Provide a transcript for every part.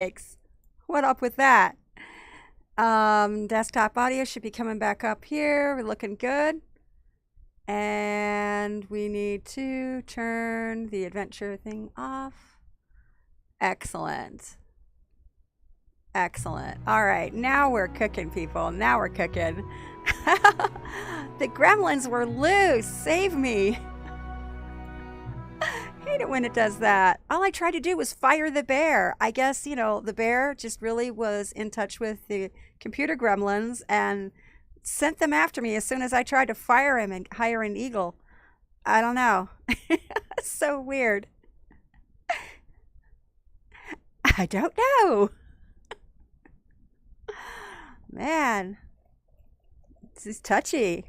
Thanks. What up with that? Desktop audio should be coming back up here. We're looking good. And we need to turn the adventure thing off. Excellent. Excellent. All right, now we're cooking, people. Now we're cooking. The gremlins were loose. Save me. Hate it when it does that. All I tried to do was fire the bear. I guess, the bear just really was in touch with the computer gremlins and sent them after me as soon as I tried to fire him and hire an eagle. I don't know. It's so weird. I don't know. Man, this is touchy.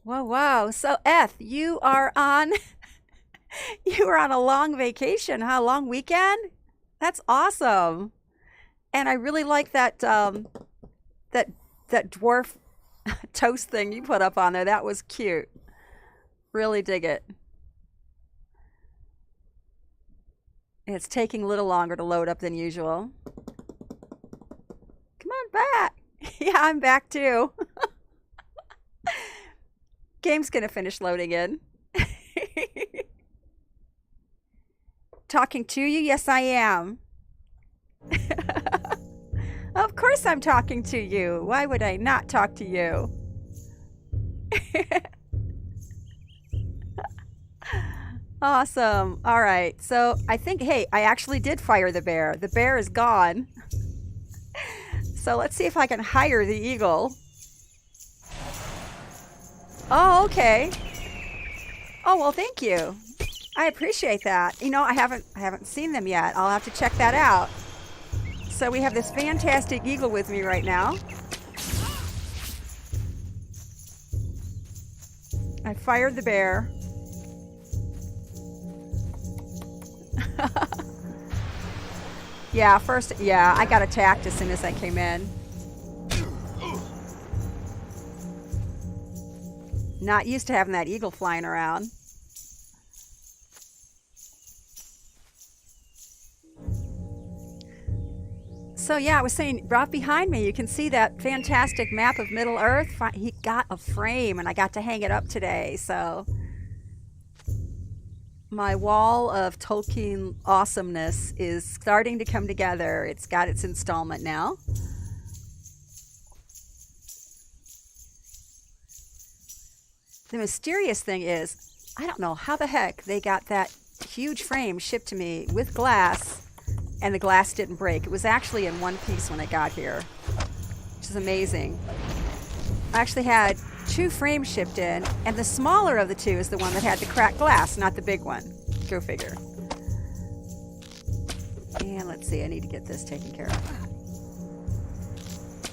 Whoa, whoa. So, Eth, you are on you were on a long vacation, huh? Long weekend? That's awesome. And I really like that that dwarf toast thing you put up on there. That was cute. Really dig it. It's taking a little longer to load up than usual. Come on back. Yeah, I'm back too. Game's gonna finish loading in. Talking to you? Yes, I am. Of course I'm talking to you. Why would I not talk to you? Awesome. All right. So I think, hey, I actually did fire the bear. The bear is gone. So let's see if I can hire the eagle. Oh, okay. Oh, well, thank you. I appreciate that. I haven't seen them yet. I'll have to check that out. So we have this fantastic eagle with me right now. I fired the bear. Yeah, I got attacked as soon as I came in. Not used to having that eagle flying around. So yeah, I was saying, right behind me, you can see that fantastic map of Middle Earth. He got a frame, and I got to hang it up today. So my wall of Tolkien awesomeness is starting to come together. It's got its installment now. The mysterious thing is, I don't know how the heck they got that huge frame shipped to me with glass, and the glass didn't break. It was actually in one piece when it got here, which is amazing. I actually had two frames shipped in, and the smaller of the two is the one that had the cracked glass, not the big one. Go figure. And let's see, I need to get this taken care of.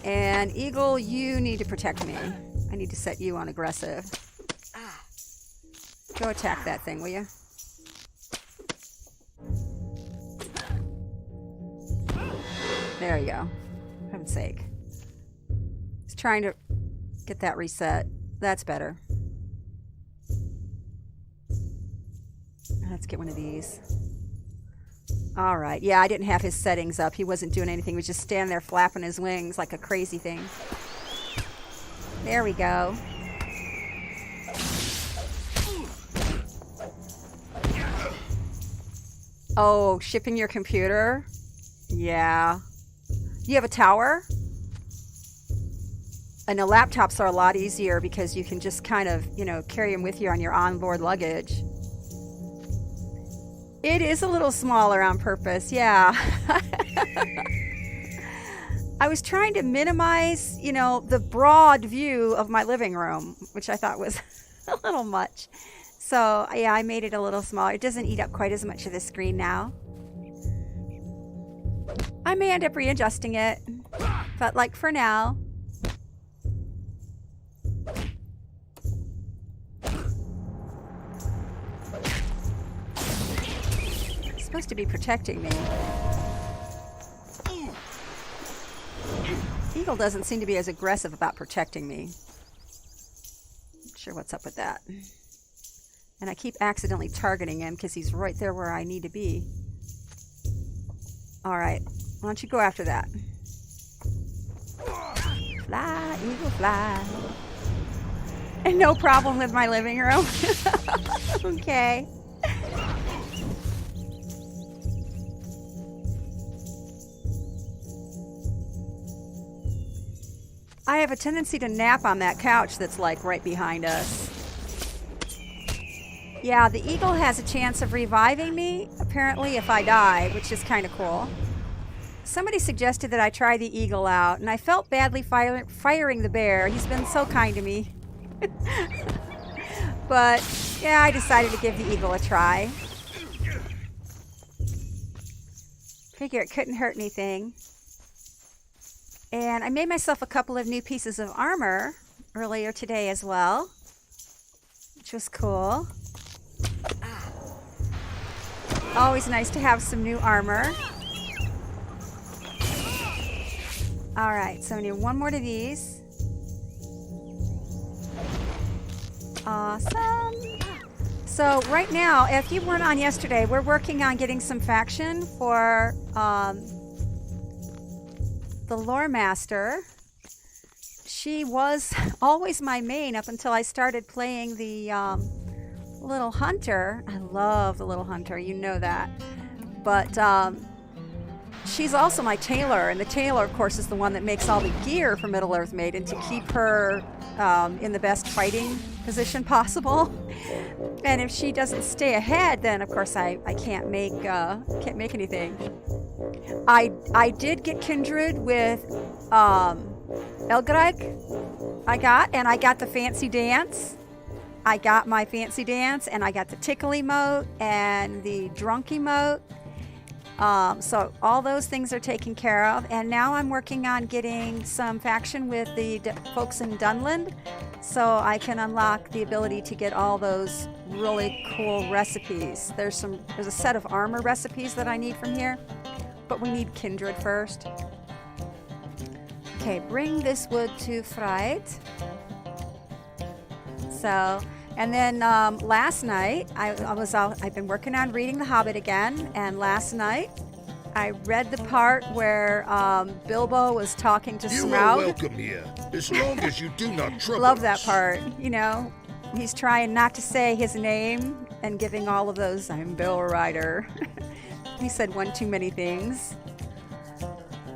And Eagle, you need to protect me. I need to set you on aggressive. Go attack that thing, will you? There you go. For heaven's sake. Just trying to get that reset. That's better. Let's get one of these. All right. Yeah, I didn't have his settings up. He wasn't doing anything. He was just standing there flapping his wings like a crazy thing. There we go. Oh, shipping your computer? Yeah. You have a tower? And the laptops are a lot easier because you can just kind of, carry them with you on your onboard luggage. It is a little smaller on purpose, yeah. I was trying to minimize, the broad view of my living room, which I thought was a little much. So, yeah, I made it a little smaller. It doesn't eat up quite as much of the screen now. I may end up readjusting it, but like for now. It's supposed to be protecting me. Eagle doesn't seem to be as aggressive about protecting me. Not sure what's up with that. And I keep accidentally targeting him because he's right there where I need to be. Alright, why don't you go after that? Fly, eagle, fly. And no problem with my living room. Okay. I have a tendency to nap on that couch that's like right behind us. Yeah, the eagle has a chance of reviving me, apparently, if I die, which is kind of cool. Somebody suggested that I try the eagle out, and I felt badly firing the bear. He's been so kind to me. But, yeah, I decided to give the eagle a try. Figure it couldn't hurt anything. And I made myself a couple of new pieces of armor earlier today as well, which was cool. Always nice to have some new armor. Alright, so I need one more of these. Awesome. So right now, if you weren't on yesterday, we're working on getting some faction for the Lore Master. She was always my main up until I started playing the Little Hunter. I love the Little Hunter, you know that. But she's also my tailor, and the tailor, of course, is the one that makes all the gear for Middle-earth Maiden to keep her in the best fighting position possible. And if she doesn't stay ahead, then of course I can't make anything. I did get kindred with Elgreg. I got the fancy dance. I got my fancy dance, and I got the tickle emote and the drunk emote. So all those things are taken care of, and now I'm working on getting some faction with the folks in Dunland, so I can unlock the ability to get all those really cool recipes. There's a set of armor recipes that I need from here, but we need kindred first. Okay, bring this wood to Fright. So, and then last night I've been working on reading The Hobbit again, and last night I read the part where Bilbo was talking to Smaug. You are welcome here, as long as you do not trouble Love that us. part. You know, he's trying not to say his name and giving all of those, I'm Bill Ryder. He said one too many things.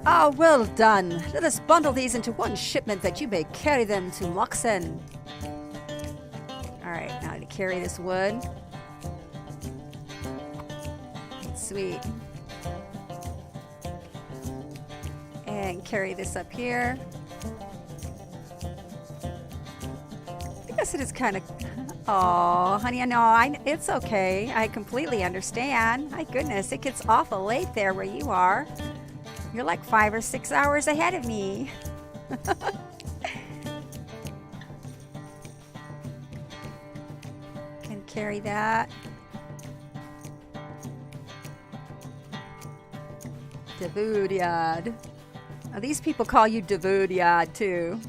Ah, well done. Let us bundle these into one shipment that you may carry them to Moxen. Alright, now to carry this wood. Sweet. And carry this up here. I guess it is kind of... Oh, honey, it's okay. I completely understand. My goodness, it gets awful late there where you are. You're like 5 or 6 hours ahead of me. Can carry that. Devudiad. Now, these people call you Devudiad too.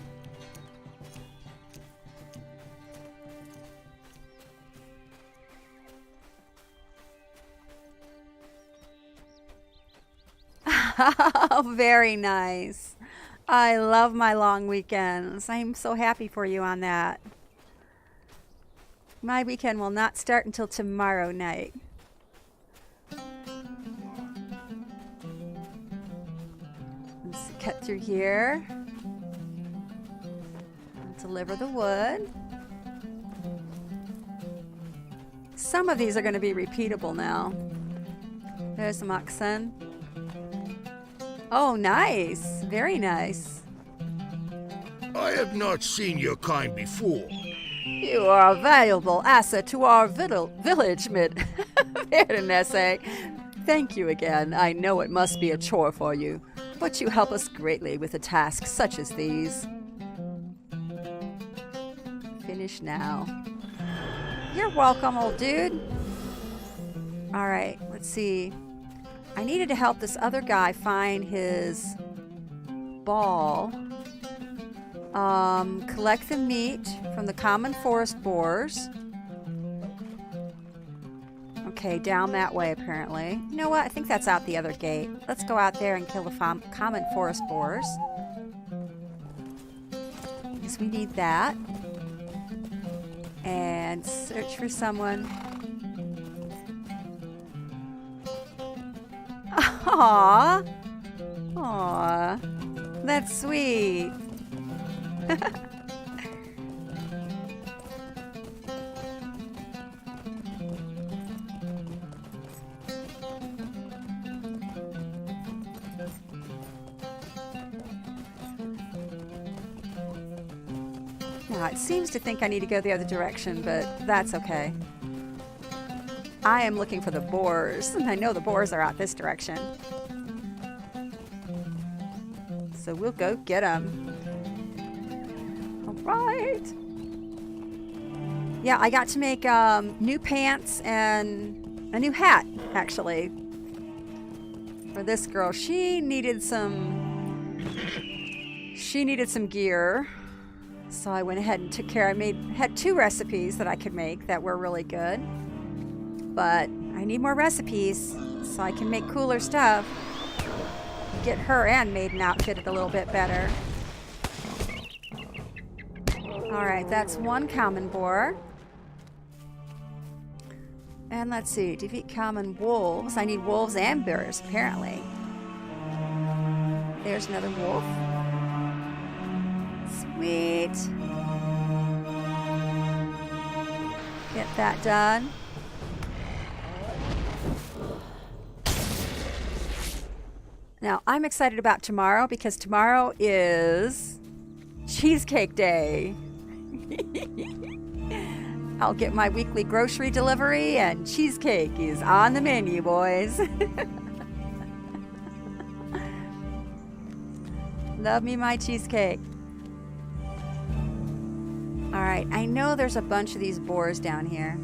Very nice. I love my long weekends. I'm so happy for you on that. My weekend will not start until tomorrow night. Let's cut through here. Deliver the wood. Some of these are going to be repeatable now. There's the Moxen. Oh, nice. Very nice. I have not seen your kind before. You are a valuable asset to our village, Mid. Essay. Thank you again. I know it must be a chore for you, but you help us greatly with a task such as these. Finish now. You're welcome, old dude. All right, let's see. I needed to help this other guy find his ball. Collect the meat from the common forest boars. Okay, down that way apparently. You know what? I think that's out the other gate. Let's go out there and kill the common forest boars. Because we need that. And search for someone. Aww. Aww. That's sweet. Now, it seems to think I need to go the other direction, but that's okay. I am looking for the boars, and I know the boars are out this direction. So we'll go get them. All right. Yeah, I got to make new pants and a new hat, actually, for this girl. She needed some gear. So I went ahead and took care. Had 2 recipes that I could make that were really good. But I need more recipes so I can make cooler stuff. Get her and Maiden outfitted a little bit better. Alright, that's 1 common boar. And let's see, defeat common wolves. I need wolves and bears, apparently. There's another wolf. Sweet. Get that done. Now, I'm excited about tomorrow because tomorrow is Cheesecake Day. I'll get my weekly grocery delivery and cheesecake is on the menu, boys. Love me my cheesecake. Alright, I know there's a bunch of these boars down here.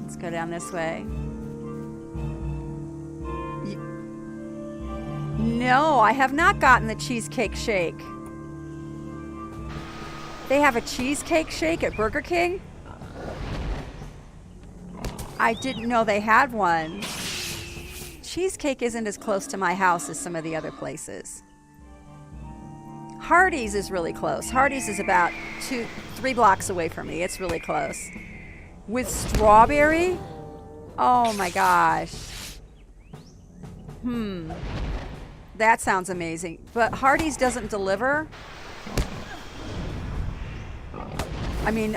Let's go down this way. No, I have not gotten the cheesecake shake. They have a cheesecake shake at Burger King? I didn't know they had one. Cheesecake isn't as close to my house as some of the other places. Hardee's is really close. Hardee's is about 3 blocks away from me. It's really close. With strawberry? Oh my gosh. That sounds amazing. But Hardee's doesn't deliver. I mean,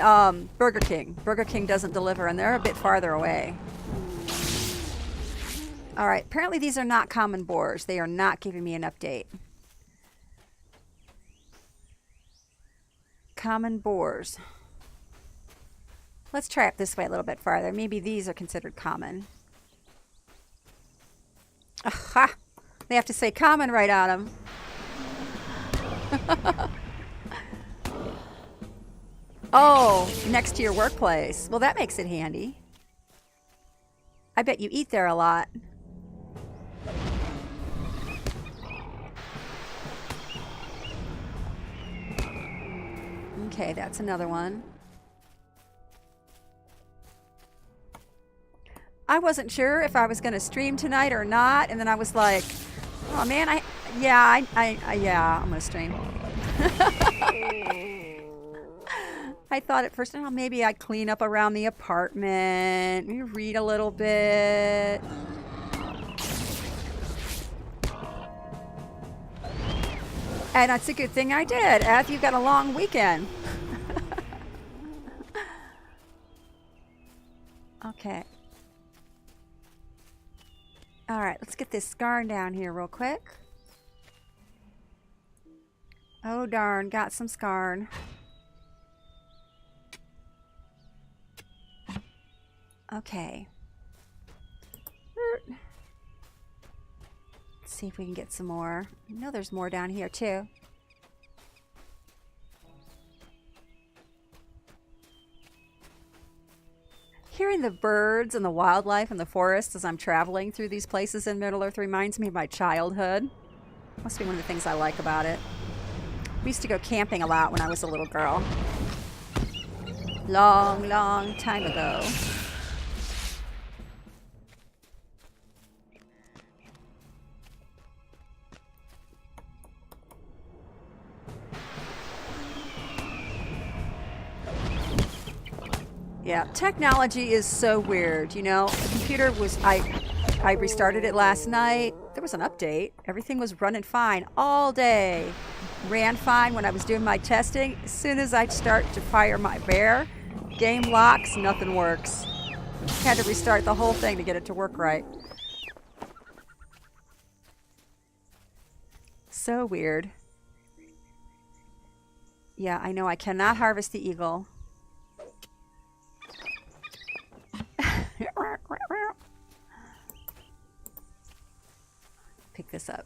Burger King. Burger King doesn't deliver, and they're a bit farther away. All right. Apparently, these are not common boars. They are not giving me an update. Common boars. Let's try up this way a little bit farther. Maybe these are considered common. Aha! They have to say common right on them. Oh, next to your workplace. Well, that makes it handy. I bet you eat there a lot. Okay, that's another one. I wasn't sure if I was going to stream tonight or not, and then I was like, oh man, I'm going to stream. I thought at first, oh, maybe I'd clean up around the apartment, maybe read a little bit. And that's a good thing I did, Eth. You've got a long weekend. Okay. All right, let's get this scarn down here real quick. Oh, darn, got some scarn. Okay. Let's see if we can get some more. I know there's more down here, too. Hearing the birds and the wildlife and the forest as I'm traveling through these places in Middle-earth reminds me of my childhood. Must be one of the things I like about it. We used to go camping a lot when I was a little girl. Long, long time ago. Yeah, technology is so weird, you know. The computer was, I restarted it last night. There was an update. Everything was running fine all day. Ran fine when I was doing my testing. As soon as I start to fire my bear, game locks, nothing works. Had to restart the whole thing to get it to work right. So weird. Yeah, I know I cannot harvest the eagle. Pick this up.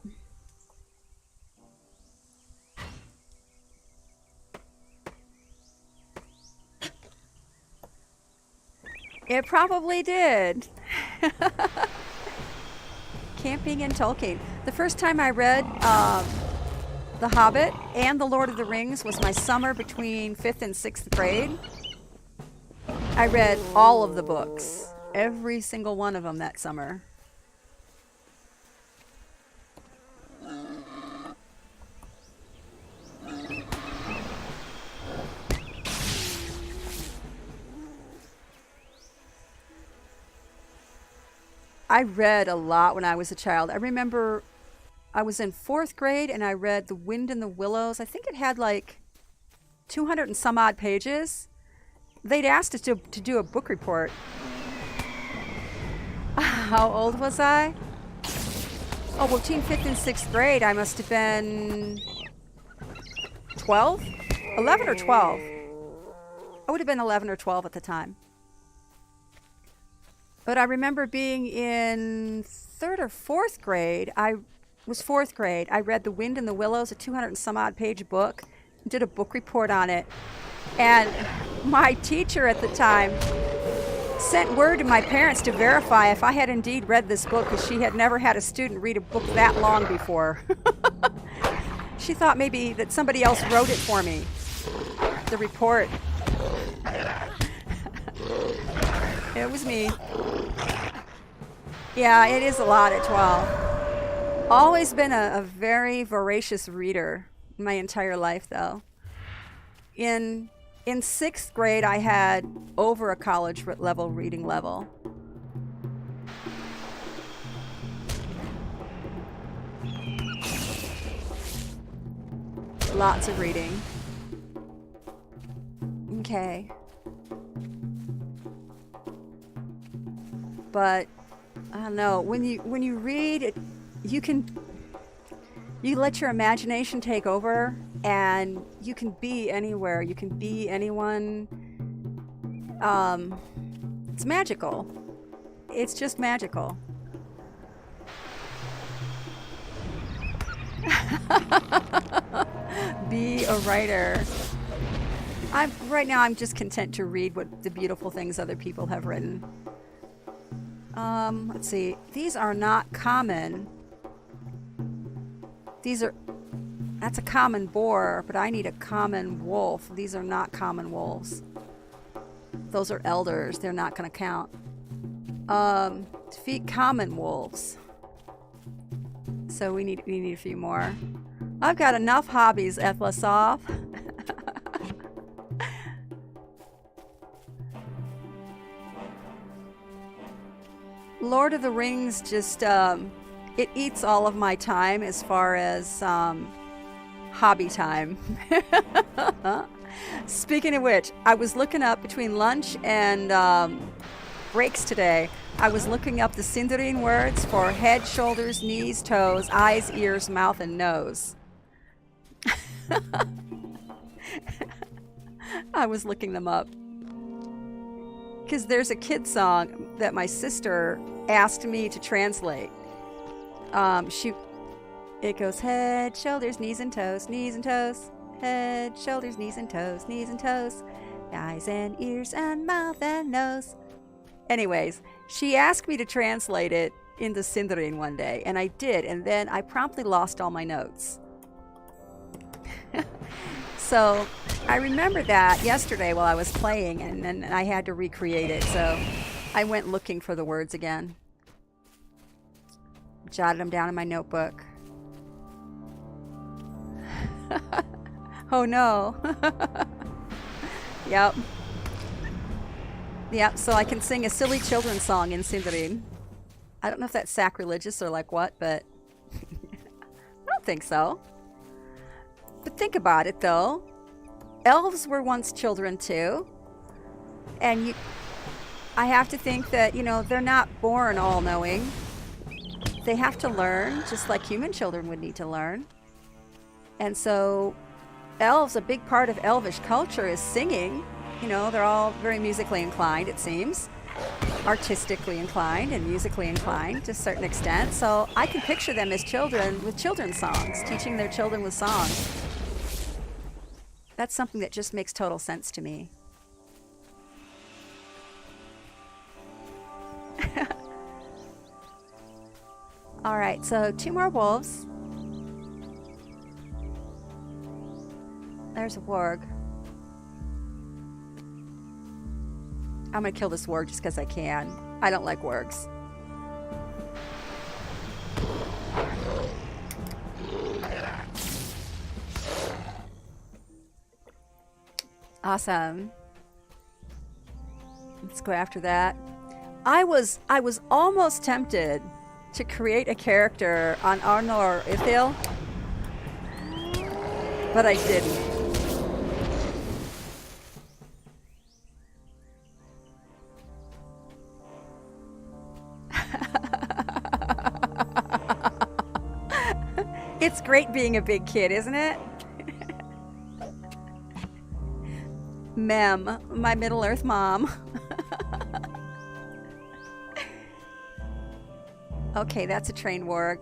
It probably did. Camping in Tolkien. The first time I read The Hobbit and The Lord of the Rings was my summer between 5th and 6th grade. I read all of the books, every single one of them that summer. I read a lot when I was a child. I remember I was in 4th grade and I read The Wind in the Willows. I think it had like 200 and some odd pages. They'd asked us to do a book report. How old was I? Oh, well, between 5th and 6th grade, I must have been 12? 11 or 12. I would have been 11 or 12 at the time. But I remember being in 3rd or 4th grade. I was 4th grade. I read The Wind in the Willows, a 200 and some odd page book, did a book report on it. And my teacher at the time sent word to my parents to verify if I had indeed read this book, because she had never had a student read a book that long before. She thought maybe that somebody else wrote it for me, the report. It was me. Yeah, it is a lot at 12. Always been a very voracious reader my entire life, though. In 6th grade, I had over a college level reading level. Lots of reading. Okay. But I don't know, when you read it, you let your imagination take over, and you can be anywhere, you can be anyone. It's magical. It's just magical. Be a writer. Right now I'm just content to read what the beautiful things other people have written. Let's see. These are not common. That's a common boar, but I need a common wolf. These are not common wolves. Those are elders. They're not going to count. Defeat common wolves. So we need a few more. I've got enough hobbies, Ethlasov. Lord of the Rings just, it eats all of my time as far as hobby time. Speaking of which, I was looking up between lunch and breaks today. I was looking up the Sindarin words for head, shoulders, knees, toes, eyes, ears, mouth, and nose. I was looking them up. Because there's a kid song that my sister asked me to translate. It goes head, shoulders, knees and toes, head, shoulders, knees and toes, eyes and ears and mouth and nose. Anyways, she asked me to translate it into Sindarin one day, and I did, and then I promptly lost all my notes. So I remember that yesterday while I was playing, and then I had to recreate it, so I went looking for the words again. Jotted them down in my notebook. Oh no. Yep. Yep, so I can sing a silly children's song in Sindarin. I don't know if that's sacrilegious or like what, but I don't think so. But think about it though. Elves were once children too. And I have to think that, you know, they're not born all-knowing. They have to learn, just like human children would need to learn. And so elves, a big part of elvish culture is singing. You know, they're all very musically inclined, it seems. Artistically inclined and musically inclined to a certain extent. So I can picture them as children with children's songs, teaching their children with songs. That's something that just makes total sense to me. All right, so 2 more wolves. There's a warg. I'm gonna kill this warg just because I can. I don't like wargs. Awesome. Let's go after that. I was almost tempted to create a character on Arnor Ithil, but I didn't. It's great being a big kid, isn't it? Mem, my Middle-earth mom. Okay, that's a trained warg.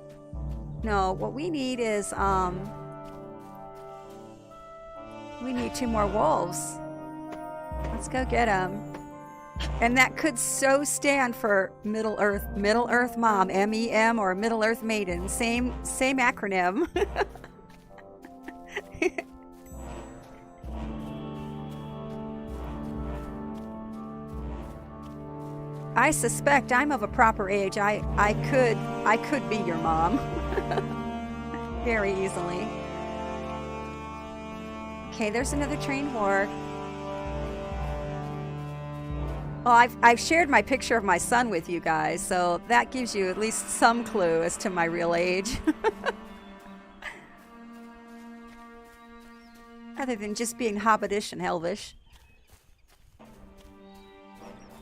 No, what we need is, we need 2 more wolves. Let's go get them. And that could so stand for Middle-earth mom, M-E-M, or Middle-earth maiden. Same acronym. I suspect I'm of a proper age. I could be your mom. Very easily. Okay, there's another trained warg. Well, I've shared my picture of my son with you guys, so that gives you at least some clue as to my real age. Other than just being hobbitish and elvish.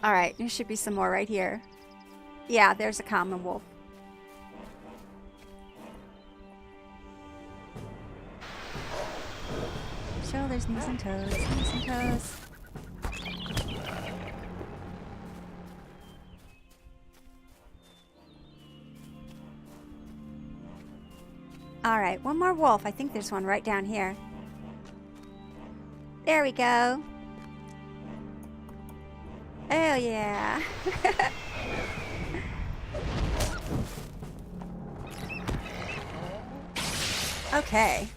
Alright, there should be some more right here. Yeah, there's a common wolf. Shoulders, knees, and toes, knees and toes. Alright, one more wolf. I think there's one right down here. There we go. Oh yeah. Okay.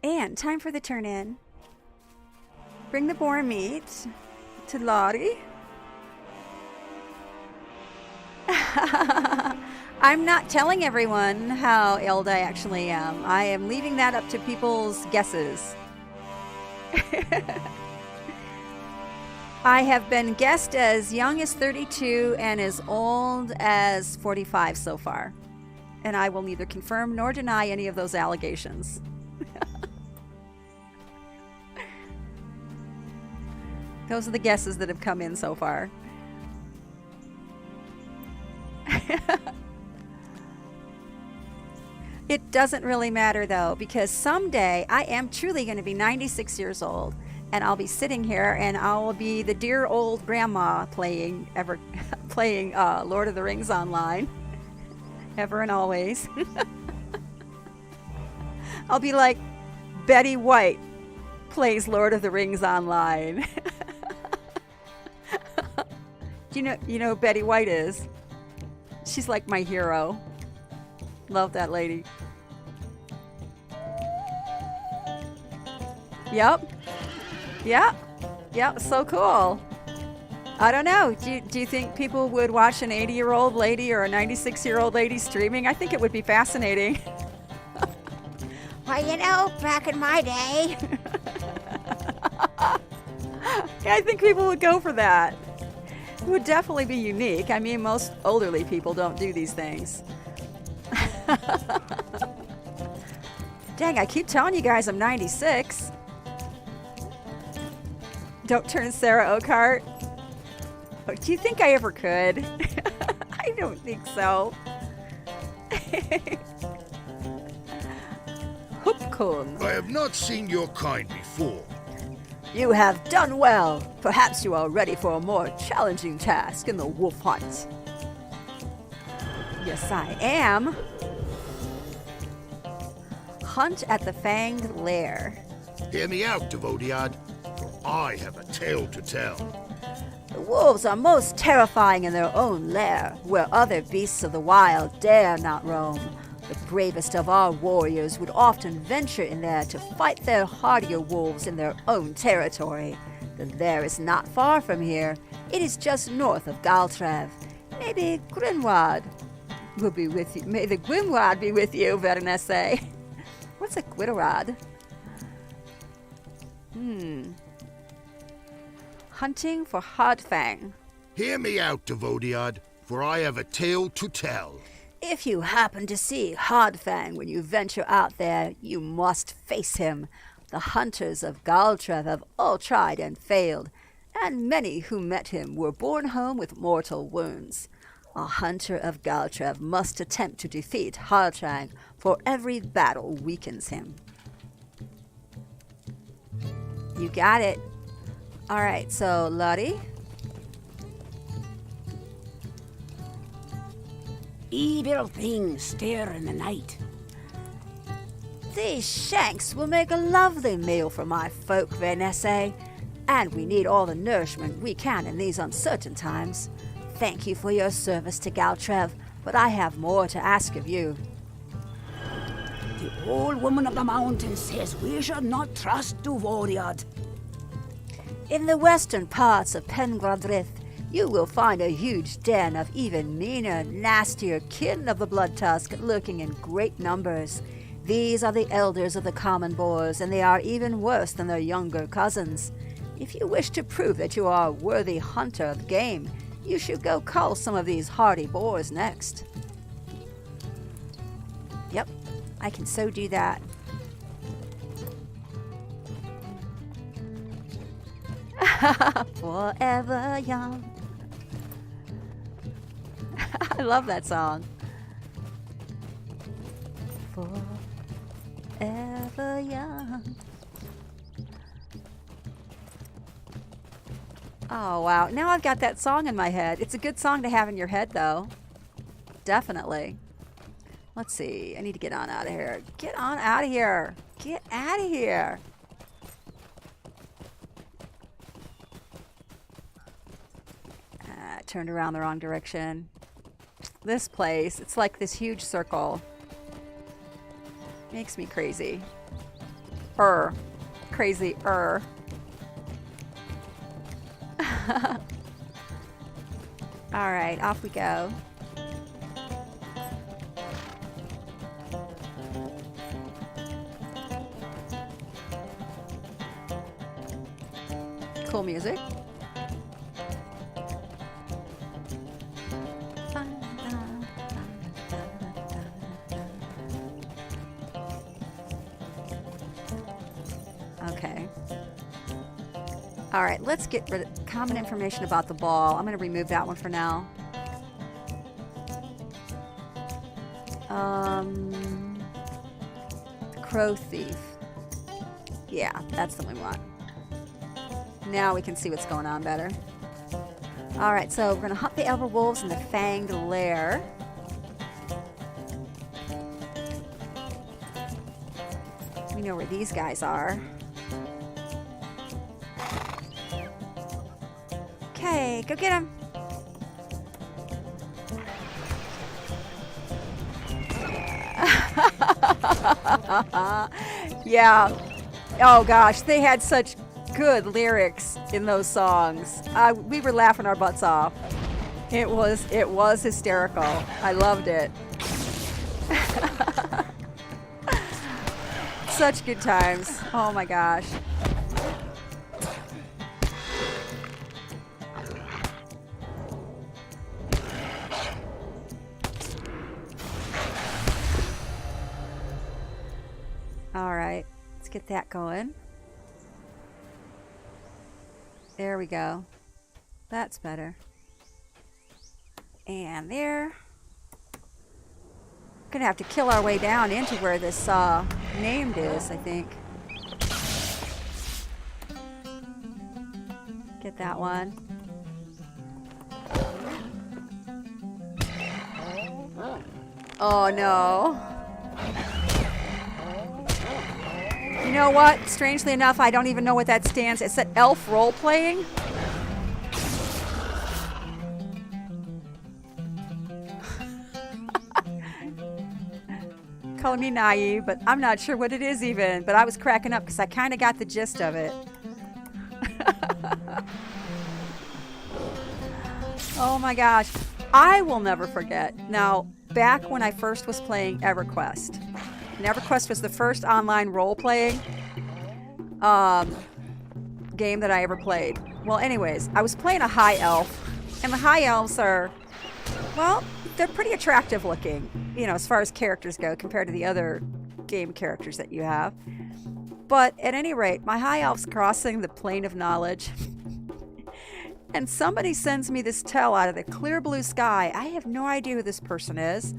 And time for the turn in. Bring the boar meat to Lottie. I'm not telling everyone how old I actually am. I am leaving that up to people's guesses. I have been guessed as young as 32 and as old as 45 so far. And I will neither confirm nor deny any of those allegations. Those are the guesses that have come in so far. It doesn't really matter though, because someday I am truly going to be 96 years old, and I'll be sitting here and I'll be the dear old grandma playing Lord of the Rings online, ever and always. I'll be like Betty White plays Lord of the Rings online. You know who Betty White is? She's like my hero. Love that lady. Yep. Yep. Yep. So cool. I don't know. Do you think people would watch an 80-year-old lady or a 96-year-old lady streaming? I think it would be fascinating. Well, you know, back in my day. Yeah, I think people would go for that. It would definitely be unique. I mean, most elderly people don't do these things. Dang, I keep telling you guys I'm 96. Don't turn Sarah Oakart. Oh, do you think I ever could? I don't think so. Hoopkun. I have not seen your kind before. You have done well. Perhaps you are ready for a more challenging task in the wolf hunt. Yes, I am. Hunt at the Fanged Lair. Hear me out, Devodiad, for I have a tale to tell. The wolves are most terrifying in their own lair, where other beasts of the wild dare not roam. The bravest of our warriors would often venture in there to fight their hardier wolves in their own territory. The lair is not far from here. It is just north of Galtrev. Maybe Grinwad will be with you. May the Grinwad be with you, Veronese. What's a Gwitterod? Hunting for Hardfang. Hear me out, Devodiad, for I have a tale to tell. If you happen to see Hardfang when you venture out there, you must face him. The hunters of Galtrev have all tried and failed, and many who met him were borne home with mortal wounds. A hunter of Galtrev must attempt to defeat Hardfang, for every battle weakens him. You got it. All right, so Lottie. Evil things stare in the night. These shanks will make a lovely meal for my folk, Venesse, and we need all the nourishment we can in these uncertain times. Thank you for your service to Galtrev, but I have more to ask of you. The old woman of the mountain says we should not trust Duvoriad. In the western parts of Pengradrith, you will find a huge den of even meaner, nastier kin of the Blood Tusk lurking in great numbers. These are the elders of the common boars, and they are even worse than their younger cousins. If you wish to prove that you are a worthy hunter of game, you should go cull some of these hardy boars next. Yep, I can so do that. Forever young. I love that song. Forever young. Oh, wow. Now I've got that song in my head. It's a good song to have in your head, though. Definitely. Let's see. I need to get on out of here. Get on out of here. Get out of here. Turned around the wrong direction. This place, it's like this huge circle. Makes me crazy. Crazy. Alright, off we go. Cool music. Okay. All right, let's get rid of common information about the ball. I'm going to remove that one for now. Crow Thief. Yeah, that's the one we want. Now we can see what's going on better. All right, so we're going to hunt the Elver Wolves in the Fanged Lair. We know where these guys are. Okay, go get him. Yeah, Oh gosh, they had such good lyrics in those songs. We were laughing our butts off. It was hysterical. I loved it. Such good times. Oh my gosh. All right, let's get that going. There we go. That's better. And there. Gonna have to kill our way down into where this named is, I think. Get that one. Oh no. You know what? Strangely enough, I don't even know what that stands. It said elf role playing. Call me naive, but I'm not sure what it is even. But I was cracking up because I kind of got the gist of it. Oh my gosh. I will never forget. Now, back when I first was playing EverQuest. And EverQuest was the first online role-playing game that I ever played. Well, anyways, I was playing a high elf. And the high elves are, well, they're pretty attractive looking, you know, as far as characters go compared to the other game characters that you have. But at any rate, my high elf's crossing the plane of knowledge. And somebody sends me this tell out of the clear blue sky. I have no idea who this person is.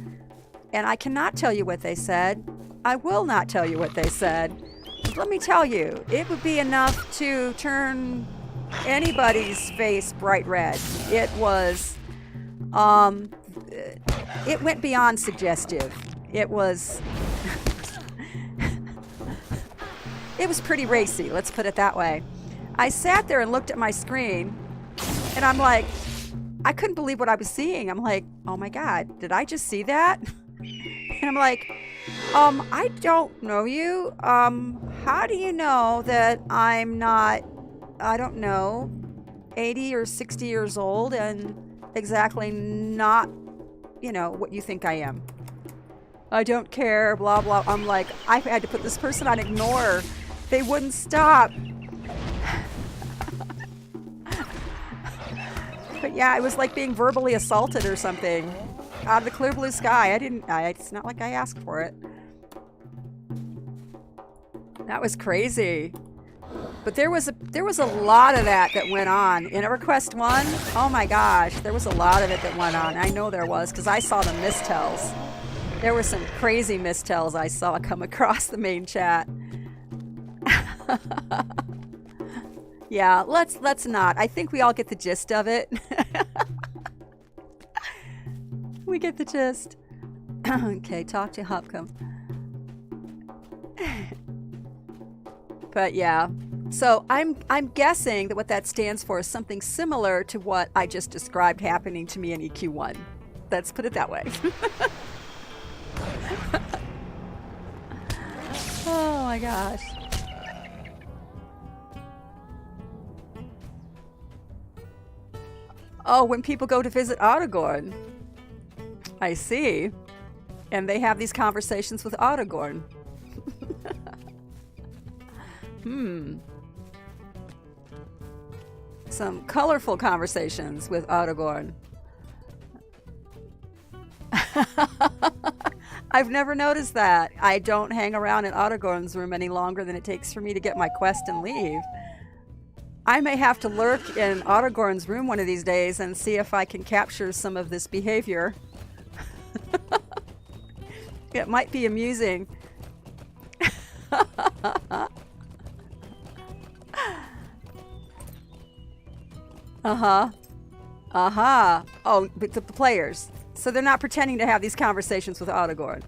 And I cannot tell you what they said. I will not tell you what they said. But let me tell you, it would be enough to turn anybody's face bright red. It was, it went beyond suggestive. It was, it was pretty racy, let's put it that way. I sat there and looked at my screen, and I'm like, I couldn't believe what I was seeing. I'm like, oh my God, did I just see that? And I'm like, I don't know you. How do you know that I'm not, I don't know, 80 or 60 years old and exactly not, you know, what you think I am? I don't care, blah, blah. I'm like, I had to put this person on ignore. They wouldn't stop. But yeah, it was like being verbally assaulted or something. Out of the clear blue sky. It's not like I asked for it. That was crazy. But there was a lot of that went on. In EverQuest 1, oh my gosh, there was a lot of it that went on. I know there was, because I saw the mistells. There were some crazy mistells I saw come across the main chat. Yeah, let's not. I think we all get the gist of it. We get the gist. Okay, talk to Hopcom. But yeah, so I'm guessing that what that stands for is something similar to what I just described happening to me in EQ1. Let's put it that way. Oh my gosh. Oh, when people go to visit Aragorn. I see. And they have these conversations with Aragorn. Some colorful conversations with Aragorn. I've never noticed that. I don't hang around in Aragorn's room any longer than it takes for me to get my quest and leave. I may have to lurk in Aragorn's room one of these days and see if I can capture some of this behavior. It might be amusing. Uh-huh. Uh-huh. Oh, but the players. So they're not pretending to have these conversations with Aragorn.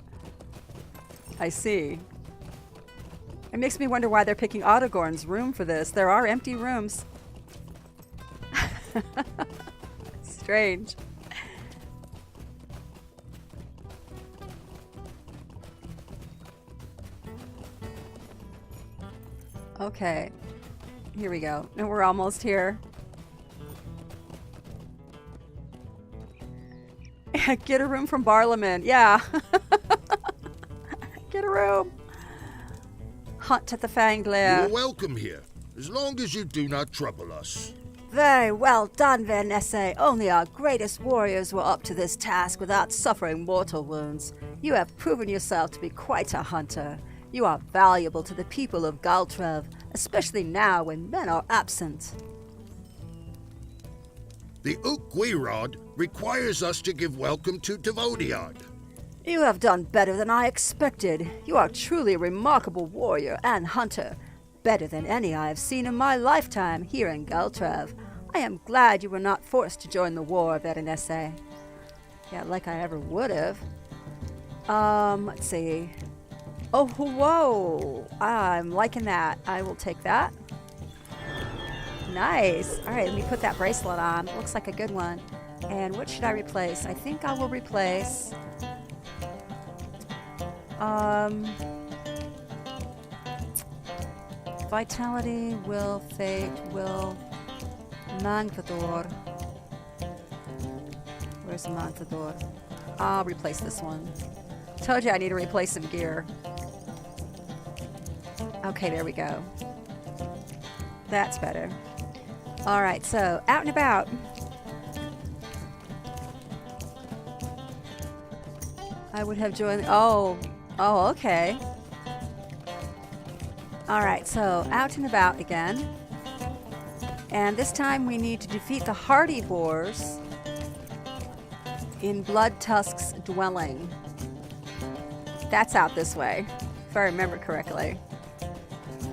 I see. It makes me wonder why they're picking Aragorn's room for this. There are empty rooms. Strange. Okay. Here we go. And we're almost here. Get a room from Barlaman. Yeah. Get a room. Hunt at the Fanged Lair. You're welcome here, as long as you do not trouble us. Very well done, Vanessa. Only our greatest warriors were up to this task without suffering mortal wounds. You have proven yourself to be quite a hunter. You are valuable to the people of Galtrev, especially now when men are absent. The Ukguirod requires us to give welcome to Devodiad. You have done better than I expected. You are truly a remarkable warrior and hunter. Better than any I have seen in my lifetime here in Galtrev. I am glad you were not forced to join the war, Veronese. Yeah, like I ever would have. Let's see. Oh, whoa! I'm liking that. I will take that. Nice. All right, let me put that bracelet on. Looks like a good one. And what should I replace? I think I will replace... Vitality, Will, Fate, Will, Manthador. Where's Manthador? I'll replace this one. Told you I need to replace some gear. Okay, there we go. That's better. Alright, so out and about. I would have joined... Oh, okay. Alright, so out and about again. And this time we need to defeat the Hardyboars in Blood Tusk's dwelling. That's out this way, if I remember correctly.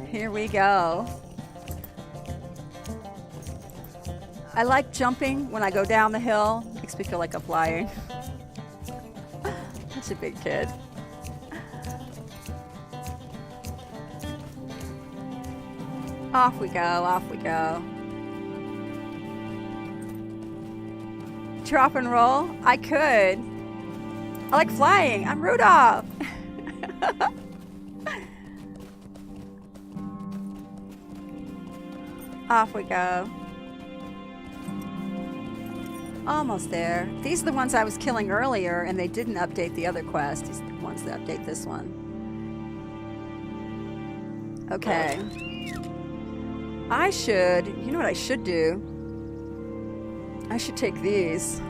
Here we go. I like jumping when I go down the hill. Makes me feel like I'm flying. Such a big kid. Off we go, off we go. Drop and roll? I could. I like flying. I'm Rudolph. Off we go. Almost there. These are the ones I was killing earlier, and they didn't update the other quest. These are the ones that update this one. Okay. I should... You know what I should do? I should take these.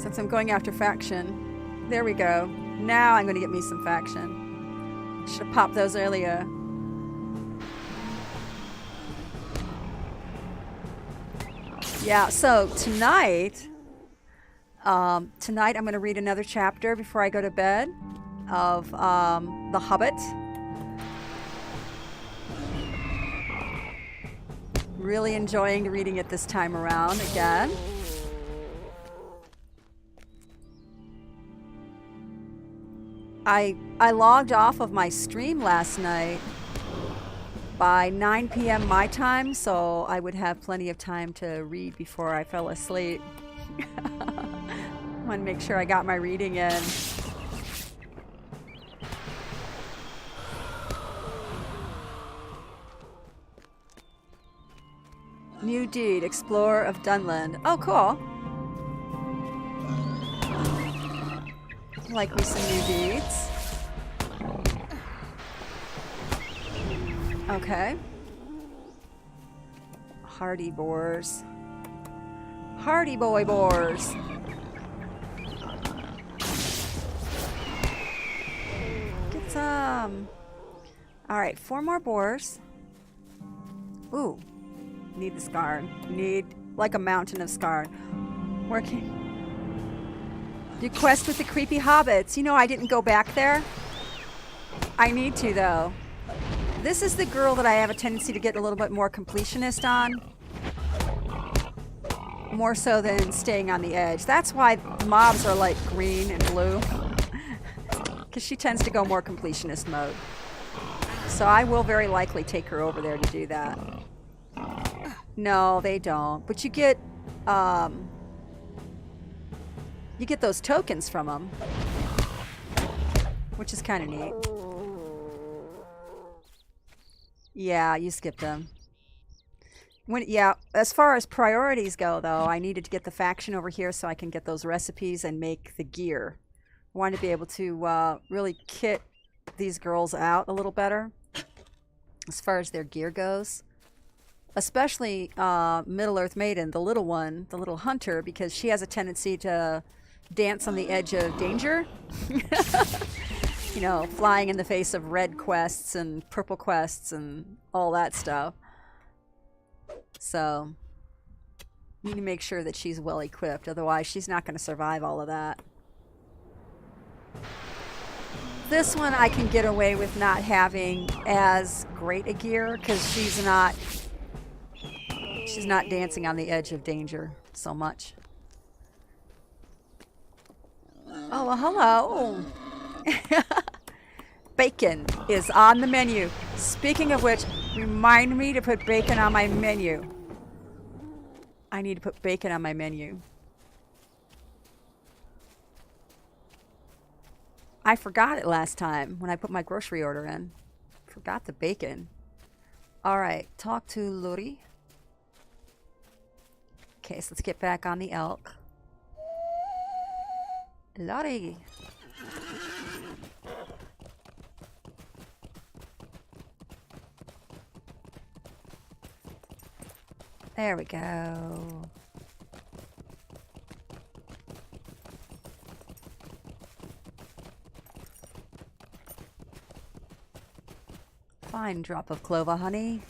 Since I'm going after faction. There we go. Now I'm going to get me some faction. Should have popped those earlier. Yeah, so tonight I'm going to read another chapter before I go to bed of The Hobbit. Really enjoying reading it this time around again. I logged off of my stream last night by 9 p.m. my time, so I would have plenty of time to read before I fell asleep. I want to make sure I got my reading in. New deed, Explorer of Dunland. Oh, cool. Like me some new deeds. Okay. Hardy boars. Hardy boy boars. Get some. Alright, 4 more boars. Ooh. Need the scar. Need like a mountain of scar. Working. Do quest with the creepy hobbits. You know, I didn't go back there. I need to, though. This is the girl that I have a tendency to get a little bit more completionist on. More so than staying on the edge. That's why mobs are like green and blue. Because she tends to go more completionist mode. So I will very likely take her over there to do that. No, they don't. But you get those tokens from them, which is kind of neat. Yeah, you skipped them. Yeah, as far as priorities go, though, I needed to get the faction over here so I can get those recipes and make the gear. I wanted to be able to really kit these girls out a little better as far as their gear goes. Especially Middle-earth Maiden, the little one, the little hunter, because she has a tendency to dance on the edge of danger. You know, flying in the face of red quests and purple quests and all that stuff. So, need to make sure that she's well equipped, otherwise she's not going to survive all of that. This one I can get away with not having as great a gear because she's not dancing on the edge of danger so much. Oh, well, hello. Bacon is on the menu. Speaking of which, remind me to put bacon on my menu. I need to put bacon on my menu. I forgot it last time when I put my grocery order in. Forgot the bacon. Alright, talk to Lori. Okay, so let's get back on the elk. Lori. There we go. Fine drop of clover honey.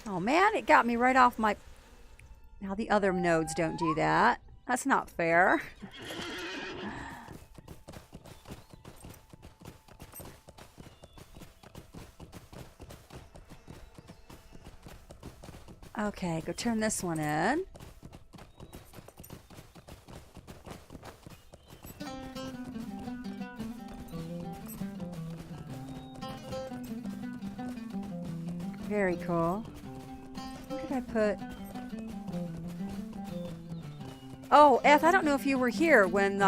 Oh man, it got me right off my... Now the other nodes don't do that. That's not fair. Okay, go turn this one in. Very cool. Where did I put... Oh, Eth, I don't know if you were here when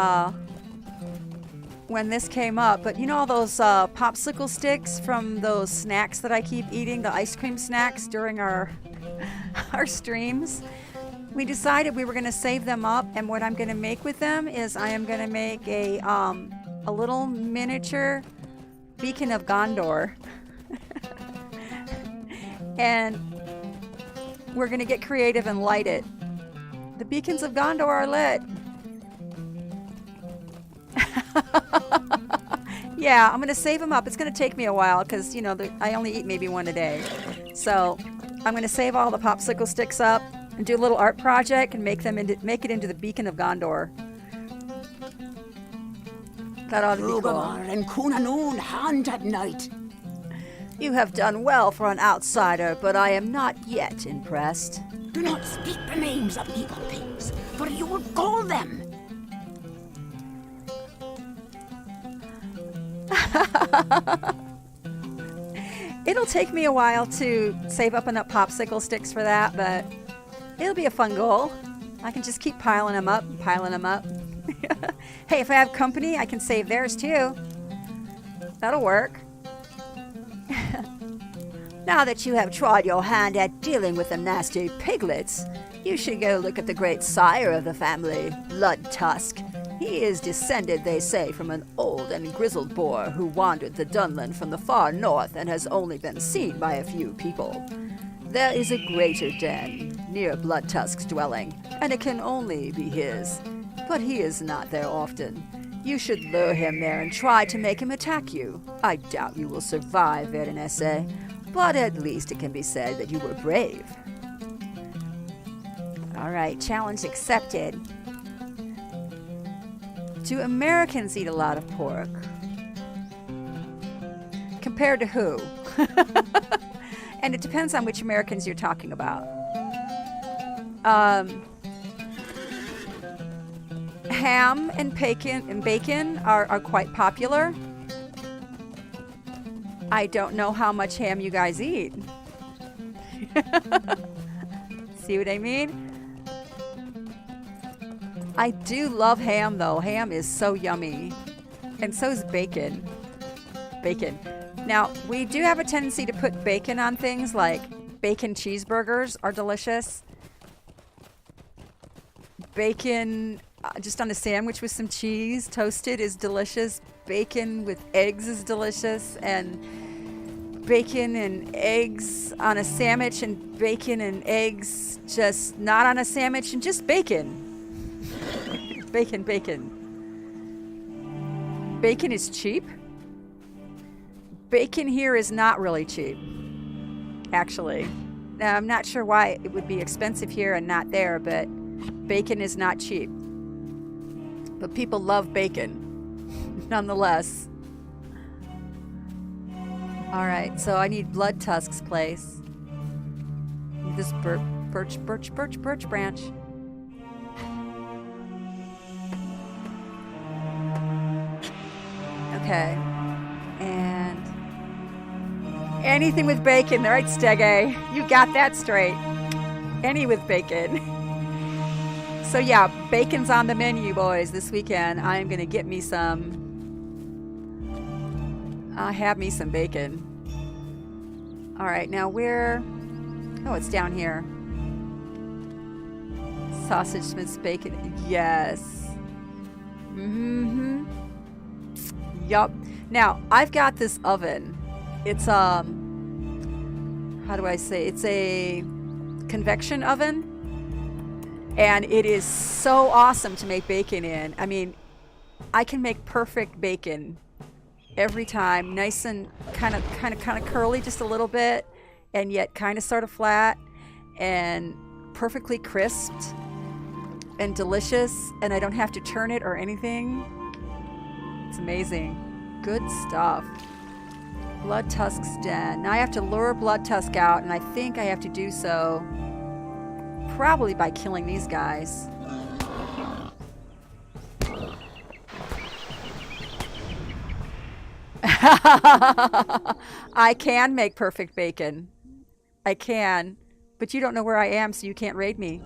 this came up, but you know all those popsicle sticks from those snacks that I keep eating, the ice cream snacks during our streams? We decided we were going to save them up, and what I'm going to make with them is I am going to make a little miniature beacon of Gondor. And we're going to get creative and light it. The beacons of Gondor are lit. Yeah, I'm going to save them up. It's going to take me a while because, you know, I only eat maybe one a day. So I'm going to save all the popsicle sticks up and do a little art project and make it into the beacon of Gondor. That ought to be cool. And Kunanoon hand at night. You have done well for an outsider, but I am not yet impressed. Do not speak the names of evil things, for you will call them. It'll take me a while to save up enough popsicle sticks for that, but it'll be a fun goal. I can just keep piling them up and piling them up. Hey, if I have company, I can save theirs too. That'll work. Now that you have tried your hand at dealing with the nasty piglets, you should go look at the great sire of the family, Blood Tusk. He is descended, they say, from an old and grizzled boar who wandered the Dunland from the far north and has only been seen by a few people. There is a greater den near Blood Tusk's dwelling, and it can only be his. But he is not there often. You should lure him there and try to make him attack you. I doubt you will survive, Veronese, but at least it can be said that you were brave. All right, challenge accepted. Do Americans eat a lot of pork? Compared to who? And it depends on which Americans you're talking about. Ham and bacon are quite popular. I don't know how much ham you guys eat. See what I mean? I do love ham, though. Ham is so yummy. And so is bacon. Bacon. Now, we do have a tendency to put bacon on things, like bacon cheeseburgers are delicious. Bacon just on a sandwich with some cheese, toasted, is delicious. Bacon with eggs is delicious. And bacon and eggs on a sandwich, and bacon and eggs just not on a sandwich, and just bacon. Bacon, bacon. Bacon is cheap. Bacon here is not really cheap, actually. Now, I'm not sure why it would be expensive here and not there, but bacon is not cheap. But people love bacon, nonetheless. All right, so I need Blood Tusk's place. This birch branch. Okay, and anything with bacon, right, Stege? You got that straight. Any with bacon. So yeah, bacon's on the menu, boys, this weekend. I'm gonna get me some. I'll have me some bacon. All right, now where? Oh, it's down here. Sausage Smith's bacon. Yes. Mm-hmm. Yup. Now, I've got this oven. It's how do I say? It's a convection oven. And it is so awesome to make bacon in. I mean, I can make perfect bacon every time. Nice and kind of curly just a little bit, and yet kind of sort of flat, and perfectly crisped and delicious, and I don't have to turn it or anything. It's amazing. Good stuff. Blood Tusk's den. Now I have to lure Blood Tusk out, and I think I have to do so probably by killing these guys. I can make perfect bacon. I can. But you don't know where I am, so you can't raid me.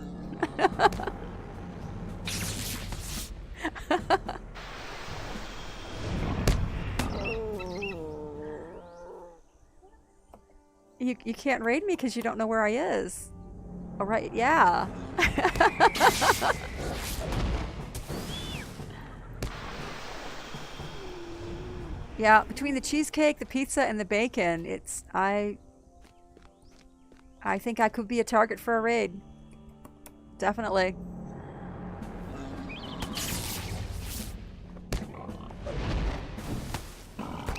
You can't raid me because you don't know where I is. All right, yeah. Yeah, between the cheesecake, the pizza, and the bacon, I think I could be a target for a raid. Definitely.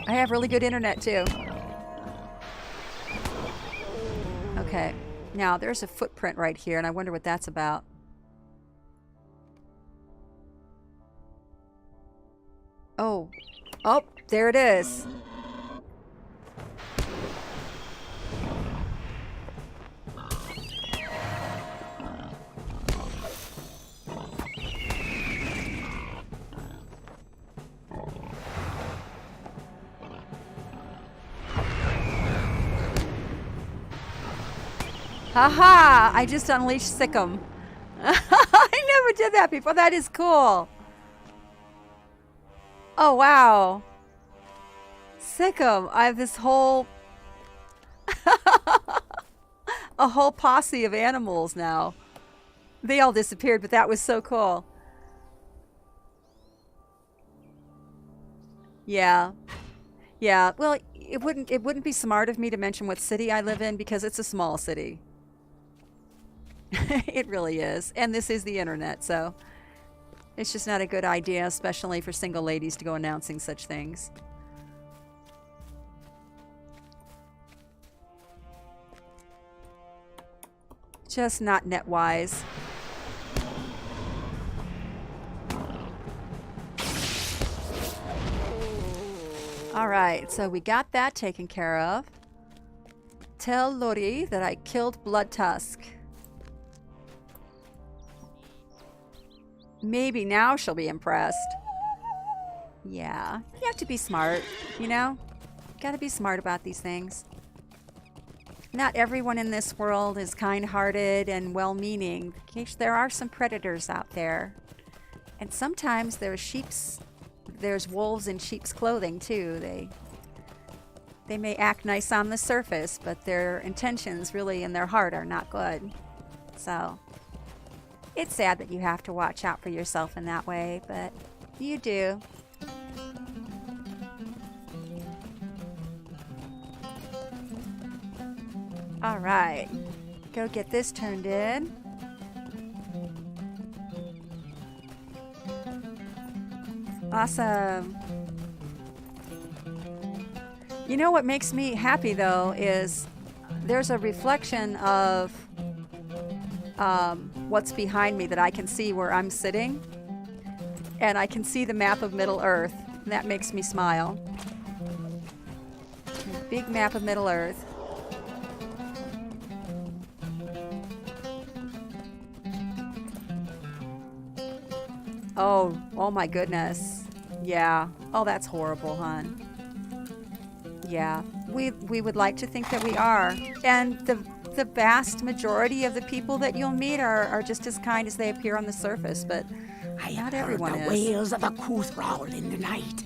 I have really good internet too. Okay. Now, there's a footprint right here, and I wonder what that's about. Oh. Oh, there it is. Haha! I just unleashed Sikkim. I never did that before. That is cool. Oh, wow. Sikkim. I have this whole... a whole posse of animals now. They all disappeared, but that was so cool. Yeah. Yeah. Well, it wouldn't be smart of me to mention what city I live in because it's a small city. It really is. And this is the internet, so it's just not a good idea, especially for single ladies, to go announcing such things. Just not net-wise. Alright, so we got that taken care of. Tell Lori that I killed Blood Tusk. Maybe now she'll be impressed. Yeah, you have to be smart, you know? Gotta be smart about these things. Not everyone in this world is kind-hearted and well-meaning. There are some predators out there. And sometimes there's wolves in sheep's clothing, too. They may act nice on the surface, but their intentions really in their heart are not good. So it's sad that you have to watch out for yourself in that way, but you do. All right, go get this turned in. Awesome. You know what makes me happy though is there's a reflection of what's behind me that I can see where I'm sitting, and I can see the map of Middle Earth, and that makes me smile. A big map of Middle Earth. Oh my goodness. Yeah. Oh, that's horrible, hon. Yeah. We would like to think that we are. And the vast majority of the people that you'll meet are just as kind as they appear on the surface, but I not have heard everyone the is. wails of a couth growl in the night.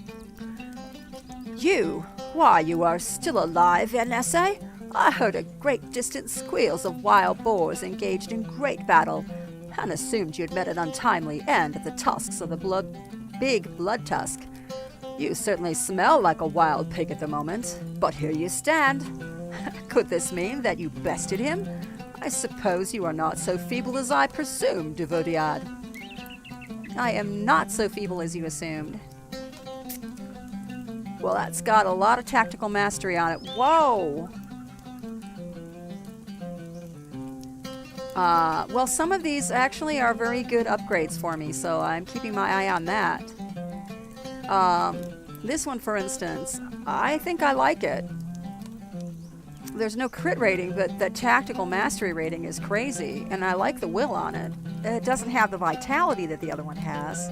You? Why, you are still alive, NSA? I heard a great distant squeals of wild boars engaged in great battle, and assumed you'd met an untimely end at the tusks of the big blood tusk. You certainly smell like a wild pig at the moment, but here you stand. Could this mean that you bested him? I suppose you are not so feeble as I presumed, Duvodiad. I am not so feeble as you assumed. Well, that's got a lot of tactical mastery on it. Whoa! Well, some of these actually are very good upgrades for me, so I'm keeping my eye on that. This one, for instance, I think I like it. There's no crit rating, but the tactical mastery rating is crazy, and I like the will on it. It doesn't have the vitality that the other one has.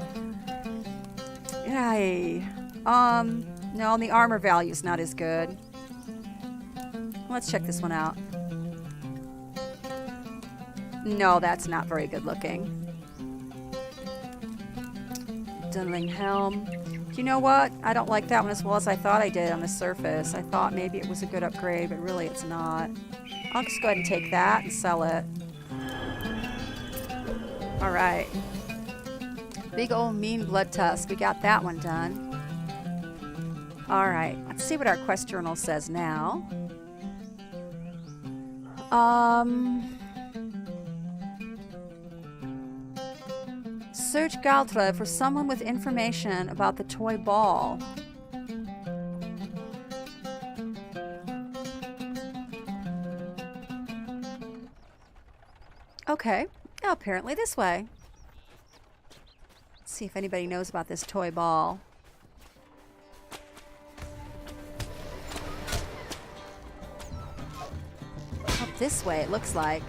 Yay. No, the armor value's not as good. Let's check this one out. No, that's not very good looking. Dunling Helm. Do you know what? I don't like that one as well as I thought I did on the surface. I thought maybe it was a good upgrade, but really it's not. I'll just go ahead and take that and sell it. Alright. Big old mean blood tusk. We got that one done. Alright, let's see what our quest journal says now. Search Galtra for someone with information about the toy ball. Okay, apparently this way. Let's see if anybody knows about this toy ball. Up this way, it looks like.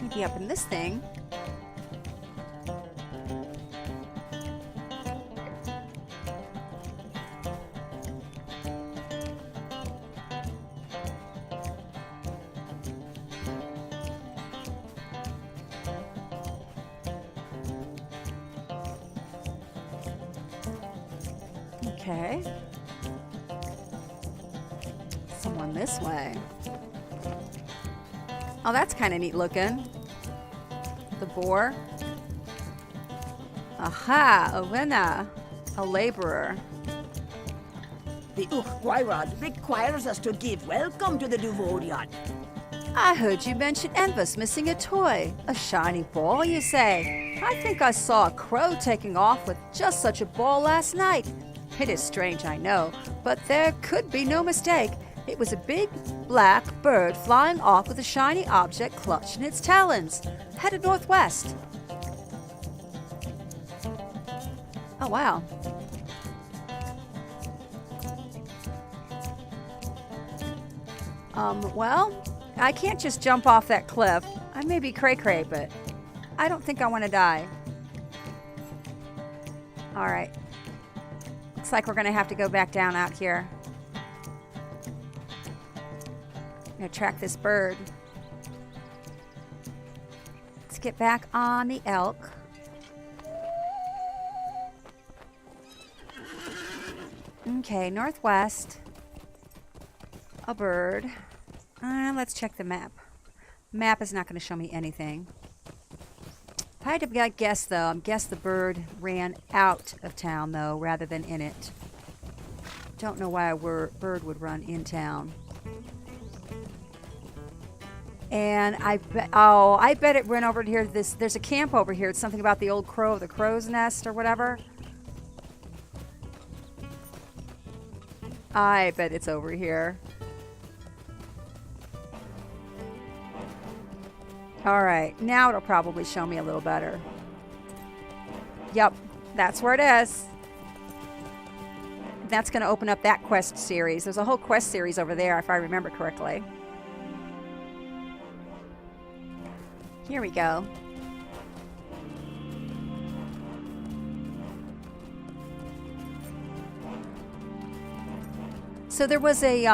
Maybe up in this thing. Okay. Someone this way. Oh, that's kind of neat looking. The boar. Aha, a winner. A laborer. The Uchtwairod requires us to give welcome to the Duvodiad. I heard you mention Elves missing a toy. A shiny ball, you say? I think I saw a crow taking off with just such a ball last night. It is strange, I know, but there could be no mistake. It was a big, black bird flying off with a shiny object clutched in its talons, headed northwest. Oh, wow. Well, I can't just jump off that cliff. I may be cray-cray, but I don't think I want to die. All right. Looks like we're going to have to go back down out here. I'm going to track this bird. Let's get back on the elk. Okay, northwest. A bird. Let's check the map. Map is not going to show me anything. If I had to guess, though, I guess the bird ran out of town, though, rather than in it. Don't know why a bird would run in town. And I bet it went over to here. There's a camp over here. It's something about the old crow, the crow's nest or whatever. I bet it's over here. All right, now it'll probably show me a little better. Yep, that's where it is. That's going to open up that quest series. There's a whole quest series over there, if I remember correctly. Here we go. So there was a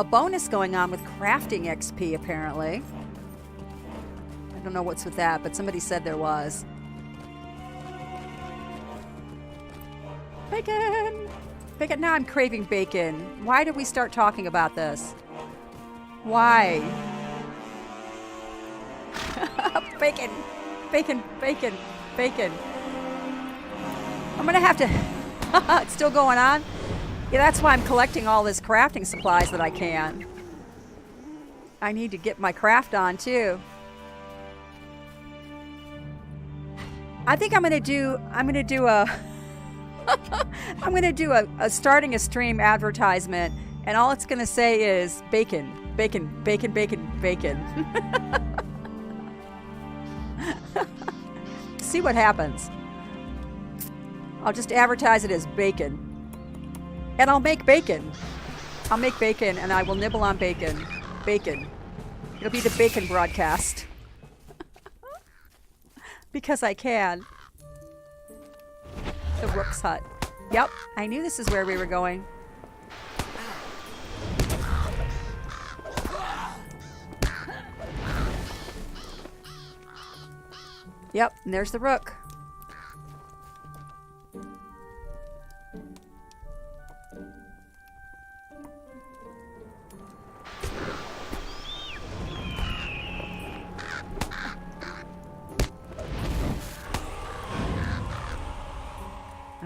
bonus going on with crafting XP, apparently. I don't know what's with that, but somebody said there was. Bacon! Bacon! Now I'm craving bacon. Why did we start talking about this? Why? Bacon! Bacon! Bacon! Bacon! I'm gonna have to... It's still going on? Yeah, that's why I'm collecting all this crafting supplies that I can. I need to get my craft on, too. I think I'm gonna do a starting a stream advertisement, and all it's gonna say is bacon, bacon, bacon, bacon, bacon. See what happens. I'll just advertise it as bacon. And I'll make bacon. I'll make bacon and I will nibble on bacon. Bacon. It'll be the bacon broadcast. Because I can. The Rook's hut. Yep, I knew this is where we were going. Yep, and there's the Rook.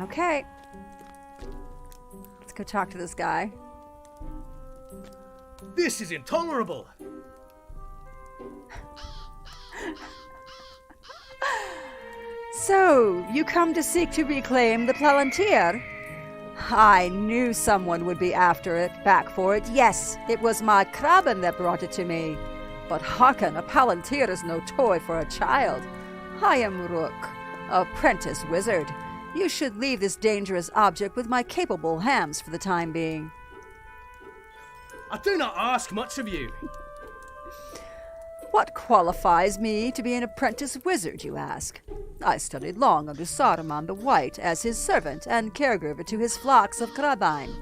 Okay. Let's go talk to this guy. This is intolerable. So, you come to seek to reclaim the Palantir? I knew someone would be after it, back for it. Yes, it was my Krabben that brought it to me. But hearken, a Palantir is no toy for a child. I am Rook, apprentice wizard. You should leave this dangerous object with my capable hams for the time being. I do not ask much of you. What qualifies me to be an apprentice wizard, you ask? I studied long under Saruman the White as his servant and caregiver to his flocks of Krabine.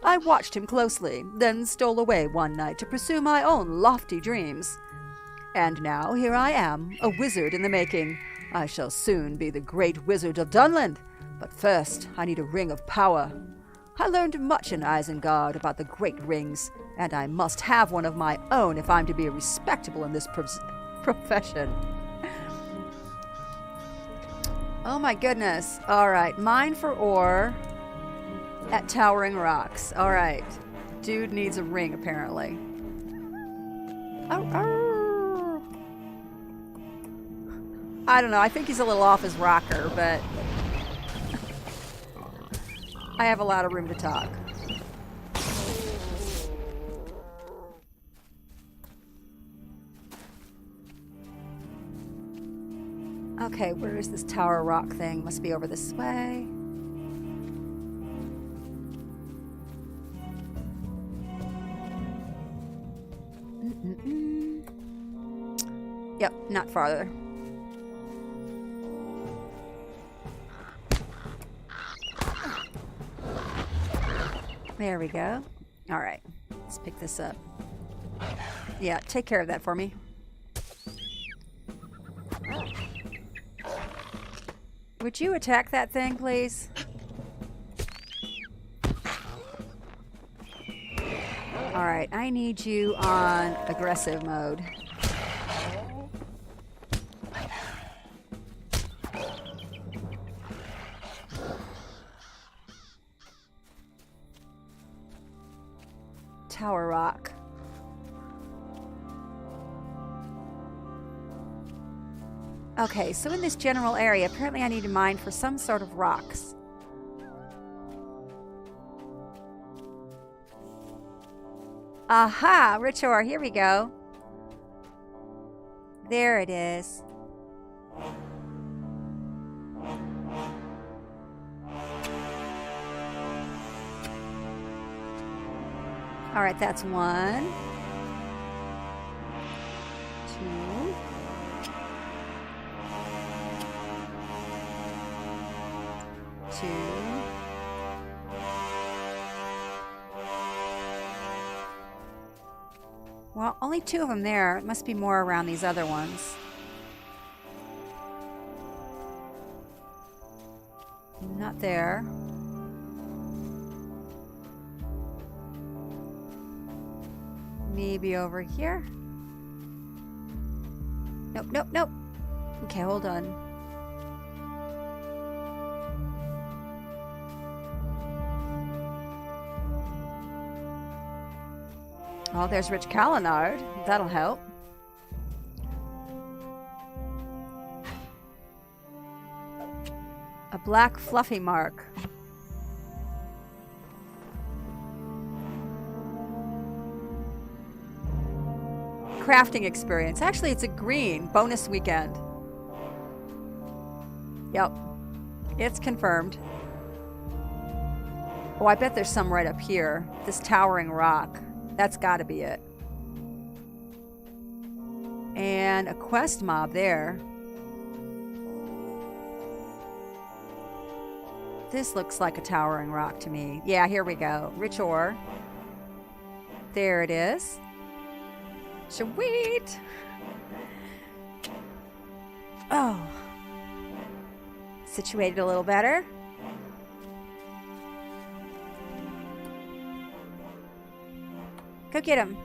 I watched him closely, then stole away one night to pursue my own lofty dreams. And now here I am, a wizard in the making. I shall soon be the great wizard of Dunland, but first I need a ring of power. I learned much in Isengard about the great rings, and I must have one of my own if I'm to be respectable in this profession. Oh my goodness. All right, mine for ore at Towering Rocks. All right. Dude needs a ring, apparently. Oh. I don't know. I think he's a little off his rocker, but I have a lot of room to talk. Okay, where is this Tower Rock thing? Must be over this way. Yep, not farther. There we go. All right, let's pick this up. Yeah, take care of that for me. Would you attack that thing, please? Alright, I need you on aggressive mode. Tower rock. Okay, so in this general area, apparently I need to mine for some sort of rocks. Aha! Rich ore, here we go. There it is. Alright, that's 1. 2. 2. Well, only 2 of them there. It must be more around these other ones. Not there. Maybe over here? Nope, nope, nope. Okay, hold on. Oh, there's rich calinard. That'll help. A black fluffy mark. Crafting experience. Actually, it's a green bonus weekend. Yep. It's confirmed. Oh, I bet there's some right up here. This towering rock. That's got to be it. And a quest mob there. This looks like a towering rock to me. Yeah, here we go. Rich ore. There it is. Sweet. Oh. Situated a little better. Go get him.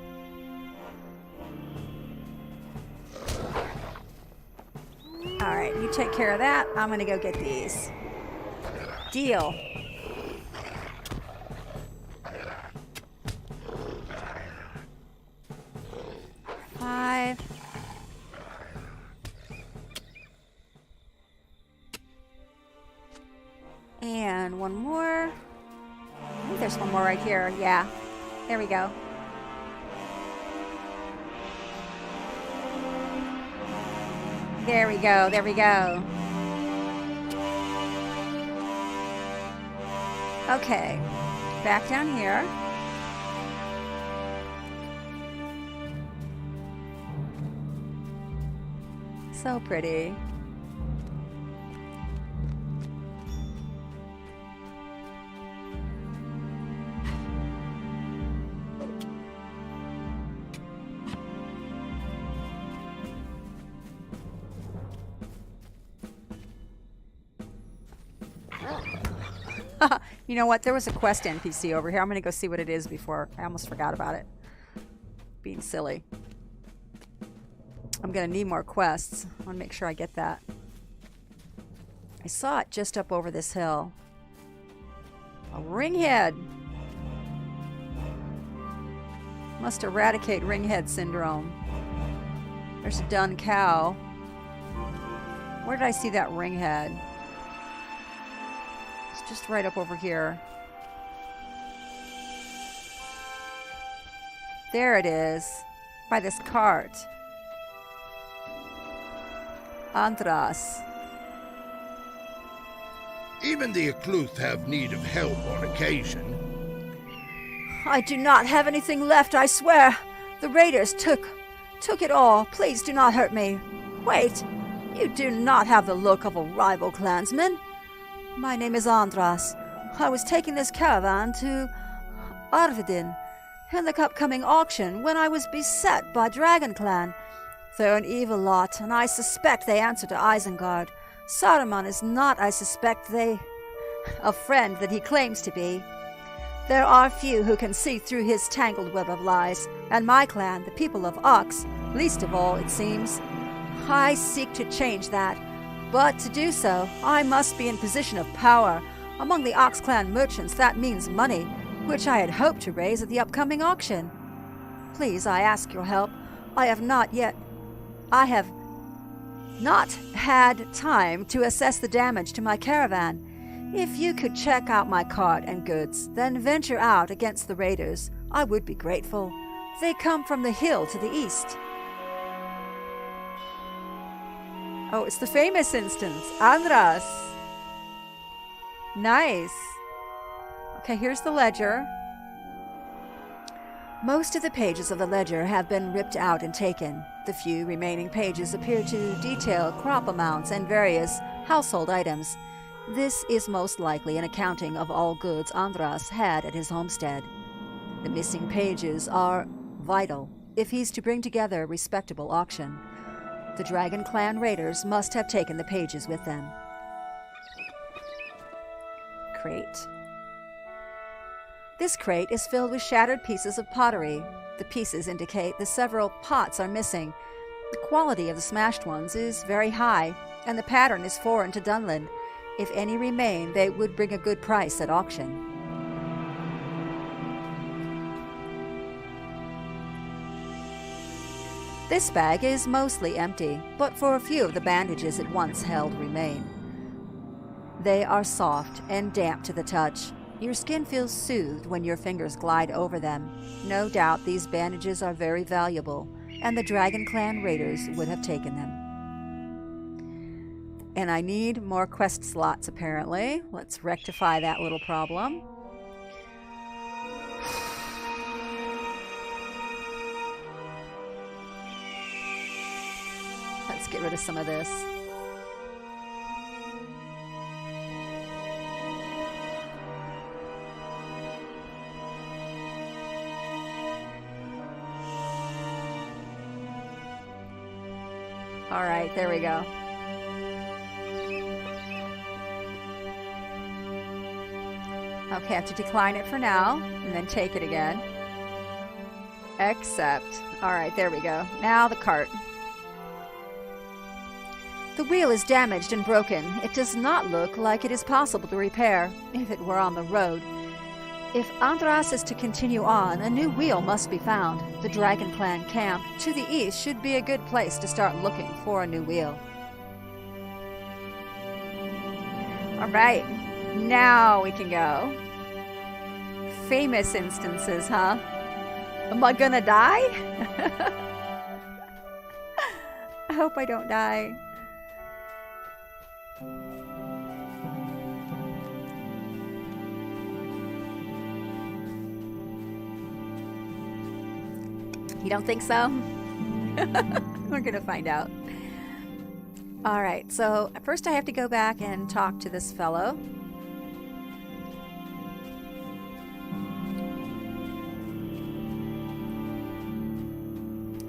Alright, you take care of that. I'm gonna go get these. Deal. Five. And one more. I think there's one more right here. Yeah. There we go. There we go. There we go. Okay. Back down here. So pretty. You know what? There was a quest NPC over here. I'm going to go see what it is before. I almost forgot about it. Being silly. I'm going to need more quests. I want to make sure I get that. I saw it just up over this hill. A ringhead. Must eradicate ringhead syndrome. There's a dun cow. Where did I see that ringhead? It's just right up over here. There it is. By this cart. Andras. Even the Akluth have need of help on occasion. I do not have anything left, I swear. The raiders took it all. Please do not hurt me. Wait, you do not have the look of a rival clansman. My name is Andras. I was taking this caravan to Arvidin in the upcoming auction when I was beset by Dragon Clan. They're an evil lot, and I suspect they answer to Isengard. Saruman is not, I suspect, a friend that he claims to be. There are few who can see through his tangled web of lies, and my clan, the people of Ox, least of all, it seems. I seek to change that, but to do so, I must be in position of power. Among the Ox clan merchants, that means money, which I had hoped to raise at the upcoming auction. Please, I ask your help. I have not had time to assess the damage to my caravan. If you could check out my cart and goods, then venture out against the raiders, I would be grateful. They come from the hill to the east. Oh, it's the famous instance. Andras. Nice. Okay, here's the ledger. Most of the pages of the ledger have been ripped out and taken. The few remaining pages appear to detail crop amounts and various household items. This is most likely an accounting of all goods Andras had at his homestead. The missing pages are vital if he's to bring together a respectable auction. The Dragon Clan raiders must have taken the pages with them. Crate. This crate is filled with shattered pieces of pottery. The pieces indicate that several pots are missing. The quality of the smashed ones is very high, and the pattern is foreign to Dunland. If any remain, they would bring a good price at auction. This bag is mostly empty, but for a few of the bandages it once held remain. They are soft and damp to the touch. Your skin feels soothed when your fingers glide over them. No doubt these bandages are very valuable, and the Dragon Clan raiders would have taken them. And I need more quest slots, apparently. Let's rectify that little problem. Let's get rid of some of this. All right, there we go. Okay, I have to decline it for now, and then take it again. Accept. All right, there we go. Now the cart. The wheel is damaged and broken. It does not look like it is possible to repair if it were on the road. If Andras is to continue on, a new wheel must be found. The Dragon Clan camp to the east should be a good place to start looking for a new wheel. All right, now we can go. Famous instances, huh? Am I gonna die? I hope I don't die. You don't think so? We're gonna find out. All right, so first I have to go back and talk to this fellow.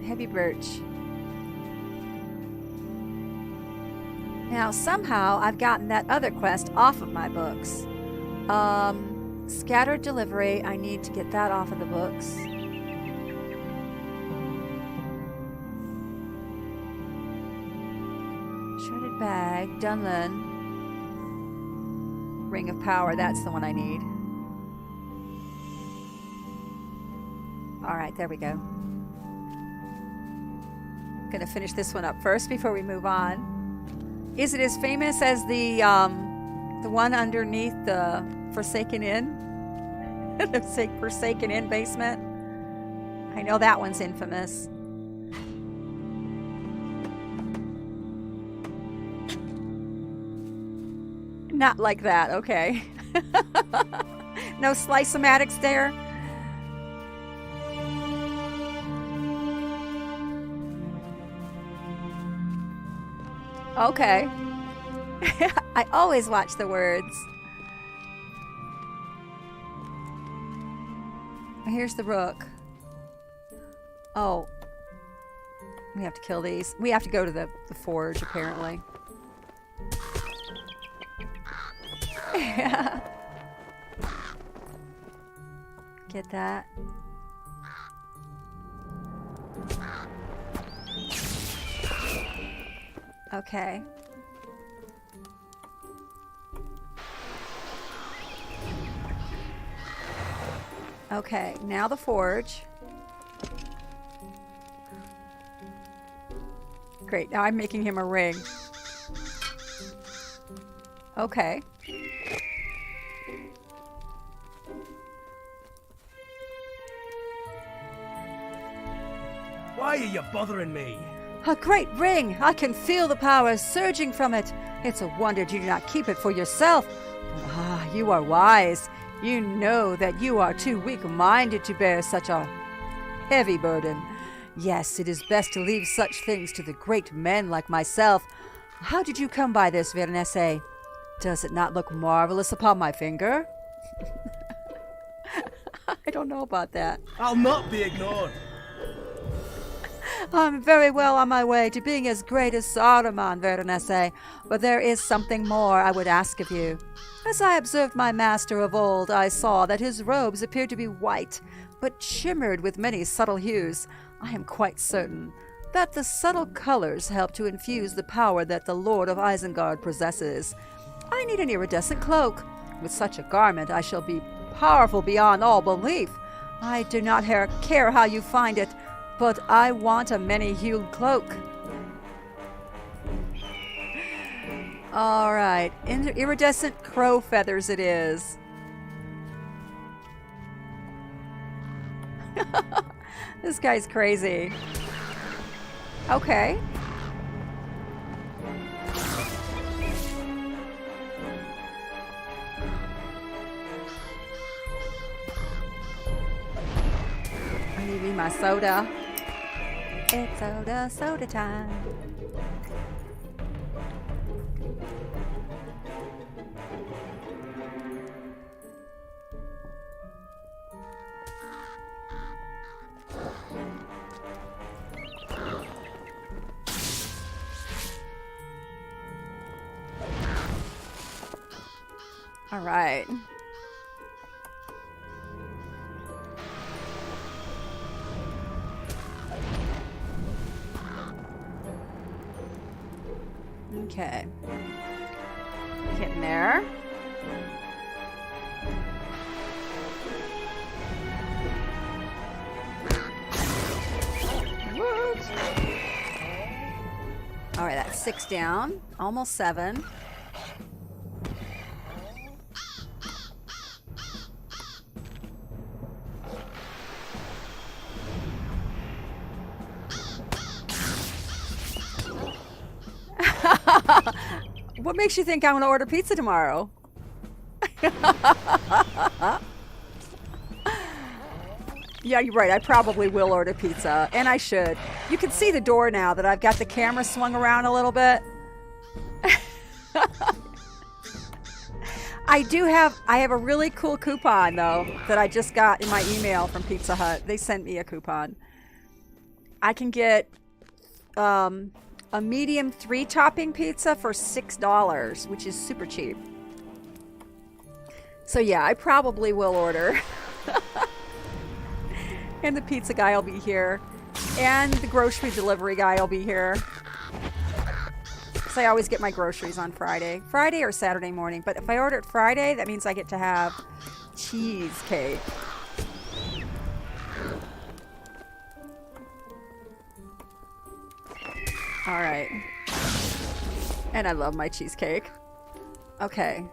Heavy birch. Now somehow I've gotten that other quest off of my books. Scattered delivery, I need to get that off of the books. Shredded bag, Dunland. Ring of power, that's the one I need. Alright, there we go. Gonna finish this one up first before we move on. Is it as famous as the one underneath the Forsaken Inn? The Forsaken Inn basement? I know that one's infamous. Not like that, okay. No slice-o-matics there? Okay. I always watch the words. Here's the rook. Oh. We have to kill these. We have to go to the forge, apparently. Yeah. Get that. Okay. Okay, now the forge. Great, now I'm making him a ring. Okay. Why are you bothering me? A great ring! I can feel the power surging from it. It's a wonder you do not keep it for yourself. Ah, you are wise. You know that you are too weak-minded to bear such a heavy burden. Yes, it is best to leave such things to the great men like myself. How did you come by this, Vernesse? Does it not look marvelous upon my finger? I don't know about that. I'll not be ignored. I'm very well on my way to being as great as Saruman, Vernesse, but there is something more I would ask of you. As I observed my master of old, I saw that his robes appeared to be white, but shimmered with many subtle hues. I am quite certain that the subtle colors help to infuse the power that the Lord of Isengard possesses. I need an iridescent cloak. With such a garment, I shall be powerful beyond all belief. I do not care how you find it, but I want a many-hued cloak. All right, iridescent crow feathers it is. This guy's crazy. Okay. I need me my soda. It's soda time. All right. Okay. Getting there. What? All right, that's 6 down. Almost 7. What makes you think I'm going to order pizza tomorrow? Yeah, you're right. I probably will order pizza, and I should. You can see the door now that I've got the camera swung around a little bit. I have a really cool coupon, though, that I just got in my email from Pizza Hut. They sent me a coupon. I can get a medium 3-topping pizza for $6, which is super cheap. So yeah, I probably will order. And the pizza guy will be here. And the grocery delivery guy will be here. So I always get my groceries on Friday. Friday or Saturday morning. But if I order it Friday, that means I get to have cheesecake. All right. And I love my cheesecake. Okay.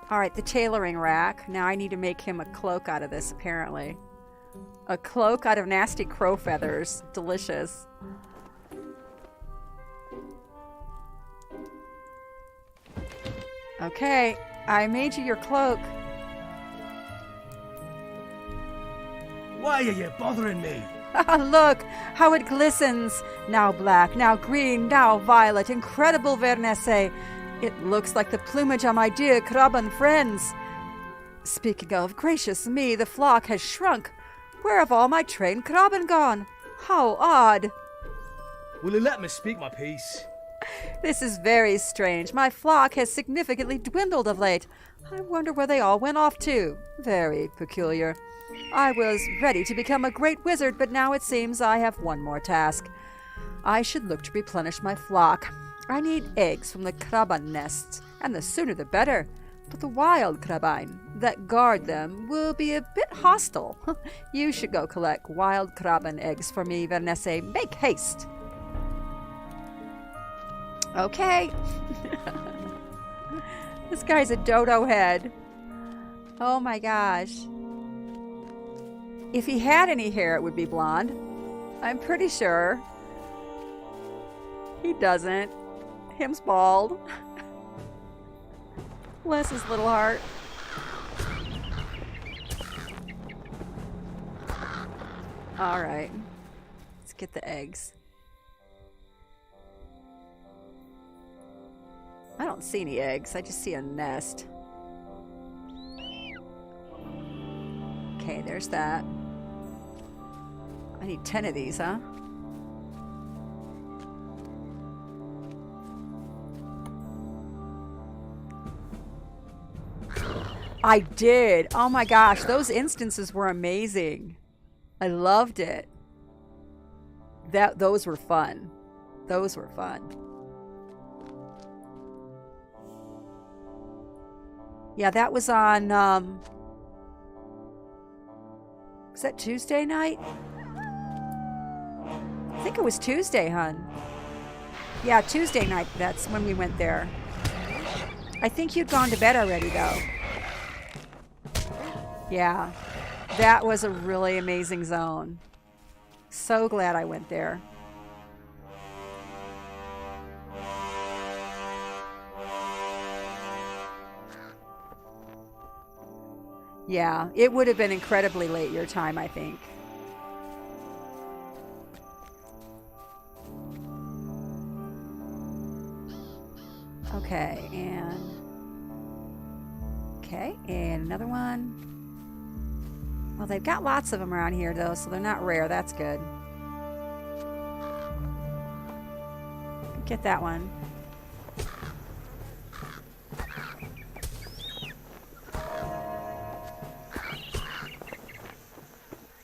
All right, the tailoring rack. Now I need to make him a cloak out of this, apparently. A cloak out of nasty crow feathers. Delicious. Okay, I made you your cloak. Why are you bothering me? Look how it glistens. Now black, now green, now violet. Incredible, Vernesse. It looks like the plumage of my dear Krabben friends. Speaking of, gracious me, the flock has shrunk. Where have all my trained Krabben gone? How odd. Will you let me speak my piece? This is very strange. My flock has significantly dwindled of late. I wonder where they all went off to. Very peculiar. I was ready to become a great wizard, but now it seems I have one more task. I should look to replenish my flock. I need eggs from the krabben nests, and the sooner the better. But the wild krabben that guard them will be a bit hostile. You should go collect wild krabben eggs for me, Vernesse. Make haste. Okay. This guy's a dodo head. Oh my gosh. If he had any hair, it would be blonde. I'm pretty sure. He doesn't. Him's bald. Bless his little heart. Alright. Let's get the eggs. I don't see any eggs. I just see a nest. Okay, there's that. I need 10 of these, huh? I did. Oh my gosh, those instances were amazing. I loved it. Those were fun. Those were fun. Yeah, that was on, was that Tuesday night? I think it was Tuesday, hon. Yeah, Tuesday night, that's when we went there. I think you'd gone to bed already, though. Yeah, that was a really amazing zone. So glad I went there. Yeah, it would have been incredibly late your time, I think. Okay, and another one. Well, they've got lots of them around here, though, so they're not rare. That's good. Get that one.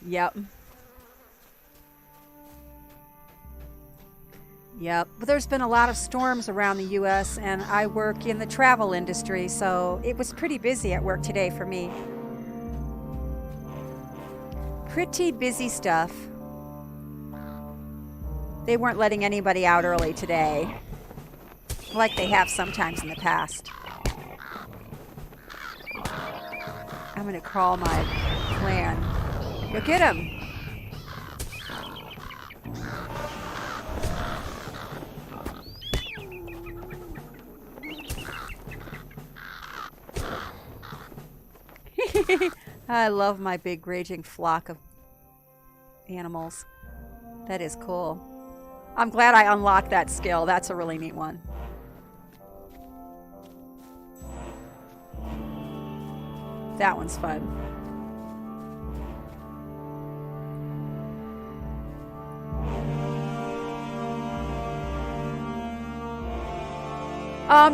Yep. Yep. But there's been a lot of storms around the U.S., and I work in the travel industry, so it was pretty busy at work today for me. Pretty busy stuff. They weren't letting anybody out early today, like they have sometimes in the past. I'm going to call my clan. Go get him! I love my big raging flock of animals. That is cool. I'm glad I unlocked that skill. That's a really neat one. That one's fun.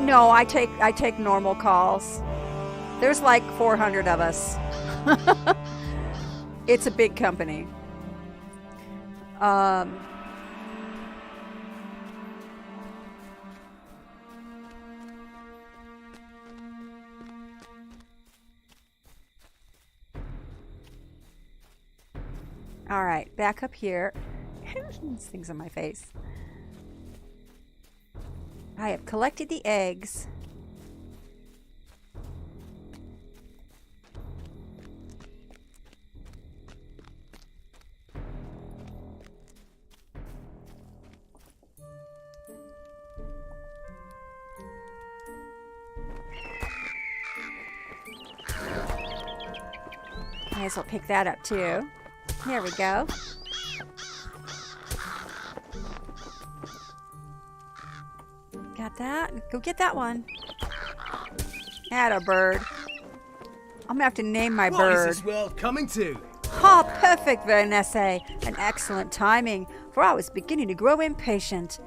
No, I take normal calls. There's like 400 of us. It's a big company. All right, back up here. These things on my face. I have collected the eggs. Might as well pick that up too. There we go. Got that. Go get that one. Atta bird. I'm gonna have to name my bird. What is this world coming to? Ah, perfect, Vernesse. An excellent timing, for I was beginning to grow impatient.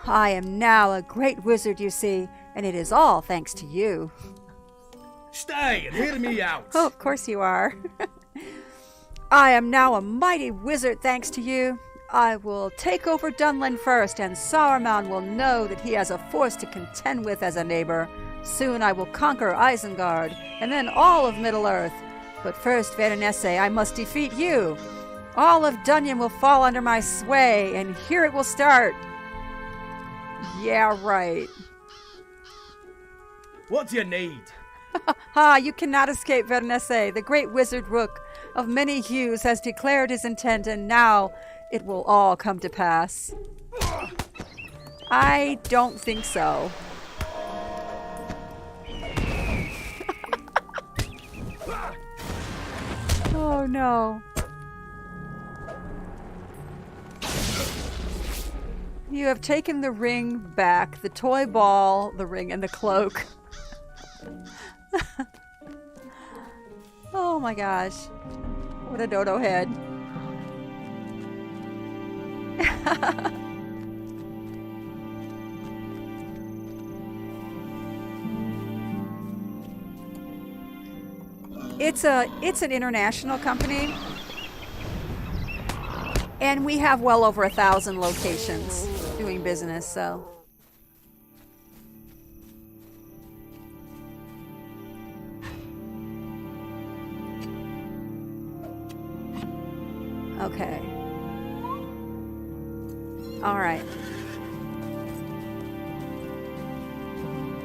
I am now a great wizard, you see, and it is all thanks to you. Stay and hear me out. Oh, of course you are. I am now a mighty wizard thanks to you. I will take over Dunland first, and Saruman will know that he has a force to contend with as a neighbor. Soon I will conquer Isengard, and then all of Middle-earth. But first, Veronese, I must defeat you. All of Dunyan will fall under my sway, and here it will start. Yeah, right. What do you need? You cannot escape, Veronese. The great wizard Rook of many hues has declared his intent, and now it will all come to pass. I don't think so. Oh no. You have taken the ring back, the toy ball, the ring, and the cloak. Oh my gosh. What a dodo head. It's an international company, and we have well over 1,000 locations doing business, so. Okay. All right.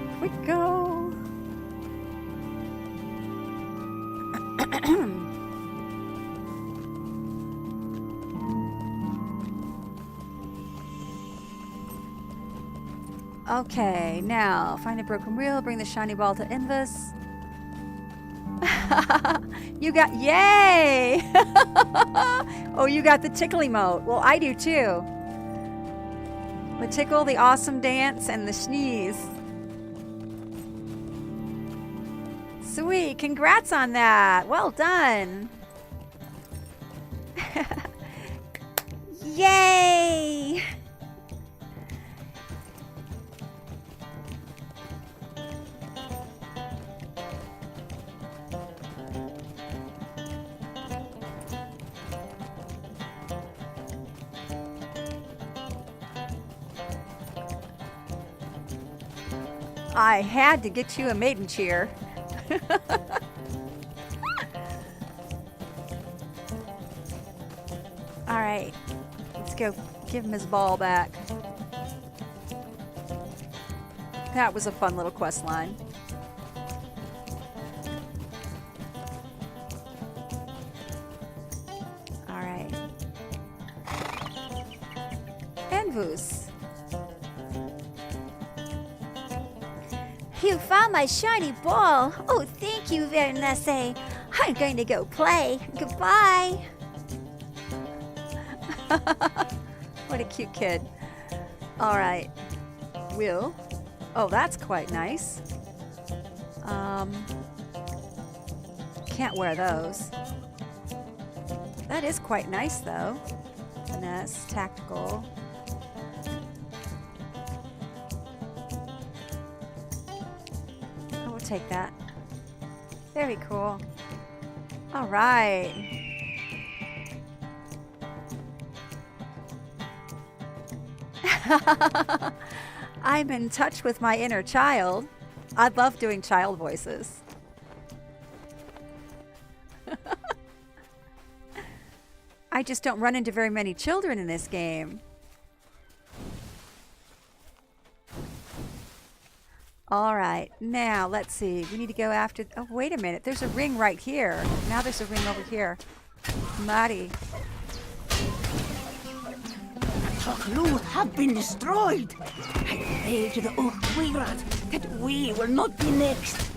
Here we go. Okay, now find a broken wheel, bring the shiny ball to Invis. You got, yay! Oh, you got the tickle emote. Well, I do too. The tickle, the awesome dance, and the sneeze. Sweet, congrats on that. Well done. Yay! I had to get you a maiden cheer. All right, let's go give him his ball back. That was a fun little quest line. All right. Envus. You found my shiny ball. Oh, thank you, Veronese. I'm going to go play. Goodbye. What a cute kid. All right. Will. Oh, that's quite nice. Can't wear those. That is quite nice, though. Finesse, tactical. We'll take that. Very cool. All right. I'm in touch with my inner child. I love doing child voices. I just don't run into very many children in this game. All right, now let's see. We need to go after. Oh, wait a minute. There's a ring right here. Now there's a ring over here. Mari. Troglu have been destroyed. I pray to the Uchtwirat that we will not be next.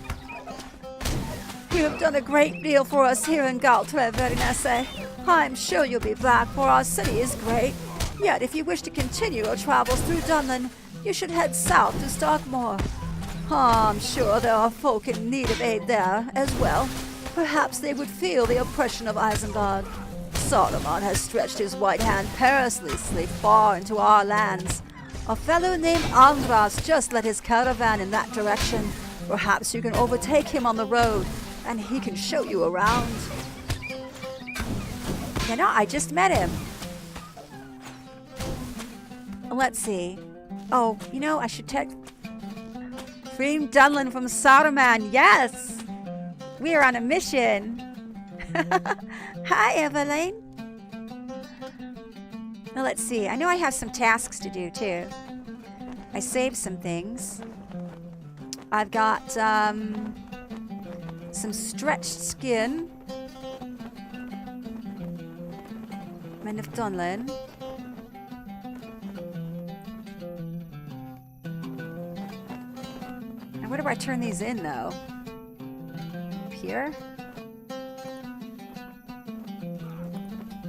You have done a great deal for us here in Galtre, Veronese. I'm sure you'll be back, for our city is great. Yet, if you wish to continue your travels through Dunland, you should head south to Starkmore. I'm sure there are folk in need of aid there as well. Perhaps they would feel the oppression of Isengard. Saruman has stretched his white hand perilously far into our lands. A fellow named Andras just led his caravan in that direction. Perhaps you can overtake him on the road, and he can show you around. You know, I just met him. Let's see. Oh, you know, I should text... Freem Dunlin from Saruman, yes! We are on a mission. Hi, Evelyn. Now, let's see. I know I have some tasks to do, too. I saved some things. I've got some stretched skin. Men of Dunlin. Now, where do I turn these in, though? Up here?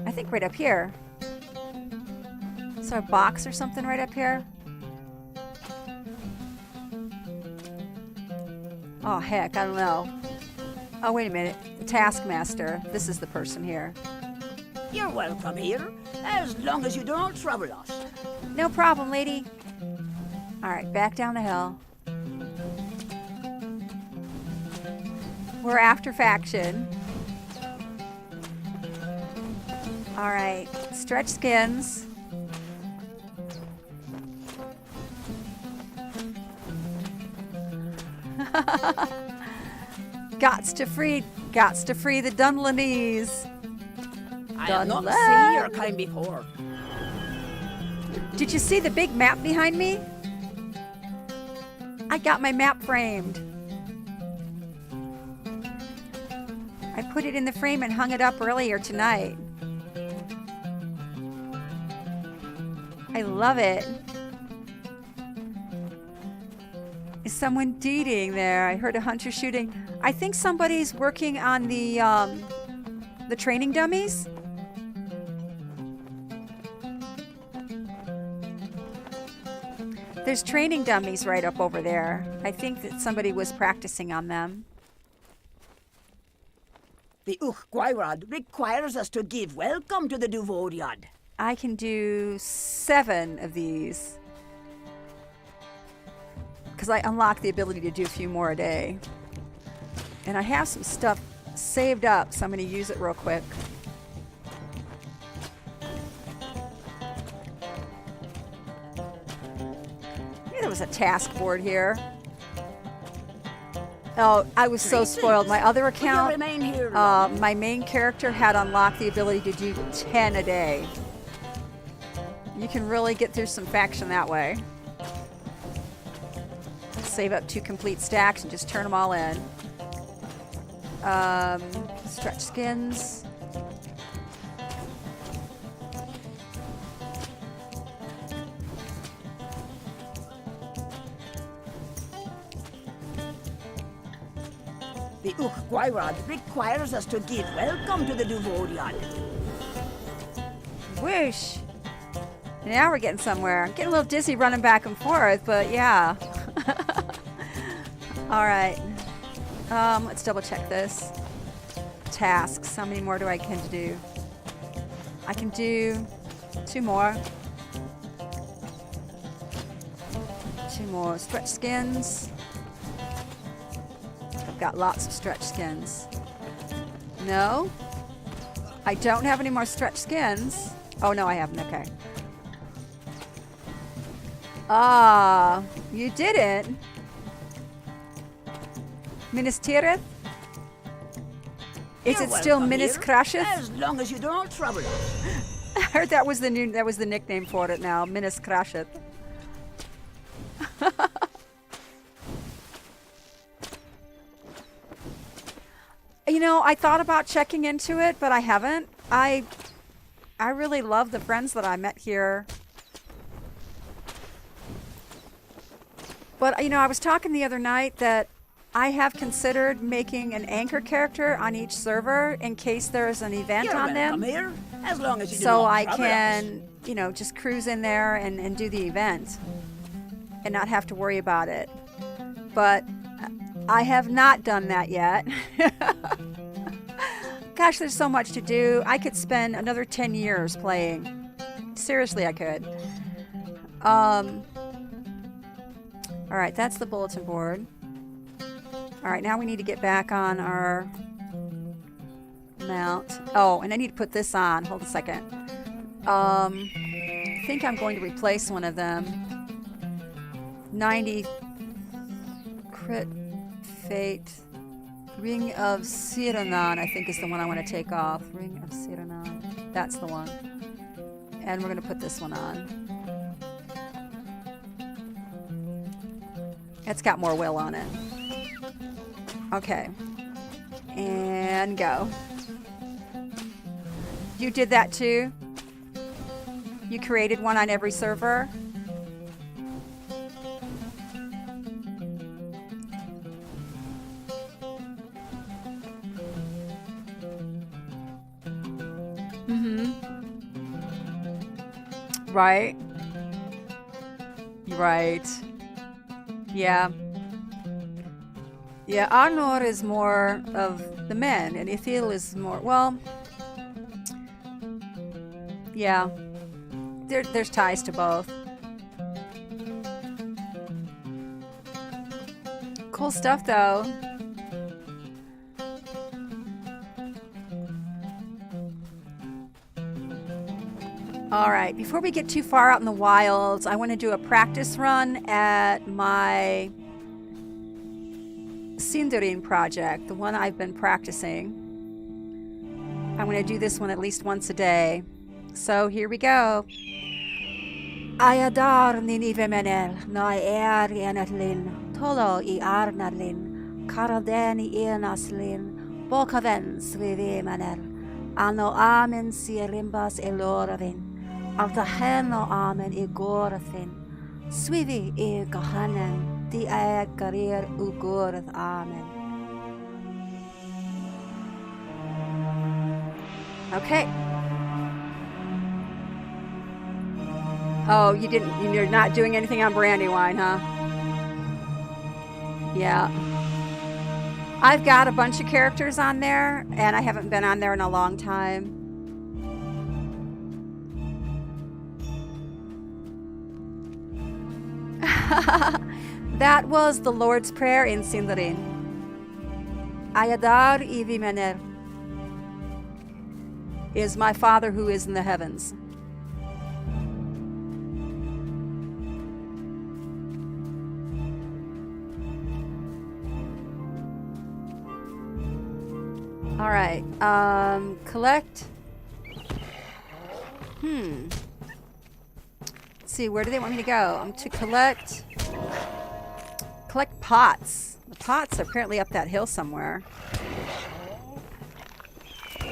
I think right up here. Is there a box or something right up here? Oh, heck, I don't know. Oh, wait a minute. The Taskmaster. This is the person here. You're welcome here, as long as you don't trouble us. No problem, lady. All right, back down the hill. We're after faction. All right, stretch skins. Gots to free the Dunlinese. I have not seen your kind before. Did you see the big map behind me? I got my map framed. I put it in the frame and hung it up earlier tonight. I love it. Is someone deeding there? I heard a hunter shooting. I think somebody's working on the training dummies. There's training dummies right up over there. I think that somebody was practicing on them. The Gwairad requires us to give welcome to the Duvoriad. I can do 7 of these. Because I unlock the ability to do a few more a day. And I have some stuff saved up, so I'm going to use it real quick. Yeah, there was a task board here. Oh, I was so spoiled. My other account, my main character had unlocked the ability to do 10 a day. You can really get through some faction that way. Save up 2 complete stacks and just turn them all in. Stretch skins. The Gwairad requires us to give welcome to the Duvoriad. Whoosh. Now we're getting somewhere. I'm getting a little dizzy running back and forth, but yeah. All right. Let's double check this. Tasks. How many more do I can do? I can do 2 more. 2 more stretch skins. I've got lots of stretch skins. No. I don't have any more stretch skins. Oh, no, I haven't. Okay. Ah, you didn't. Minas Tirith? Is it still Minas Crasheth? As long as you don't trouble us. I heard that was the nickname for it now, Minas Crasheth. You know, I thought about checking into it, but I haven't. I really love the friends that I met here. But, you know, I was talking the other night that I have considered making an anchor character on each server in case there's an event on them. Here, as long as you so I can, you know, just cruise in there and do the event and not have to worry about it. But I have not done that yet. Gosh, there's so much to do. I could spend another 10 years playing. Seriously, I could. All right, that's the bulletin board. All right, now we need to get back on our mount. Oh, and I need to put this on. Hold a second. I think I'm going to replace one of them. 90 crit fate. Ring of Siranan, I think, is the one I want to take off. Ring of Siranan. That's the one. And we're going to put this one on. It's got more will on it. Okay. And go. You did that too? You created one on every server? Right. Right. Yeah. Yeah, Arnor is more of the men, and Ithil is more, well, yeah. There's ties to both. Cool stuff, though. All right, before we get too far out in the wilds, I want to do a practice run at my Sindarin project, the one I've been practicing. I'm going to do this one at least once a day. So here we go. Ayadar ninivemenel no enatlin tolo I arnadlin karadeni enaslin bokaven svivemenel ano amen sierimbas eloravin. Altaheno amen igorafin. Swivi I gahanen di garir ugorth amen. Okay. Oh, you're not doing anything on Brandywine, huh? Yeah. I've got a bunch of characters on there, and I haven't been on there in a long time. That was the Lord's Prayer in Sindarin. Ayadar Ivimener is my Father who is in the heavens. All right. Collect. Let's see, where do they want me to go? To collect pots. The pots are apparently up that hill somewhere.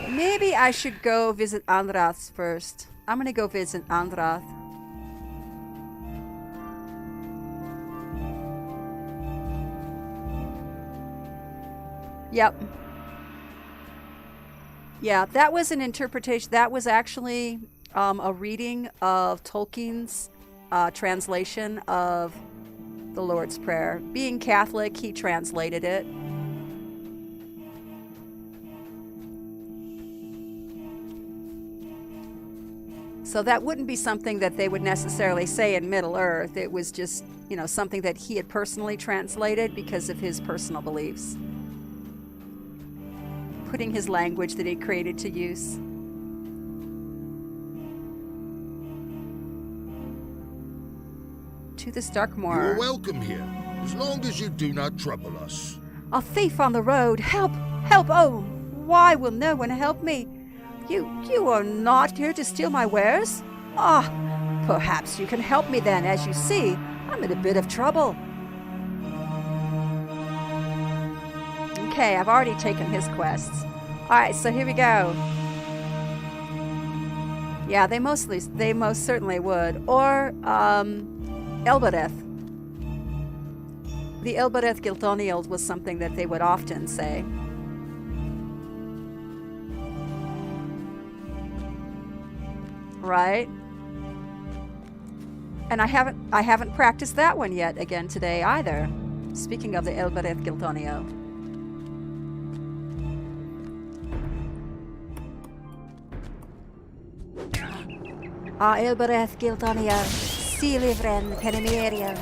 Maybe I should go visit Andrath first. I'm going to go visit Andrath. Yep. Yeah, that was an interpretation. That was actually a reading of Tolkien's translation of the Lord's Prayer. Being Catholic, he translated it. So that wouldn't be something that they would necessarily say in Middle-earth. It was just, something that he had personally translated because of his personal beliefs. Putting his language that he created to use. To the Starkmoor. You're welcome here, as long as you do not trouble us. A thief on the road! Help! Help! Oh, why will no one help me? You are not here to steal my wares? Ah, perhaps you can help me then. As you see, I'm in a bit of trouble. Okay, I've already taken his quests. Alright, so here we go. Yeah, they most certainly would. Or, Elbereth. The Elbereth Gilthonield was something that they would often say. Right? And I haven't practiced that one yet again today either. Speaking of the Elbereth Gilthonio. Elbereth Gilthonio, Silivren Penimerian,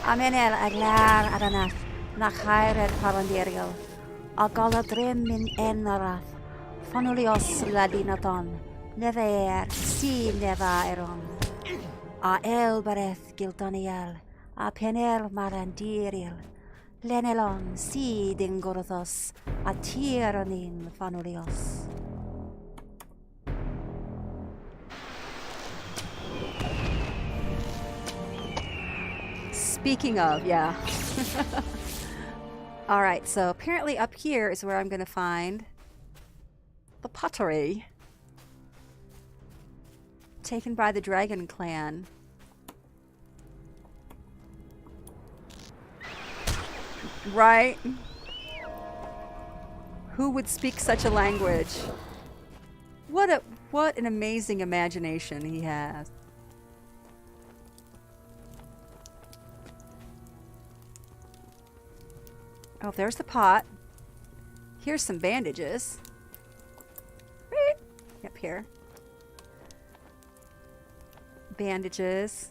Amenel aglar adanaf. Nakhair paranderial. Agaladrim min enarath. Fanulios ladinaton. Never si nevaeron. A elbereth gildaniel. A penel marandiriel. Lenelon si dingorthos. A tyrannin fanulios. Speaking of, yeah. Alright, so apparently up here is where I'm going to find the pottery taken by the Dragon Clan. Right? Who would speak such a language? What an amazing imagination he has. Oh, there's the pot. Here's some bandages. Up here. Bandages.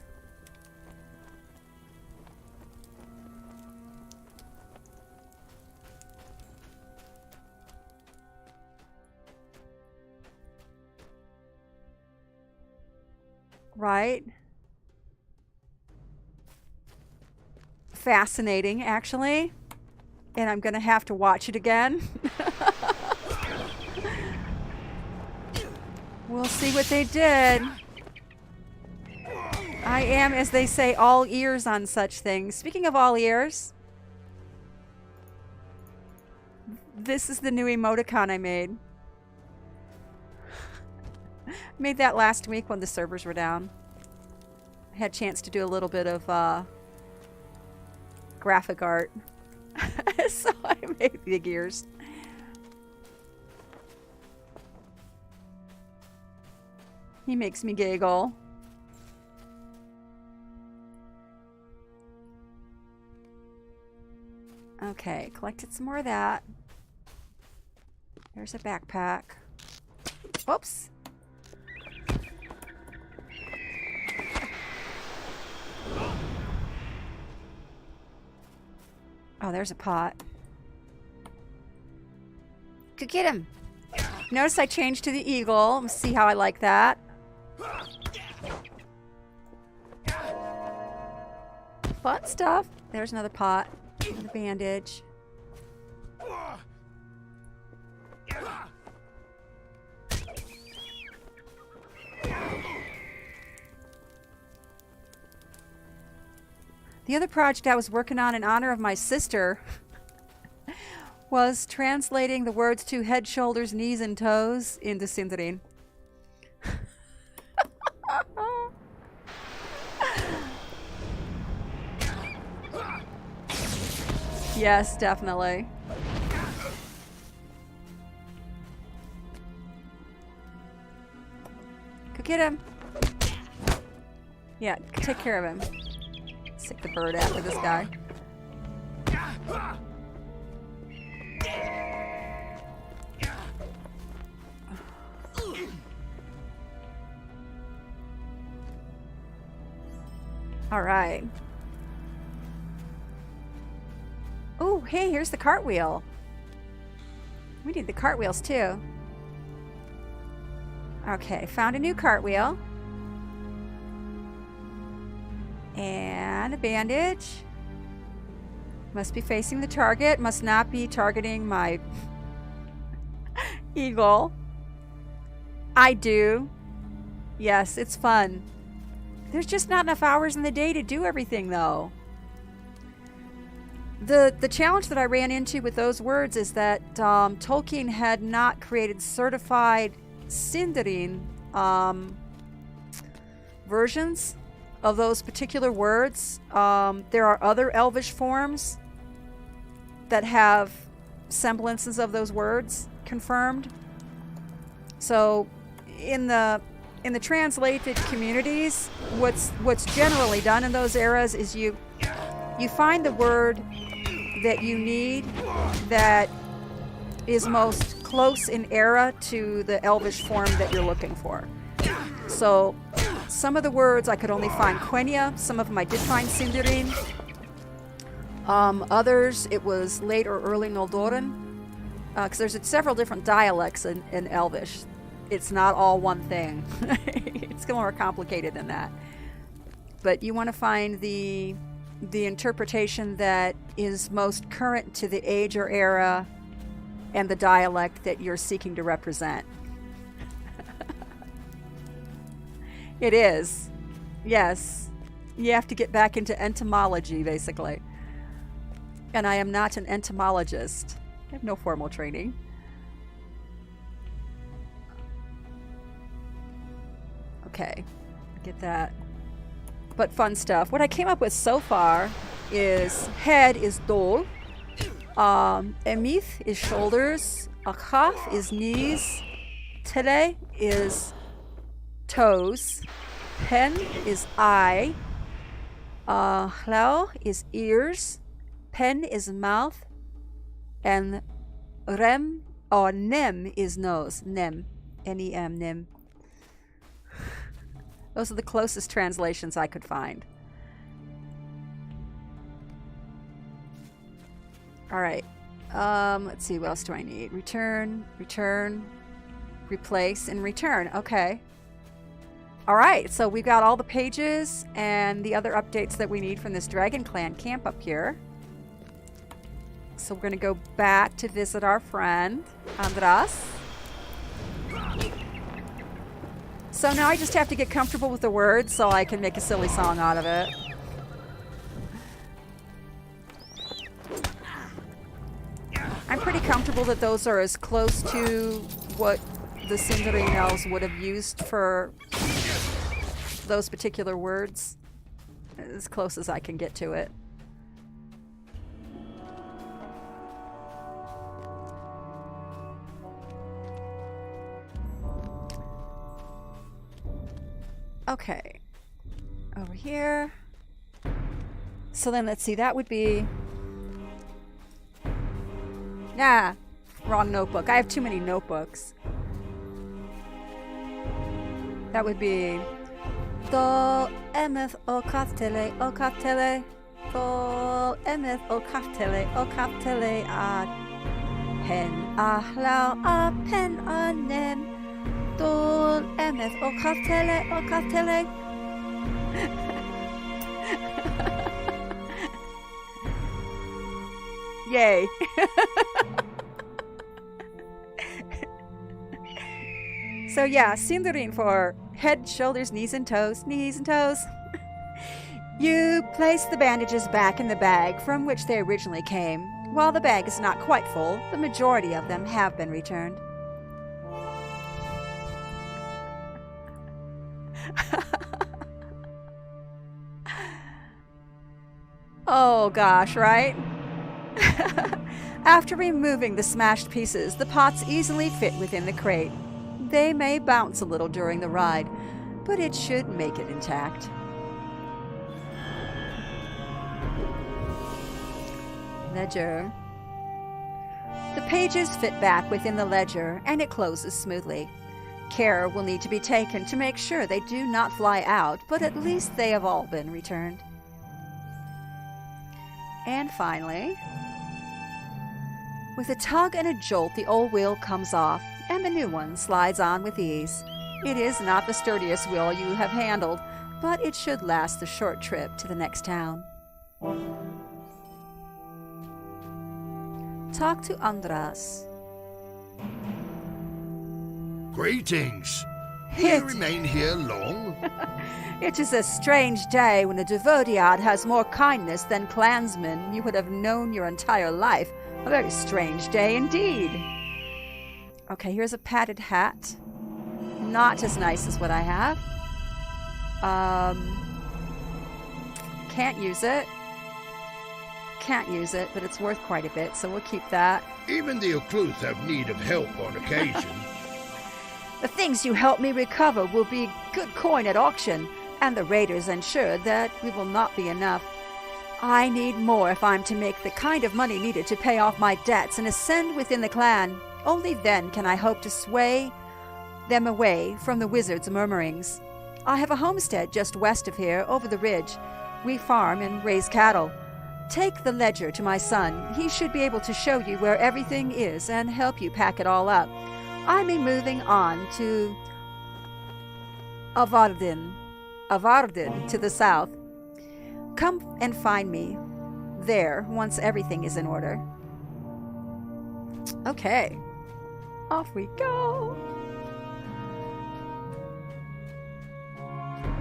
Right? Fascinating, actually. And I'm going to have to watch it again. We'll see what they did. I am, as they say, all ears on such things. Speaking of all ears, this is the new emoticon I made. Made that last week when the servers were down. I had a chance to do a little bit of graphic art. So I made big ears. He makes me giggle. Okay, collected some more of that. There's a backpack. Oops. Oh, there's a pot. Could get him. Notice I changed to the eagle. Let's see how I like that. Fun stuff. There's another pot. Another bandage. The other project I was working on in honor of my sister was translating the words to head, shoulders, knees, and toes into Sindarin. Yes, definitely. Go get him. Yeah, take care of him. Sick the bird after this guy. All right. Oh, hey, here's the cartwheel. We need the cartwheels too. Okay, found a new cartwheel. And a bandage. Must be facing the target. Must not be targeting my eagle. I do. Yes, it's fun. There's just not enough hours in the day to do everything, though. The challenge that I ran into with those words is that Tolkien had not created certified Sindarin versions of those particular words. There are other Elvish forms that have semblances of those words confirmed. So in the translated communities, what's generally done in those eras is you find the word that you need that is most close in era to the Elvish form that you're looking for. So some of the words I could only find Quenya, some of them I did find Sindarin, Others, it was late or early Noldoran, because there's several different dialects in Elvish. It's not all one thing. It's more complicated than that. But you want to find the interpretation that is most current to the age or era and the dialect that you're seeking to represent. It is. Yes. You have to get back into entomology, basically. And I am not an entomologist. I have no formal training. Okay. Get that. But fun stuff. What I came up with so far is head is dol. Emith is shoulders. Achaf is knees. Tele is toes. Pen is eye. Hlau is ears. Pen is mouth. And rem or nem is nose. Nem. N-E-M, nem. Those are the closest translations I could find. All right. Let's see. What else do I need? Return, replace, and return. Okay. All right. So we've got all the pages and the other updates that we need from this Dragon Clan camp up here. So we're going to go back to visit our friend, Andras. So now I just have to get comfortable with the words so I can make a silly song out of it. I'm pretty comfortable that those are as close to what the Sindarin Elves would have used for those particular words. As close as I can get to it. Okay, over here. So then let's see, that would be... wrong notebook. I have too many notebooks. That would be... Dol emeth o kaftele o kaftele. Dol emeth o kaftele o kaftele a pen a hlau a pen a nem. Dol emeth o kaftele o kaftele. Yay. So yeah, Sindarin for head, shoulders, knees and toes. Knees and toes. You place the bandages back in the bag from which they originally came. While the bag is not quite full, the majority of them have been returned. Oh gosh, right? After removing the smashed pieces, the pots easily fit within the crate. They may bounce a little during the ride, but it should make it intact. Ledger. The pages fit back within the ledger, and it closes smoothly. Care will need to be taken to make sure they do not fly out, but at least they have all been returned. And finally, with a tug and a jolt, the old wheel comes off, and the new one slides on with ease. It is not the sturdiest wheel you have handled, but it should last the short trip to the next town. Talk to Andras. Greetings. Do you remain here long? It is a strange day when a Devodiad has more kindness than clansmen you would have known your entire life. A very strange day indeed. Okay, here's a padded hat. Not as nice as what I have. Can't use it. Can't use it, but it's worth quite a bit, so we'll keep that. Even the Ucluth have need of help on occasion. The things you help me recover will be good coin at auction, and the raiders ensure that we will not be enough. I need more if I'm to make the kind of money needed to pay off my debts and ascend within the clan. Only then can I hope to sway them away from the wizard's murmurings. I have a homestead just west of here, over the ridge. We farm and raise cattle. Take the ledger to my son. He should be able to show you where everything is and help you pack it all up. I'm moving on to Avardin to the south. Come and find me there once everything is in order. Okay. Off we go.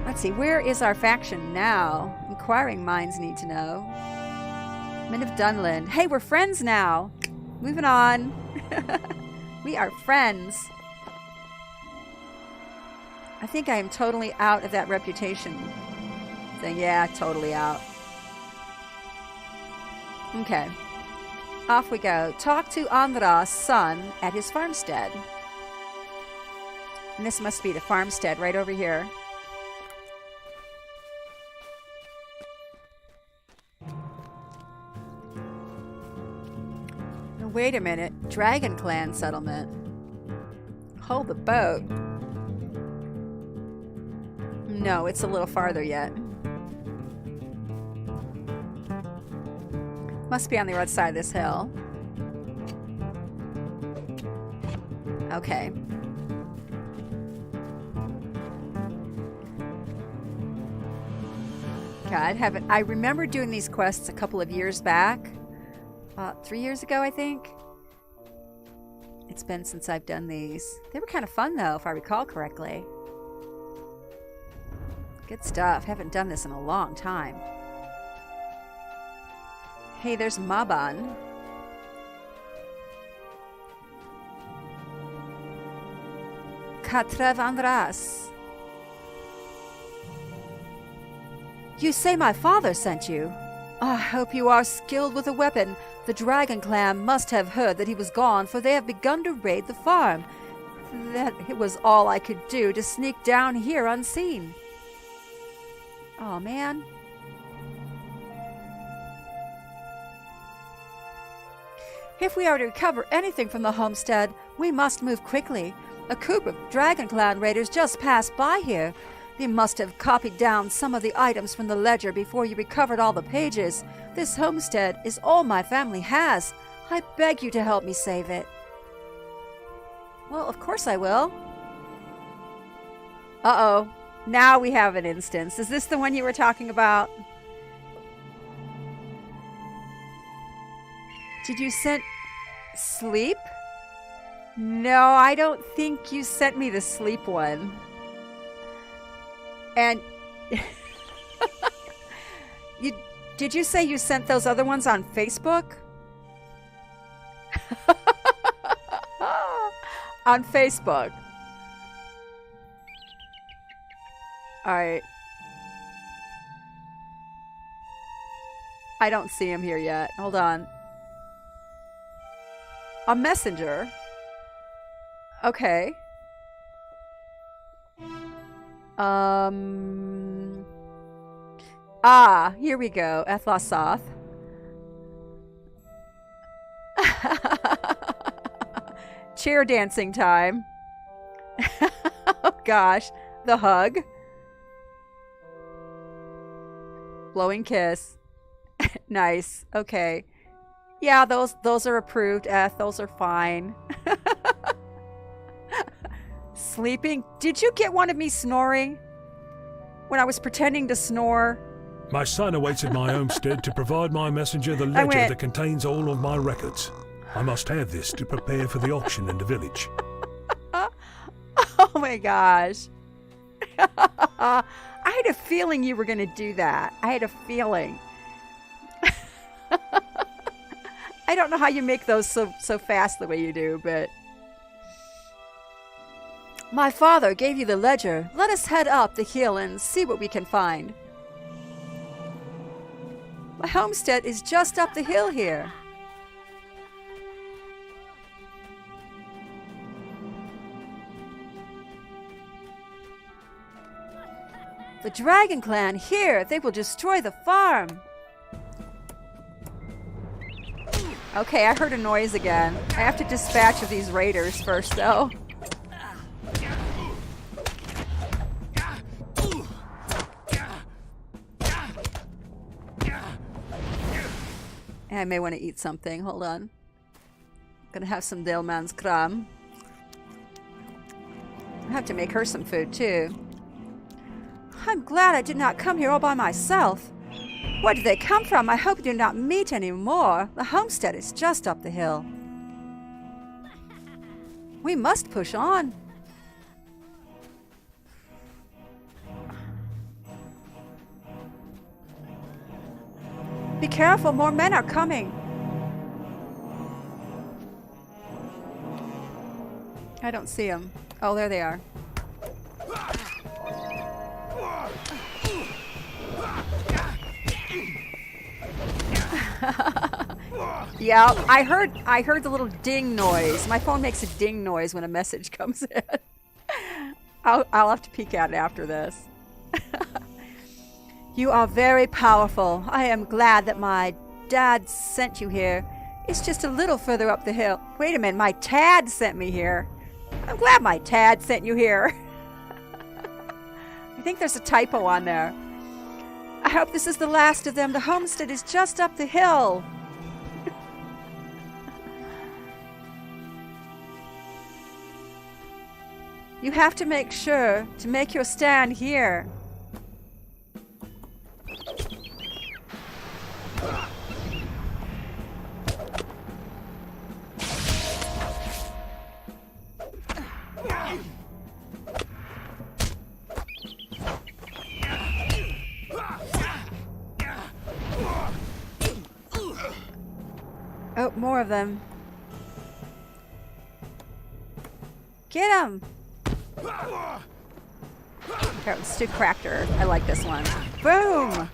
Let's see, where is our faction now? Inquiring minds need to know. Men of Dunland. Hey, we're friends now. Moving on. We are friends. I think I am totally out of that reputation thing. Yeah, totally out. Okay. Off we go. Talk to Andra's son at his farmstead. And this must be the farmstead right over here. Wait a minute. Dragon Clan settlement. Hold the boat. No, it's a little farther yet. Must be on the other side of this hill. Okay. God, I remember doing these quests a couple of years back. 3 years ago, I think. It's been since I've done these. They were kind of fun, though, if I recall correctly. Good stuff. Haven't done this in a long time. Hey, there's Maban. Katrev Andras. You say my father sent you? I hope you are skilled with a weapon. The Dragon Clan must have heard that he was gone, for they have begun to raid the farm. That it was all I could do to sneak down here unseen. Oh, man. If we are to recover anything from the homestead, we must move quickly. A group of Dragon Clan raiders just passed by here. They must have copied down some of the items from the ledger before you recovered all the pages. This homestead is all my family has. I beg you to help me save it. Well, of course I will. Uh-oh. Now we have an instance. Is this the one you were talking about? Did you send sleep? No, I don't think you sent me the sleep one. And did you say you sent those other ones on Facebook? On Facebook. All right. I don't see him here yet. Hold on. A messenger. Okay. Here we go. Ethlosoth. Chair dancing time. Oh gosh. The hug. Blowing kiss. Nice. Okay. Yeah, those are approved, Eth. Those are fine. Sleeping? Did you get one of me snoring? When I was pretending to snore? My son awaits at my homestead to provide my messenger the ledger that contains all of my records. I must have this to prepare for the auction in the village. Oh my gosh. I had a feeling you were going to do that. I had a feeling. I don't know how you make those so fast the way you do, but... My father gave you the ledger. Let us head up the hill and see what we can find. My homestead is just up the hill here. The Dragon Clan here. They will destroy the farm. Okay, I heard a noise again. I have to dispatch of these raiders first, though. I may want to eat something. Hold on. Gonna have some Dillman's crumb. I have to make her some food too. I'm glad I did not come here all by myself. Where did they come from? I hope we do not meet any more. The homestead is just up the hill. We must push on. Be careful, more men are coming. I don't see them. Oh, there they are. Yeah, I heard the little ding noise. My phone makes a ding noise when a message comes in. I'll have to peek at it after this. You are very powerful. I am glad that my dad sent you here. It's just a little further up the hill. Wait a minute, my Tad sent me here. I'm glad my Tad sent you here. I think there's a typo on there. I hope this is the last of them. The homestead is just up the hill. You have to make sure to make your stand here. Oh, more of them. Get him! Okay, Stu cracked her. I like this one. Boom!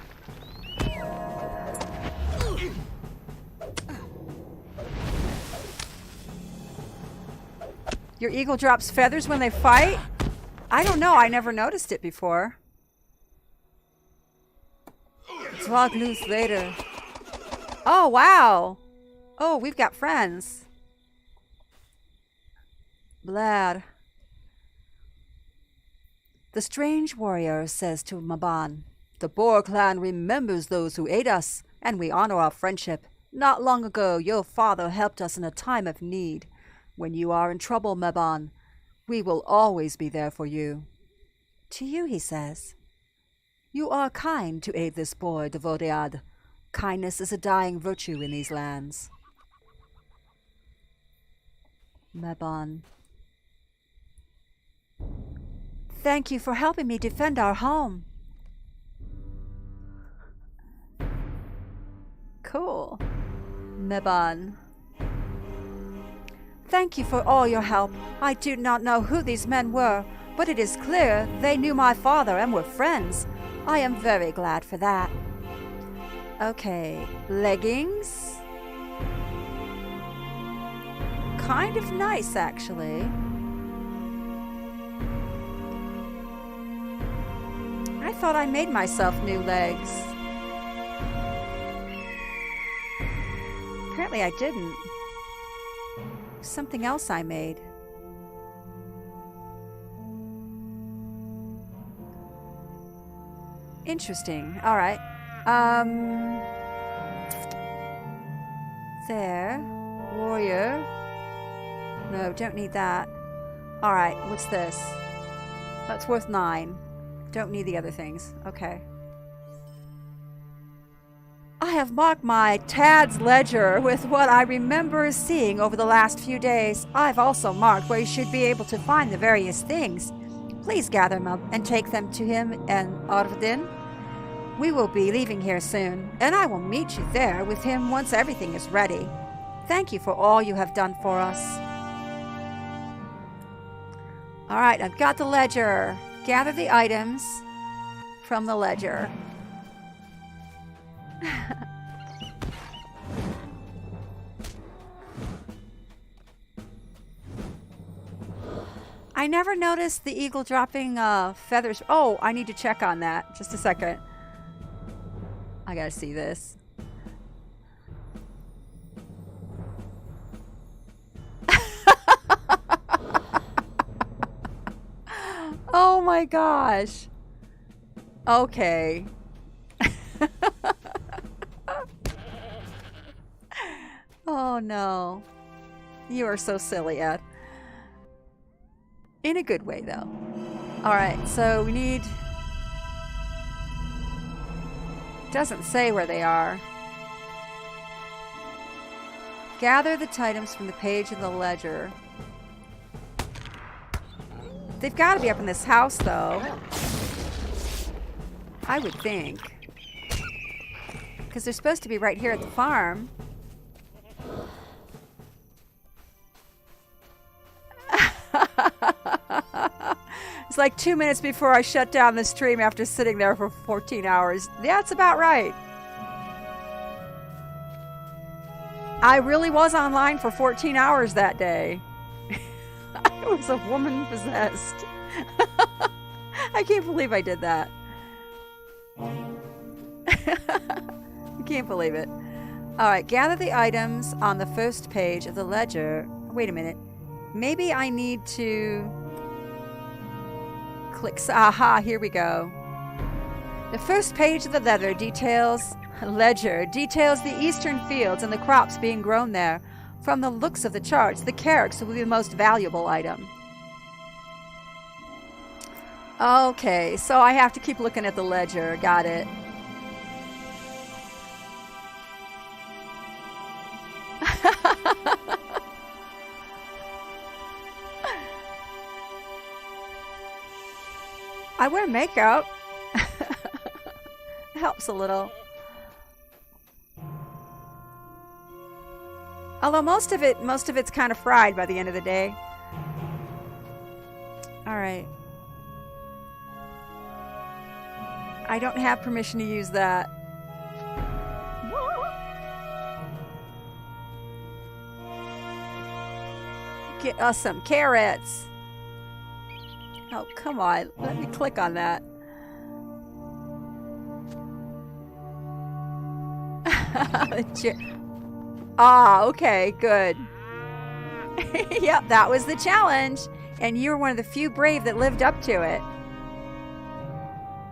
Your eagle drops feathers when they fight? I don't know. I never noticed it before. Drag loose later. Oh, wow. Oh, we've got friends. Blad. The strange warrior says to Maban, "The Boer clan remembers those who aid us, and we honor our friendship. Not long ago, your father helped us in a time of need. When you are in trouble, Maban, we will always be there for you." To you, he says. You are kind to aid this boy, Devodiad. Kindness is a dying virtue in these lands. Maban. Thank you for helping me defend our home. Cool. Meban. Thank you for all your help. I do not know who these men were, but it is clear they knew my father and were friends. I am very glad for that. Okay, leggings. Kind of nice, actually. I thought I made myself new legs. Apparently I didn't. Something else I made. Interesting. All right. There. Warrior. No, don't need that. All right, what's this? That's worth 9. Don't need the other things. Okay. I have marked my Tad's ledger with what I remember seeing over the last few days. I've also marked where you should be able to find the various things. Please gather them up and take them to him and Arvdin. We will be leaving here soon, and I will meet you there with him once everything is ready. Thank you for all you have done for us. All right, I've got the ledger. Gather the items from the ledger. I never noticed the eagle dropping feathers. Oh, I need to check on that. Just a second. I gotta see this. Oh my gosh. Okay. Oh no. You are so silly, Ed. In a good way, though. Alright, so we need... Doesn't say where they are. Gather the items from the page of the ledger. They've got to be up in this house, though. I would think. Because they're supposed to be right here at the farm. It's like 2 minutes before I shut down the stream after sitting there for 14 hours. Yeah, that's about right. I really was online for 14 hours that day. I was a woman possessed. I can't believe I did that. I can't believe it. Alright, gather the items on the first page of the ledger. Wait a minute. Maybe I need to click. Aha, here we go. The first page of the ledger details the eastern fields and the crops being grown there. From the looks of the charts, the carrots will be the most valuable item. Okay, so I have to keep looking at the ledger. Got it. I wear makeup. Helps a little. Although most of it's kind of fried by the end of the day. All right. I don't have permission to use that. Get us some carrots. Oh, come on. Let me click on that. Ah, okay, good. Yep, that was the challenge. And you were one of the few brave that lived up to it.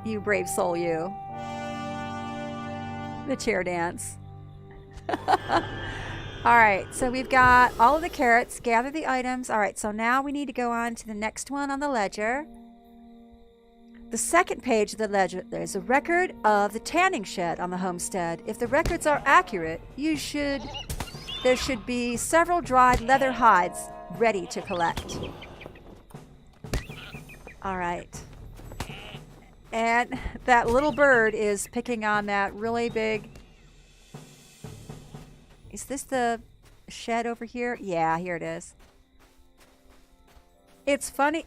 You brave soul, you. The chair dance. Alright, so we've got all of the carrots. Gather the items. Alright, so now we need to go on to the next one on the ledger. The second page of the ledger, there's a record of the tanning shed on the homestead. If the records are accurate, there should be several dried leather hides ready to collect. All right. And that little bird is picking on that really big... Is this the shed over here? Yeah, here it is. It's funny...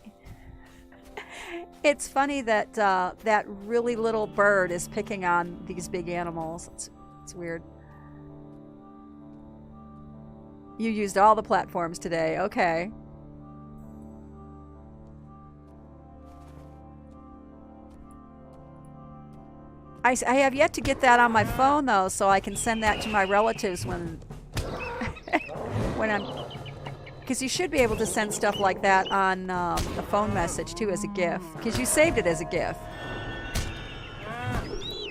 It's funny that that really little bird is picking on these big animals. It's weird. You used all the platforms today. Okay. I have yet to get that on my phone, though, so I can send that to my relatives when I'm... Because you should be able to send stuff like that on a phone message, too, as a GIF. Because you saved it as a GIF.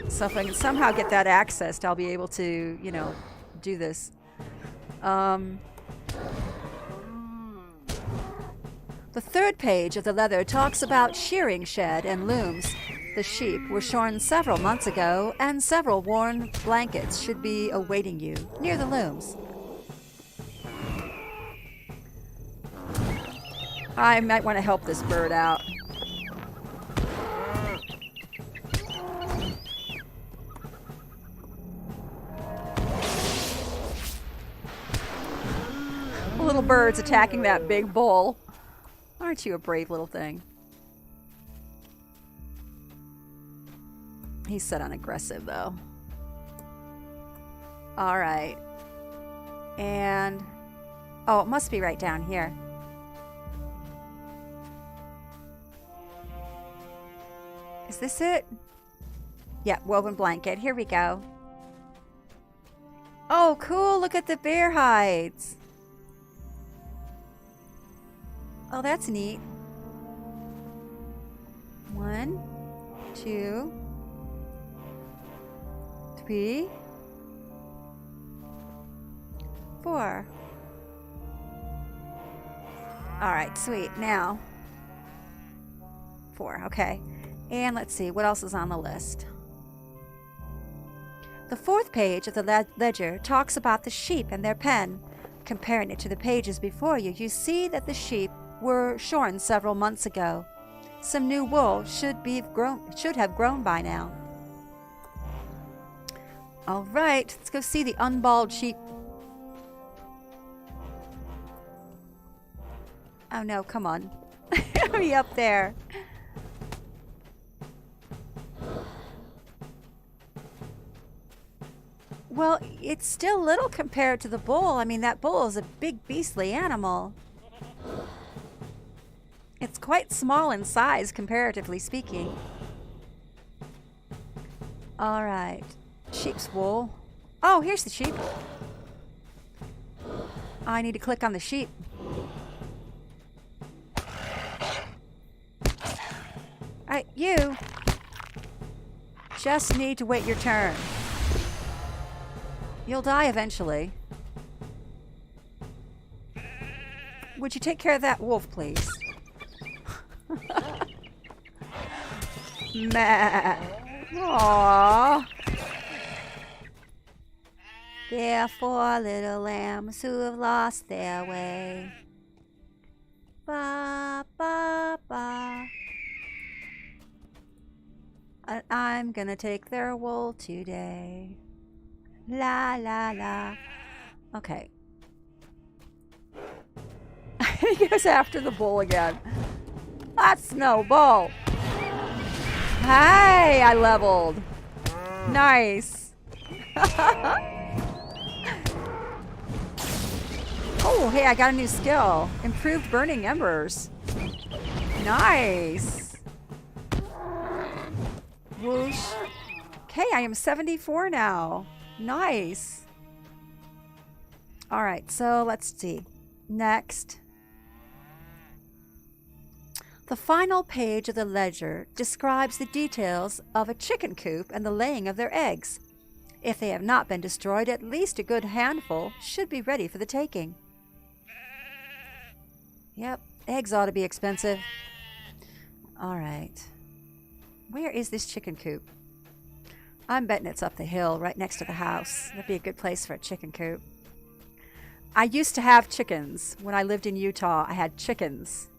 So if I can somehow get that accessed, I'll be able to, you know, do this. The third page of the leather talks about shearing shed and looms. The sheep were shorn several months ago, and several worn blankets should be awaiting you near the looms. I might want to help this bird out. Little bird's attacking that big bull. Aren't you a brave little thing? He's set on aggressive, though. All right. And... oh, it must be right down here. Is this it? Yeah, woven blanket. Here we go. Oh, cool. Look at the bear hides. Oh, that's neat. 1, 2, 3, 4. Alright, sweet. Now, 4. Okay. And let's see, what else is on the list? The 4th page of the ledger talks about the sheep and their pen. Comparing it to the pages before you, you see that the sheep were shorn several months ago. Some new wool should have grown by now. All right, let's go see the unballed sheep. Oh no, come on. Hurry up there. Well, it's still little compared to the bull. I mean, that bull is a big beastly animal. It's quite small in size, comparatively speaking. All right. Sheep's wool. Oh, here's the sheep. I need to click on the sheep. Alright, you. Just need to wait your turn. You'll die eventually. Would you take care of that wolf, please? Meh. Aww. There are 4 little lambs who have lost their way. Ba, ba, ba. And I'm gonna take their wool today. La, la, la. Okay. He goes after the bull again. That's no bull. Hey, I leveled. Nice. Oh, hey, I got a new skill. Improved burning embers. Nice. Whoosh. Okay, I am 74 now. Nice. All right, so let's see. Next. The final page of the ledger describes the details of a chicken coop and the laying of their eggs. If they have not been destroyed, at least a good handful should be ready for the taking. Yep, eggs ought to be expensive. All right. Where is this chicken coop? I'm betting it's up the hill, right next to the house. That'd be a good place for a chicken coop. I used to have chickens. When I lived in Utah, I had chickens.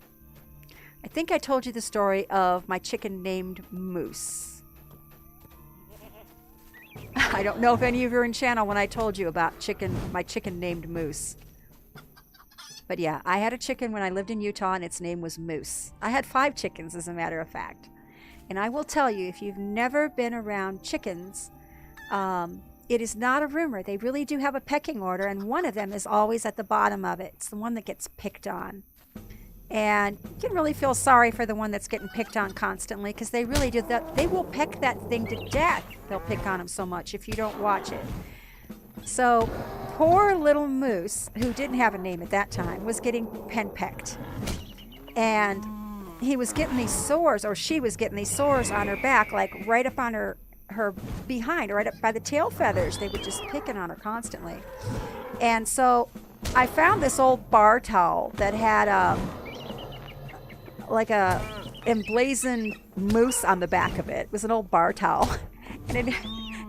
I think I told you the story of my chicken named Moose. I don't know if any of you are in channel when I told you about my chicken named Moose. But yeah, I had a chicken when I lived in Utah, and its name was Moose. I had 5 chickens, as a matter of fact. And I will tell you, if you've never been around chickens, it is not a rumor. They really do have a pecking order, and one of them is always at the bottom of it. It's the one that gets picked on. And you can really feel sorry for the one that's getting picked on constantly, because they really do that. They will peck that thing to death. They'll pick on them so much if you don't watch it. So poor little Moose, who didn't have a name at that time, was getting henpecked. And he was getting these sores, or she was getting these sores on her back, like right up on her behind, right up by the tail feathers. They were just picking on her constantly. And so I found this old bar towel that had like a emblazoned moose on the back of it. It was an old bar towel. And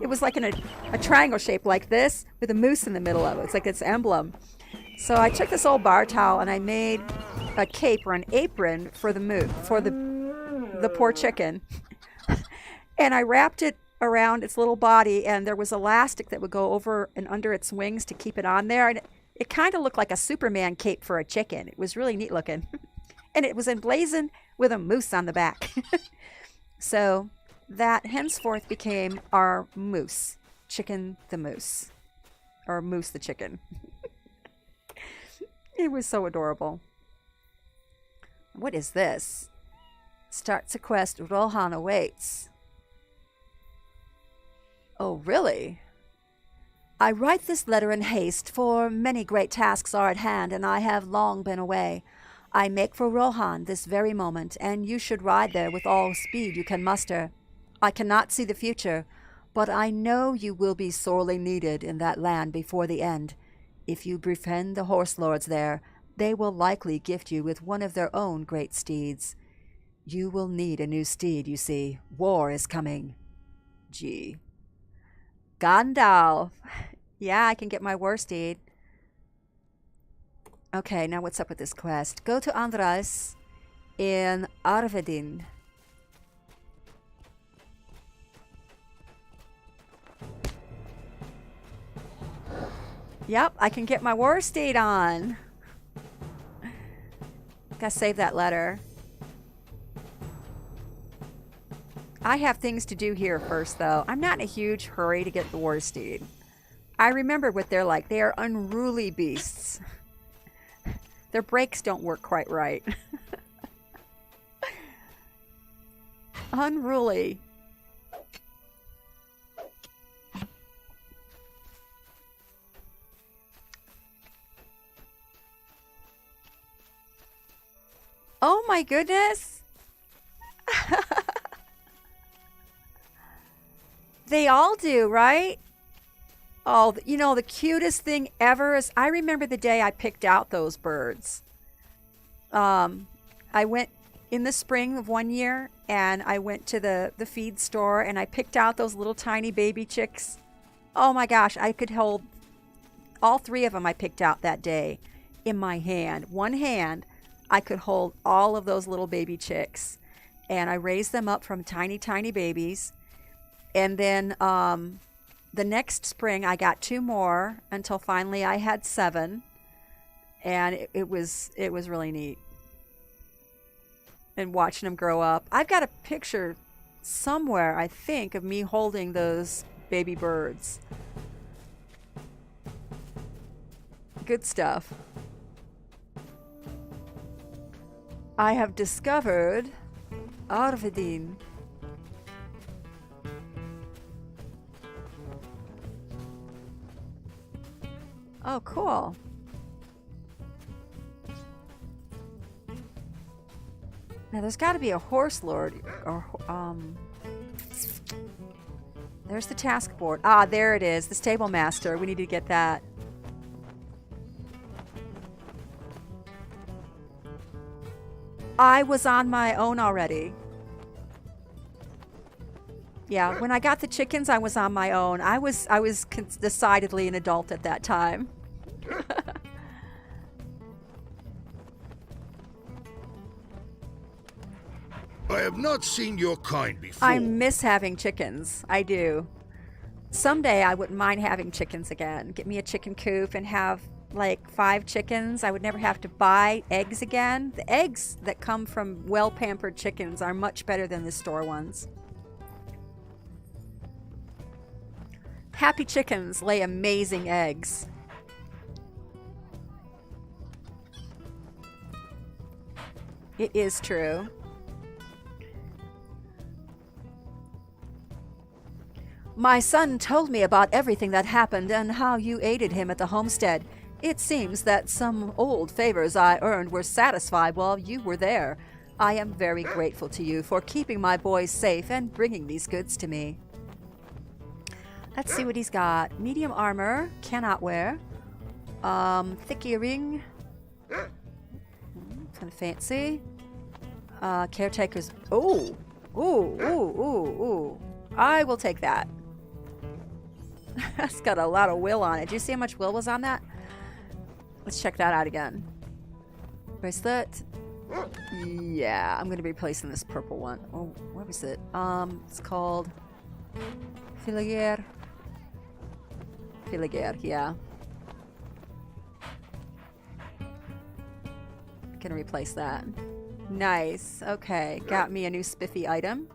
it was like in a triangle shape like this with a moose in the middle of it. It's like its emblem. So I took this old bar towel and I made a cape or an apron for the poor chicken. And I wrapped it around its little body, and there was elastic that would go over and under its wings to keep it on there. And it kind of looked like a Superman cape for a chicken. It was really neat looking. And it was emblazoned with a moose on the back. So that henceforth became our Moose. Chicken the Moose. Or Moose the chicken. It was so adorable. What is this? Starts a quest. Rohan awaits. Oh, really? I write this letter in haste, for many great tasks are at hand, and I have long been away. I make for Rohan this very moment, and you should ride there with all speed you can muster. I cannot see the future, but I know you will be sorely needed in that land before the end. If you befriend the horse lords there, they will likely gift you with one of their own great steeds. You will need a new steed, you see. War is coming. Gee. Gandalf. Yeah, I can get my war steed. Okay, now what's up with this quest? Go to Andras in Arvedin. Yep, I can get my war steed on. Gotta save that letter. I have things to do here first, though. I'm not in a huge hurry to get the war steed. I remember what they're like. They are unruly beasts. Their brakes don't work quite right. Unruly. Oh my goodness. They all do, right? Oh, you know, the cutest thing ever is I remember the day I picked out those birds. I went in the spring of one year and I went to the feed store and I picked out those little tiny baby chicks. Oh my gosh, I could hold all 3 of them I picked out that day in my hand. One hand, I could hold all of those little baby chicks. And I raised them up from tiny, tiny babies. And then the next spring, I got 2 more until finally I had 7. And it was really neat. And watching them grow up. I've got a picture somewhere, I think, of me holding those baby birds. Good stuff. I have discovered Arvedin. Oh, cool. Now, there's got to be a horse lord, or, there's the task board. Ah, there it is, the stable master. We need to get that. I was on my own already. Yeah, when I got the chickens, I was on my own. I was decidedly an adult at that time. I have not seen your kind before. I miss having chickens. I do. Someday I wouldn't mind having chickens again. Get me a chicken coop and have like 5 chickens. I would never have to buy eggs again. The eggs that come from well-pampered chickens are much better than the store ones. Happy chickens lay amazing eggs. It is true. My son told me about everything that happened and how you aided him at the homestead. It seems that some old favors I earned were satisfied while you were there. I am very grateful to you for keeping my boys safe and bringing these goods to me. Let's see what he's got. Medium armor, cannot wear. Thick earring. Kind of fancy. Caretaker's. Oh! Ooh. I will take that. That's got a lot of will on it. Do you see how much will was on that? Let's check that out again. Bracelet. Yeah, I'm going to be replacing this purple one. Oh, what was it? It's called Filiger. Filiger, yeah. Gonna replace that. Nice. Okay, got me a new spiffy item.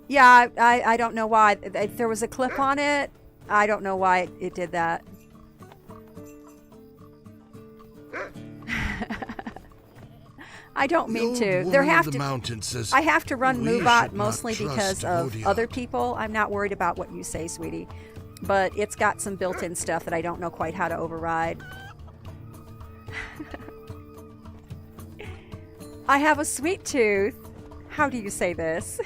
Yeah, I don't know why. There was a clip on it. I don't know why it did that. I don't mean to. There have to. I have to run Moobot mostly because of other people. I'm not worried about what you say, sweetie. But it's got some built-in stuff that I don't know quite how to override. I have a sweet tooth. How do you say this?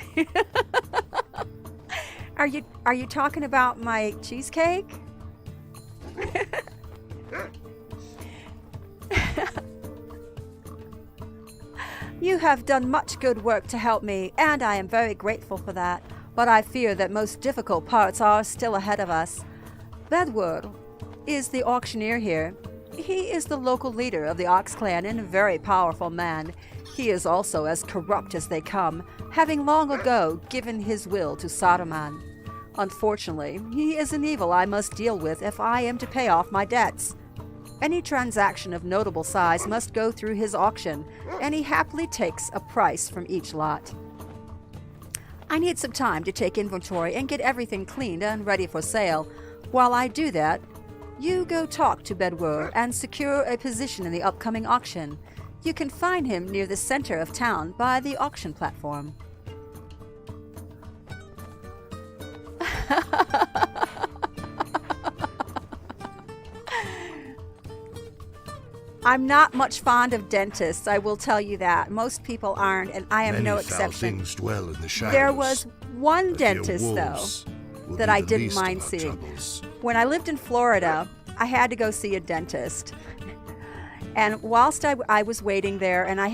Are you talking about my cheesecake? You have done much good work to help me, and I am very grateful for that. But I fear that most difficult parts are still ahead of us. Bedward is the auctioneer here. He is the local leader of the Ox clan and a very powerful man. He is also as corrupt as they come, having long ago given his will to Saruman. Unfortunately, he is an evil I must deal with if I am to pay off my debts. Any transaction of notable size must go through his auction, and he happily takes a price from each lot. I need some time to take inventory and get everything cleaned and ready for sale. While I do that, you go talk to Bedward and secure a position in the upcoming auction. You can find him near the center of town by the auction platform. I'm not much fond of dentists, I will tell you that. Most people aren't, and I am no exception. Things dwell in the shadows. There was one But fear dentist, though, wolves will that be I the didn't least of mind our seeing. troubles. When I lived in Florida, I had to go see a dentist. And whilst I was waiting there, and I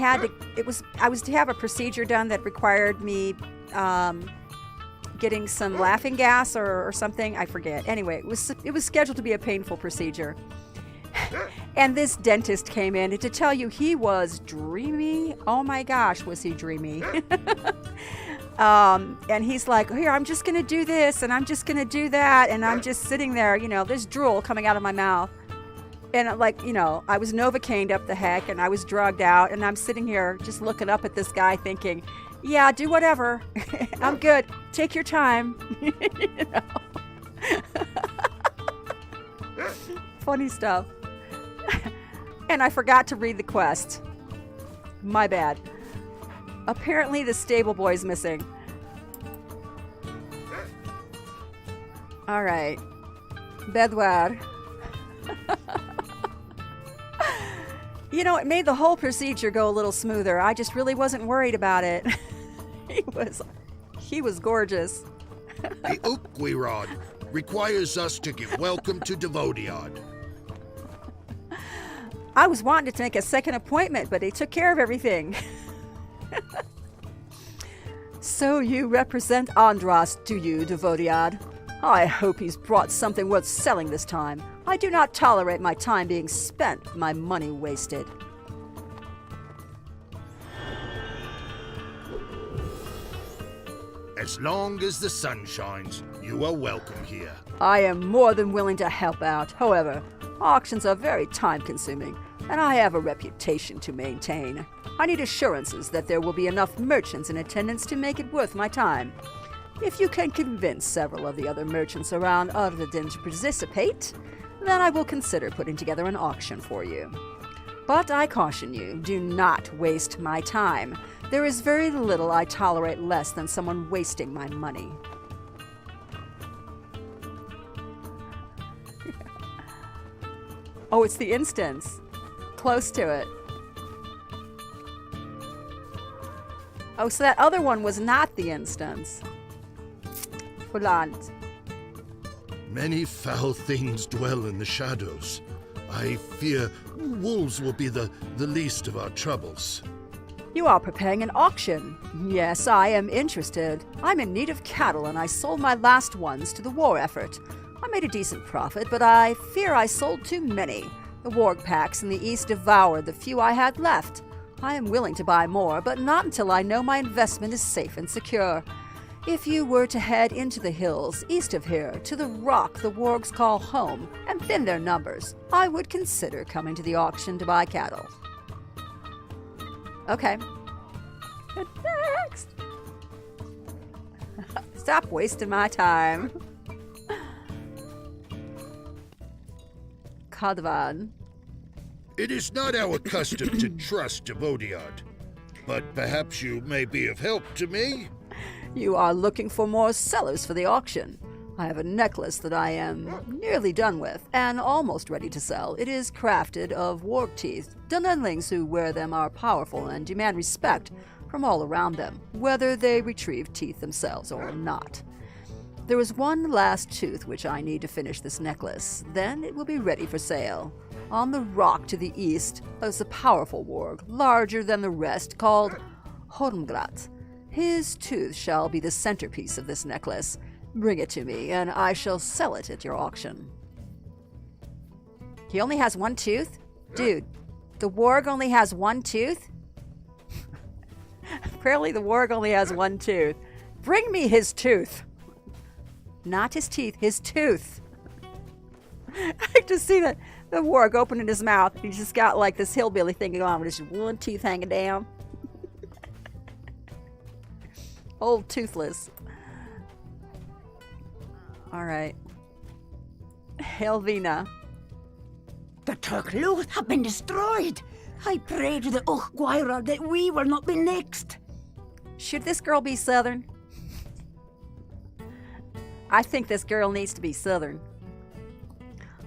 was to have a procedure done that required me getting some laughing gas or something. I forget. Anyway, it was scheduled to be a painful procedure. And this dentist came in, and to tell you, he was dreamy. Oh my gosh, was he dreamy? And he's like, here, I'm just going to do this, and I'm just going to do that. And I'm just sitting there, there's drool coming out of my mouth. And I was Novocained up the heck, and I was drugged out, and I'm sitting here just looking up at this guy thinking, yeah, do whatever. I'm good. Take your time. Funny stuff. And I forgot to read the quest. My bad. Apparently the stable boy's missing. Alright. Bedward. It made the whole procedure go a little smoother. I just really wasn't worried about it. He was gorgeous. The Ukwirod requires us to give welcome to Devodiad. I was wanting to make a second appointment, but he took care of everything. So you represent Andras, do you, Devodiad? I hope he's brought something worth selling this time. I do not tolerate my time being spent, my money wasted. As long as the sun shines, you are welcome here. I am more than willing to help out. However, auctions are very time-consuming, and I have a reputation to maintain. I need assurances that there will be enough merchants in attendance to make it worth my time. If you can convince several of the other merchants around Ardadin to participate, then I will consider putting together an auction for you. But I caution you, do not waste my time. There is very little I tolerate less than someone wasting my money. Oh, it's the instance. Close to it. Oh, so that other one was not the instance. Volant. Many foul things dwell in the shadows. I fear wolves will be the least of our troubles. You are preparing an auction. Yes, I am interested. I'm in need of cattle, and I sold my last ones to the war effort. I made a decent profit, but I fear I sold too many. The warg packs in the east devoured the few I had left. I am willing to buy more, but not until I know my investment is safe and secure. If you were to head into the hills east of here, to the rock the wargs call home, and thin their numbers, I would consider coming to the auction to buy cattle. Okay. Next. Stop wasting my time. Kadvan. It is not our custom to trust Devodiad, but perhaps you may be of help to me? You are looking for more sellers for the auction. I have a necklace that I am nearly done with and almost ready to sell. It is crafted of warg teeth. Dunenlings who wear them are powerful and demand respect from all around them, whether they retrieve teeth themselves or not. There is one last tooth which I need to finish this necklace. Then it will be ready for sale. On the rock to the east is a powerful warg, larger than the rest, called Hormgrat. His tooth shall be the centerpiece of this necklace. Bring it to me, and I shall sell it at your auction. He only has one tooth? Dude, the warg only has one tooth? Apparently the warg only has one tooth. Bring me his tooth. Not his teeth, his tooth. I just see the warg opening his mouth. He's just got like this hillbilly thing going on with just one tooth hanging down. Old toothless. Alright. Helvina. The Turkluth have been destroyed. I pray to the Ochguira that we will not be next. Should this girl be Southern? I think this girl needs to be Southern.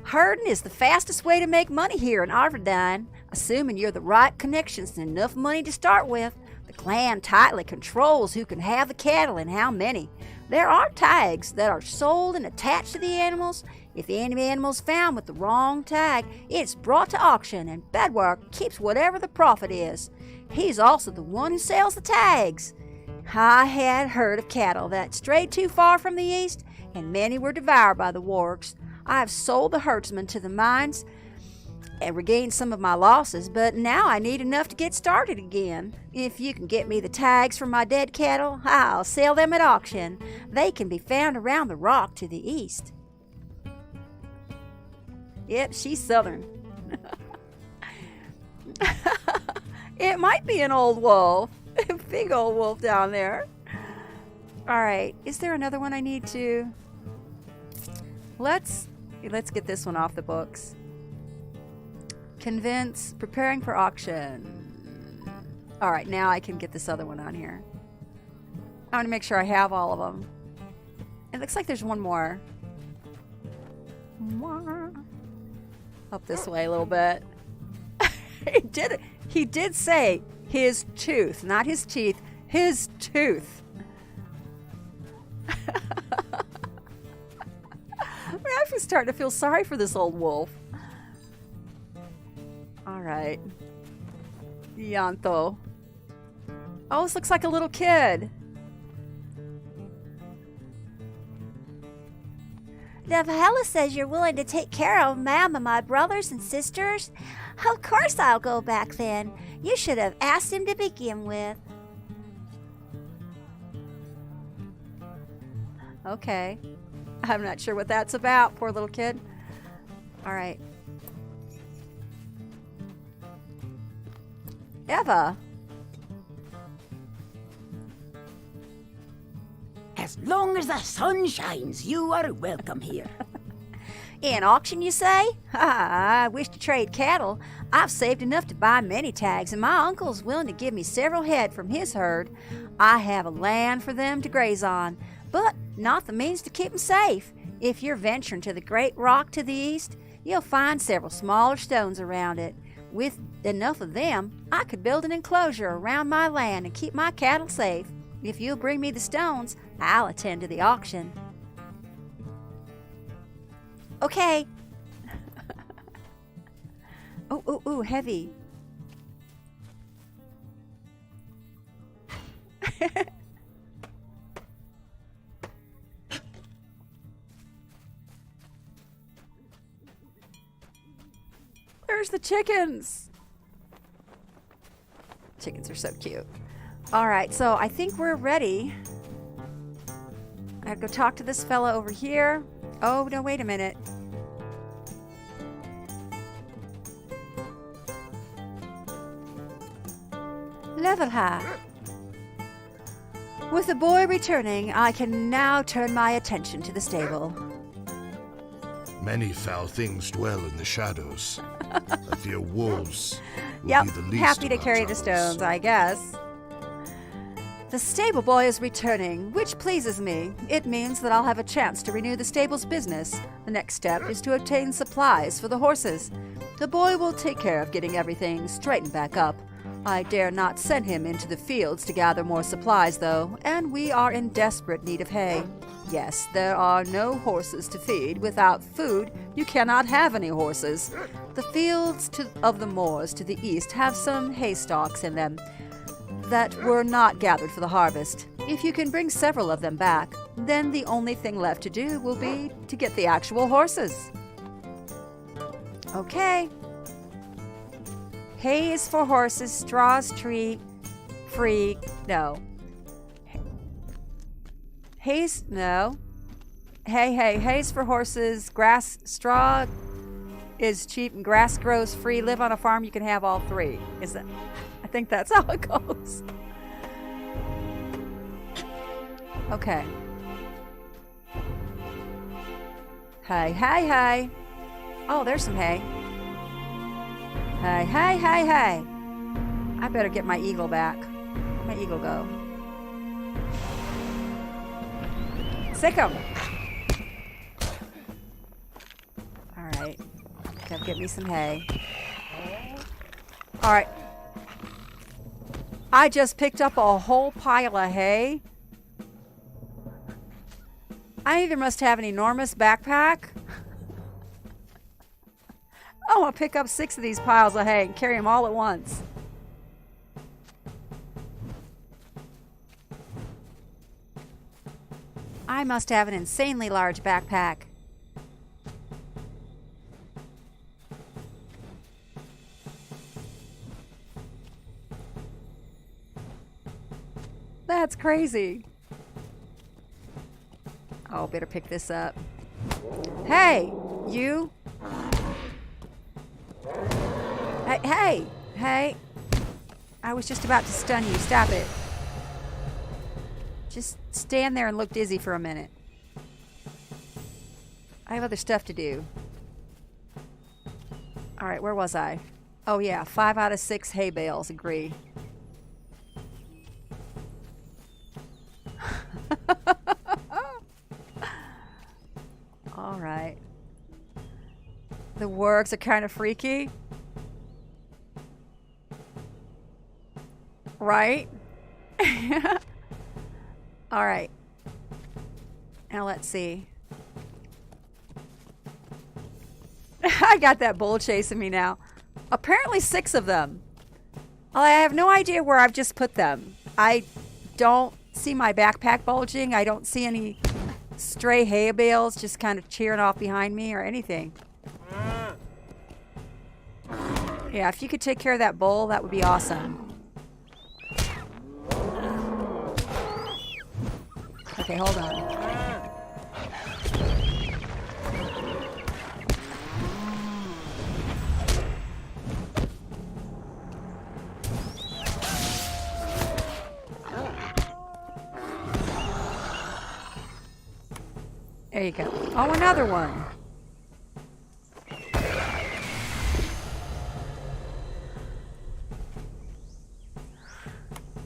Herding is the fastest way to make money here in Arverdine, assuming you're the right connections and enough money to start with. The clan tightly controls who can have the cattle and how many. There are tags that are sold and attached to the animals. If any animal's found with the wrong tag, it's brought to auction, and Bedwar keeps whatever the profit is. He's also the one who sells the tags. I had heard of cattle that strayed too far from the east, and many were devoured by the wargs. I have sold the herdsmen to the mines and regained some of my losses, but now I need enough to get started again. If you can get me the tags for my dead cattle, I'll sell them at auction. They can be found around the rock to the east. Yep, she's Southern. It might be an old wolf. Big old wolf down there. Alright, is there another one I need to... Let's get this one off the books. Convince, preparing for auction. Alright, now I can get this other one on here. I want to make sure I have all of them. It looks like there's one more. Up this way a little bit. He did say his tooth, not his teeth, his tooth. I'm starting to feel sorry for this old wolf. Alright. Yanto. Oh, this looks like a little kid. Nevahela says you're willing to take care of Ma'am and my brothers and sisters. Of course I'll go back then. You should have asked him to begin with. Okay. I'm not sure what that's about, poor little kid. Alright. Eva. As long as the sun shines, you are welcome here. An auction, you say? I wish to trade cattle. I've saved enough to buy many tags, and my uncle's willing to give me several head from his herd. I have a land for them to graze on, but not the means to keep them safe. If you're venturing to the great rock to the east, you'll find several smaller stones around it. With enough of them, I could build an enclosure around my land and keep my cattle safe. If you'll bring me the stones, I'll attend to the auction. Okay. Oh, heavy. There's the chickens. Chickens are so cute. Alright, so I think we're ready. I gotta go talk to this fella over here. Oh, no, wait a minute. Level high. With the boy returning, I can now turn my attention to the stable. Many foul things dwell in the shadows. I fear wolves will Yep, be the least happy of to our carry the troubles. stones, I guess. The stable boy is returning, which pleases me. It means that I'll have a chance to renew the stable's business. The next step is to obtain supplies for the horses. The boy will take care of getting everything straightened back up. I dare not send him into the fields to gather more supplies, though, and we are in desperate need of hay. Yes, there are no horses to feed. Without food, you cannot have any horses. The fields of the moors to the east have some hay stalks in them that were not gathered for the harvest. If you can bring several of them back, then the only thing left to do will be to get the actual horses. Okay. Hay is for horses, straws free. No. Hay's, no. Hay's for horses, straw is cheap, and grass grows free. Live on a farm, you can have all three. I think that's how it goes. Okay. Hey. Oh, there's some hay. Hey. I better get my eagle back. Where'd my eagle go? Sick 'em. Alright. Gotta get me some hay. Alright. I just picked up a whole pile of hay. I either must have an enormous backpack. I'm gonna pick up 6 of these piles of hay and carry them all at once. I must have an insanely large backpack. That's crazy. Oh, better pick this up. Hey, you. Hey. I was just about to stun you. Stop it. Just stand there and look dizzy for a minute. I have other stuff to do. All right, where was I? Oh, yeah, 5 out of 6 hay bales agree. All right. The wargs are kind of freaky. Right? All right. Now let's see. I got that bull chasing me now. Apparently 6 of them. I have no idea where I've just put them. I don't see my backpack bulging. I don't see any stray hay bales just kind of cheering off behind me or anything. Yeah, if you could take care of that bull, that would be awesome. Okay, hold on. There you go. Oh, another one.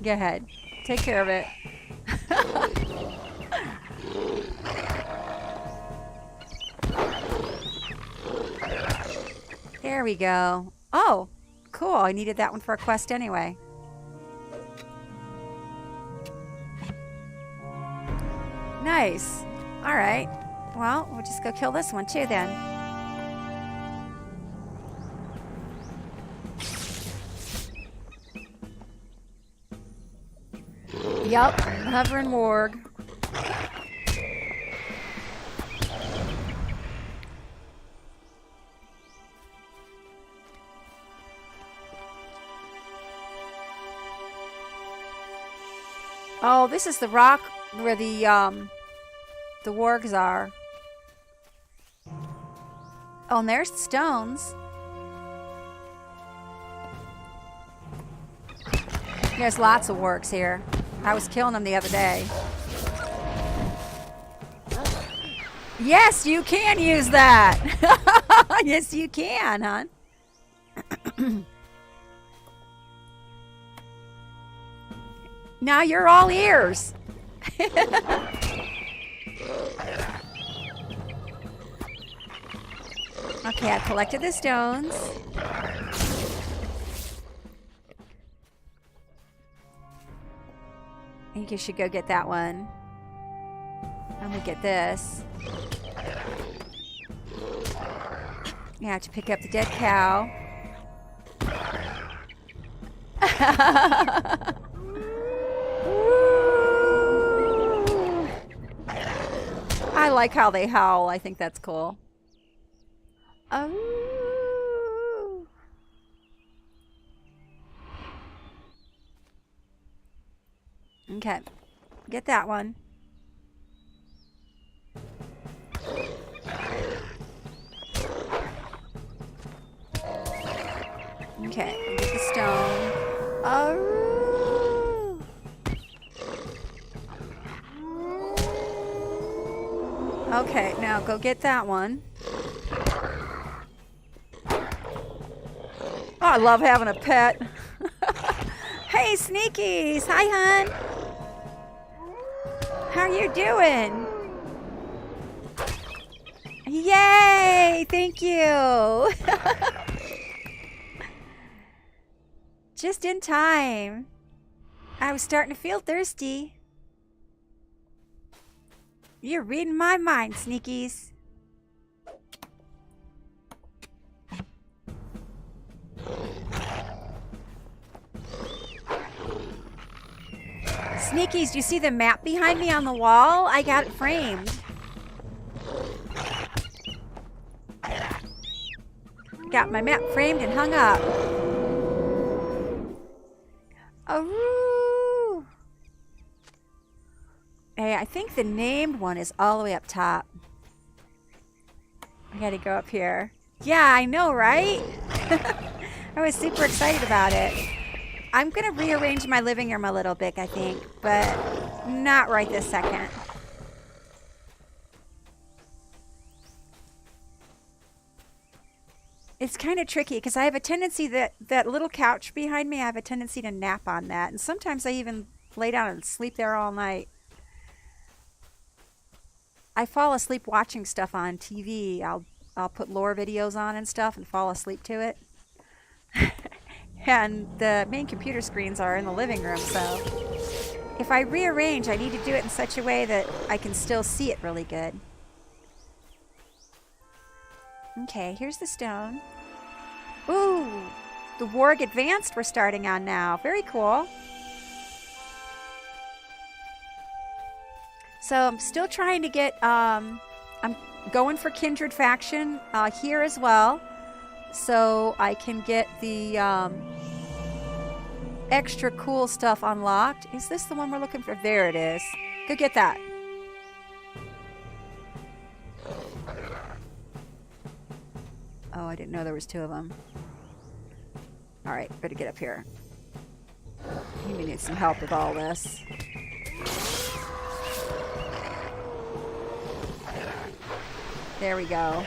Go ahead. Take care of it. There we go. Oh, cool. I needed that one for a quest anyway. Nice. All right. Well, we'll just go kill this one too then. Yup, hovering warg. Oh, this is the rock where the wargs are. Oh, and there's the stones. There's lots of wargs here. I was killing them the other day. Yes, you can use that. Yes, you can, hon. Now you're all ears. Okay, I've collected the stones. I think you should go get that one. I'm gonna get this. You have to pick up the dead cow. I like how they howl. I think that's cool. Oh. Okay. Get that one. Okay, get the stone. Oh. Okay, now go get that one. Oh, I love having a pet. Hey, Sneakies. Hi, hon. How you doing? Yay! Thank you. Just in time. I was starting to feel thirsty. You're reading my mind, Sneakies. Sneakies, do you see the map behind me on the wall? I got it framed. Got my map framed and hung up. Oh. Hey, I think the named one is all the way up top. I gotta go up here. Yeah, I know, right? I was super excited about it. I'm gonna rearrange my living room a little bit, I think, but not right this second. It's kind of tricky because I have a tendency that little couch behind me, I have a tendency to nap on that. And sometimes I even lay down and sleep there all night. I fall asleep watching stuff on TV. I'll put lore videos on and stuff and fall asleep to it. And the main computer screens are in the living room, so if I rearrange, I need to do it in such a way that I can still see it really good. Okay, here's the stone. Ooh, the Warg Advanced we're starting on now. Very cool. So I'm still trying to get, I'm going for Kindred Faction here as well. So I can get the extra cool stuff unlocked. Is this the one we're looking for? There it is. Go get that. Oh, I didn't know there was two of them. All right, better get up here. You may need some help with all this. There we go.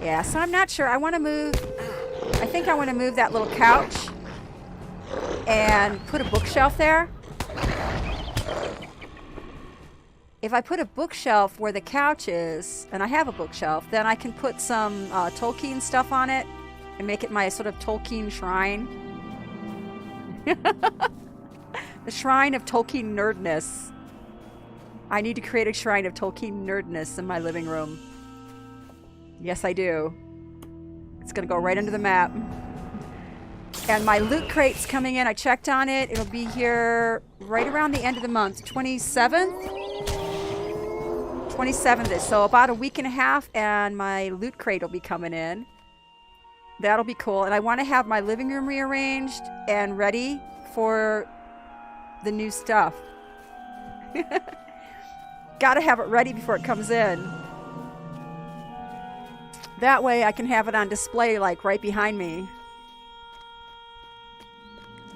Yeah, so I'm not sure. I want to move. I think I want to move that little couch and put a bookshelf there. If I put a bookshelf where the couch is, and I have a bookshelf, then I can put some Tolkien stuff on it and make it my sort of Tolkien shrine. The shrine of Tolkien nerdness. I need to create a shrine of Tolkien nerdness in my living room. Yes, I do. It's going to go right under the map. And my loot crate's coming in. I checked on it. It'll be here right around the end of the month. 27th? 27th is. So about a week and a half, and my loot crate will be coming in. That'll be cool. And I want to have my living room rearranged and ready for the new stuff. Gotta have it ready before it comes in. That way I can have it on display like right behind me.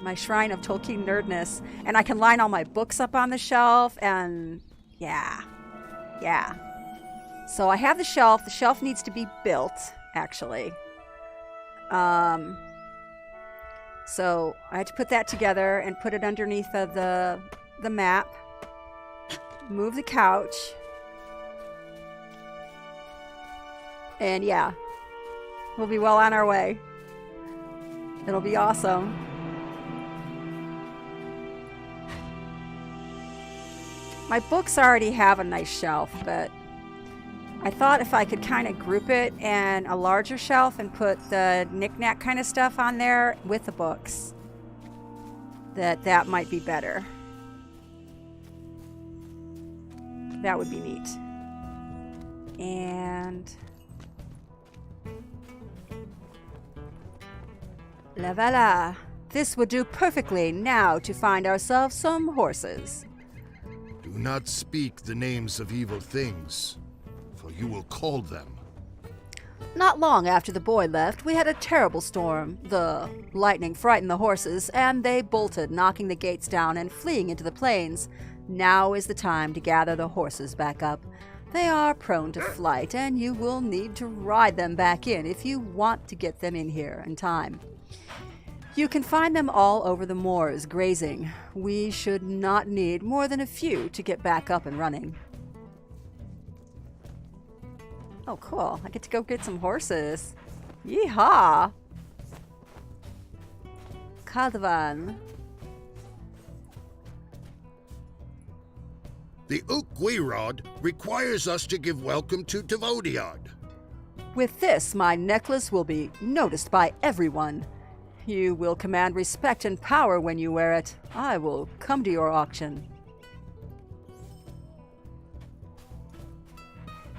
My shrine of Tolkien nerdness. And I can line all my books up on the shelf and yeah. So I have the shelf. The shelf needs to be built, actually. So I had to put that together and put it underneath the map. Move the couch. And yeah, we'll be well on our way. It'll be awesome. My books already have a nice shelf, but I thought if I could kind of group it in a larger shelf and put the knick-knack kind of stuff on there with the books, that might be better. That would be neat. And la voila. This would do perfectly now to find ourselves some horses. Do not speak the names of evil things, for you will call them. Not long after the boy left, we had a terrible storm. The lightning frightened the horses, and they bolted, knocking the gates down and fleeing into the plains. Now is the time to gather the horses back up. They are prone to flight, and you will need to ride them back in if you want to get them in here in time. You can find them all over the moors, grazing. We should not need more than a few to get back up and running. Oh, cool. I get to go get some horses. Yeehaw! Kadvan. The Ukweirod requires us to give welcome to Devodiad. With this, my necklace will be noticed by everyone. You will command respect and power when you wear it. I will come to your auction.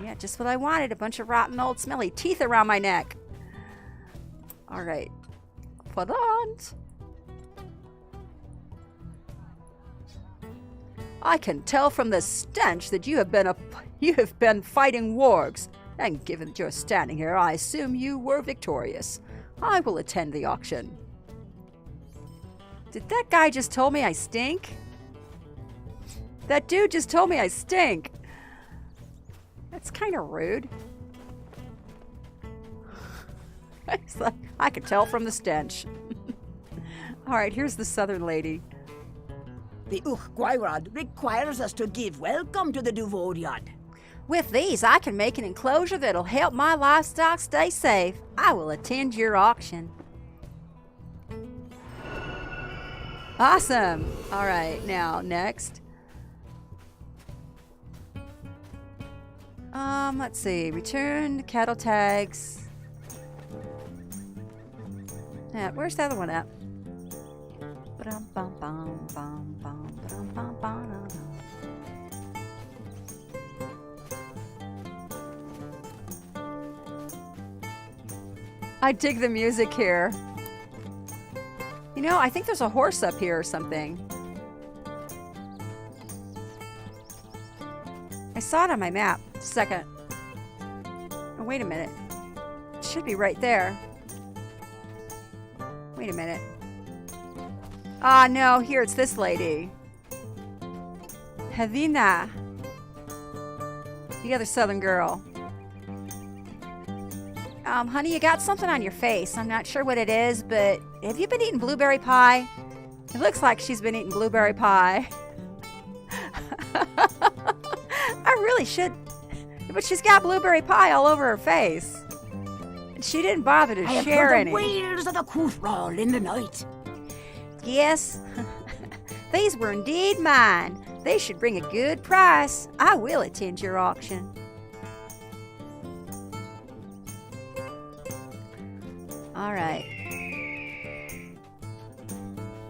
Yeah, just what I wanted. A bunch of rotten old smelly teeth around my neck. Alright. Put on. I can tell from the stench that you have been fighting wargs. And given that you're standing here, I assume you were victorious. I will attend the auction. Did that guy just told me I stink? That dude just told me I stink. That's kind of rude. It's like, I could tell from the stench. Alright, here's the southern lady. The Ukweirod requires us to give welcome to the Devodiad. With these, I can make an enclosure that'll help my livestock stay safe. I will attend your auction. Awesome. All right, now next. Let's see. Return cattle tags. Yeah, where's the other one at? I dig the music here. You know, I think there's a horse up here or something. I saw it on my map. Second. Oh, wait a minute. It should be right there. Wait a minute. Ah, no, here it's this lady. Havina. The other southern girl. Honey, you got something on your face. I'm not sure what it is, but have you been eating blueberry pie? It looks like she's been eating blueberry pie. I really should. But she's got blueberry pie all over her face. And she didn't bother to share I any. have heard the wails of the coothroll in the night. Yes, these were indeed mine. They should bring a good price. I will attend your auction. All right.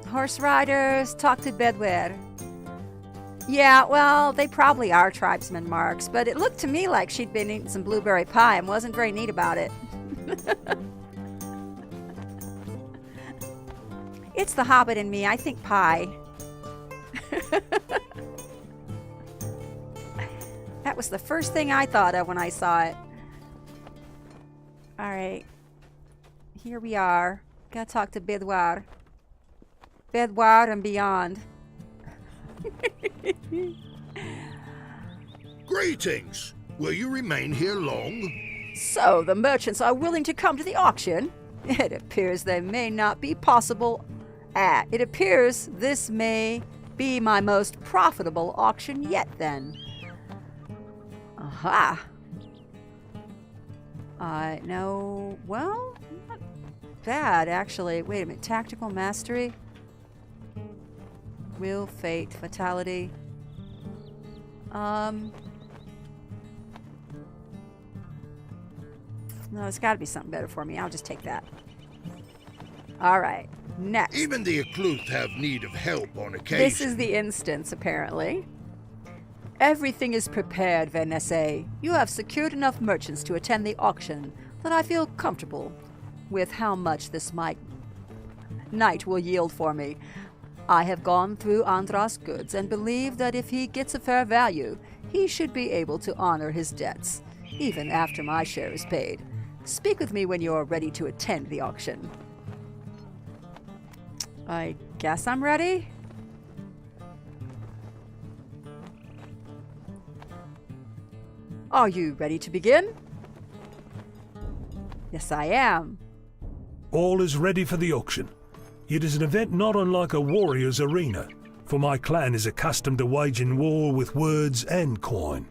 Horse riders, talk to Bedwear. Yeah, well, they probably are tribesmen, Marks, but it looked to me like she'd been eating some blueberry pie and wasn't very neat about it. It's the Hobbit in me. I think pie. That was the first thing I thought of when I saw it. All right. Here we are. Gotta talk to Bedwar. Bedwar and beyond. Greetings. Will you remain here long? So, the merchants are willing to come to the auction? It appears they may not be possible. It appears this may be my most profitable auction yet, then. Aha. No, well, not bad, actually. Wait a minute. Tactical mastery? Will, fate, fatality. No, there's got to be something better for me. I'll just take that. All right, next. Even the Ecluth have need of help on occasion. This is the instance, apparently. Everything is prepared, Vanessa. You have secured enough merchants to attend the auction that I feel comfortable with how much this night will yield for me. I have gone through Andras' goods and believe that if he gets a fair value, he should be able to honor his debts, even after my share is paid. Speak with me when you're ready to attend the auction. I guess I'm ready? Are you ready to begin? Yes, I am. All is ready for the auction. It is an event not unlike a warrior's arena, for my clan is accustomed to waging war with words and coin.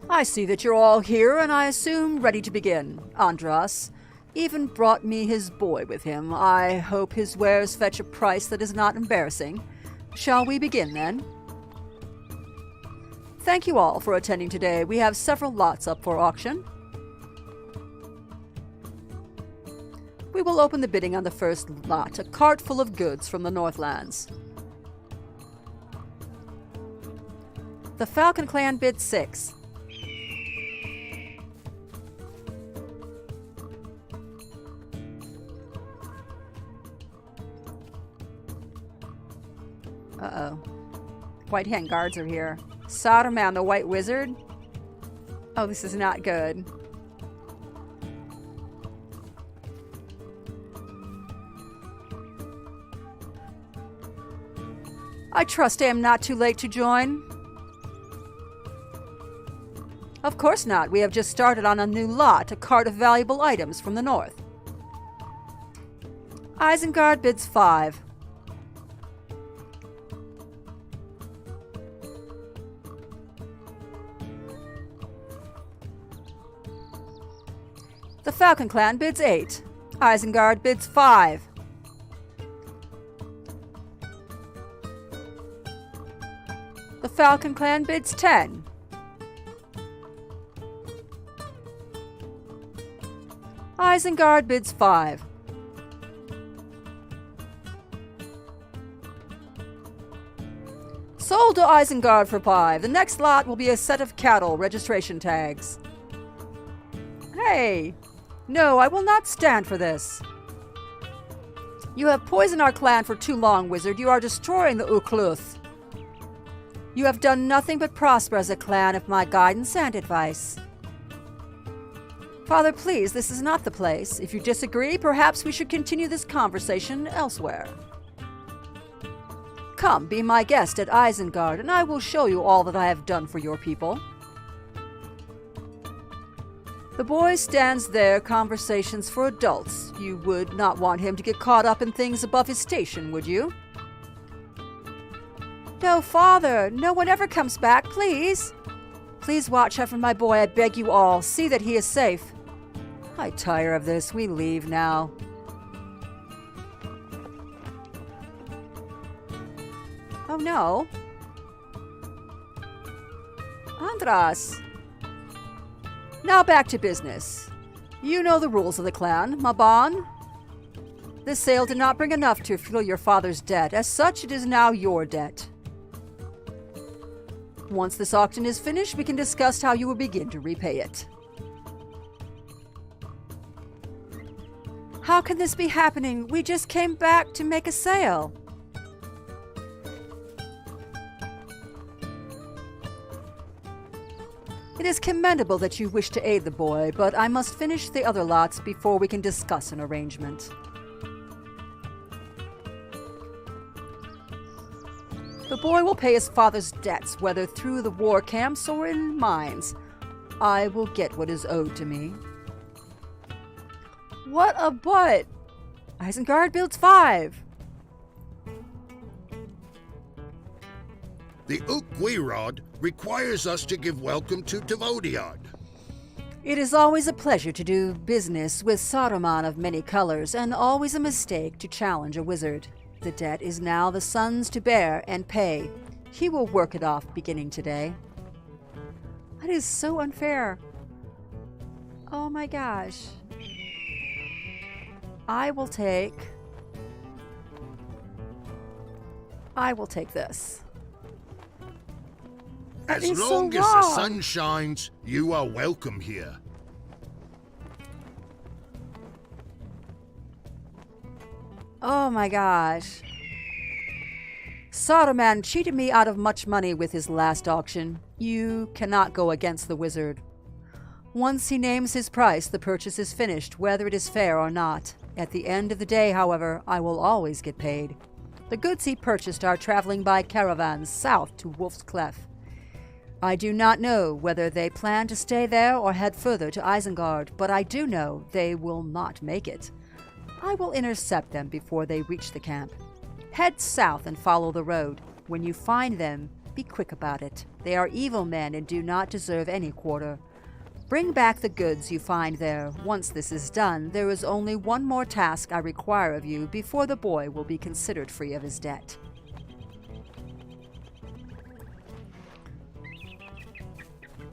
I see that you're all here, and I assume ready to begin. Andras even brought me his boy with him. I hope his wares fetch a price that is not embarrassing. Shall we begin, then? Thank you all for attending today. We have several lots up for auction. We will open the bidding on the first lot, a cart full of goods from the Northlands. The Falcon Clan bids 6. Uh-oh. White Hand Guards are here. Saruman, the White Wizard? Oh, this is not good. I trust I am not too late to join. Of course not. We have just started on a new lot, a cart of valuable items from the north. Isengard bids 5. The Falcon Clan bids 8. Isengard bids 5. The Falcon Clan bids 10. Isengard bids 5. Sold to Isengard for 5. The next lot will be a set of cattle registration tags. Hey! No, I will not stand for this. You have poisoned our clan for too long, wizard. You are destroying the Ecluth. You have done nothing but prosper as a clan of my guidance and advice. Father, please, this is not the place. If you disagree, perhaps we should continue this conversation elsewhere. Come, be my guest at Isengard, and I will show you all that I have done for your people. The boy stands there, conversations for adults. You would not want him to get caught up in things above his station, would you? No, Father, no one ever comes back, please. Please watch over my boy, I beg you all. See that he is safe. I tire of this. We leave now. Oh, no. Andras. Now back to business. You know the rules of the clan, Maban. This sale did not bring enough to fuel your father's debt. As such, it is now your debt. Once this auction is finished, we can discuss how you will begin to repay it. How can this be happening? We just came back to make a sale. It is commendable that you wish to aid the boy, but I must finish the other lots before we can discuss an arrangement. The boy will pay his father's debts, whether through the war camps or in mines. I will get what is owed to me. What a butt! Isengard builds 5. The Ukweirod requires us to give welcome to Devodiad. It is always a pleasure to do business with Saruman of many colors, and always a mistake to challenge a wizard. The debt is now the son's to bear and pay. He will work it off beginning today. That is so unfair. Oh my gosh. I will take this. That As is long so as the wrong. sun shines, you are welcome here. Oh my gosh. Saruman cheated me out of much money with his last auction. You cannot go against the wizard. Once he names his price, the purchase is finished, whether it is fair or not. At the end of the day, however, I will always get paid. The goods he purchased are traveling by caravans south to Wolf's Clef. I do not know whether they plan to stay there or head further to Isengard, but I do know they will not make it. I will intercept them before they reach the camp. Head south and follow the road. When you find them, be quick about it. They are evil men and do not deserve any quarter. Bring back the goods you find there. Once this is done, there is only one more task I require of you before the boy will be considered free of his debt.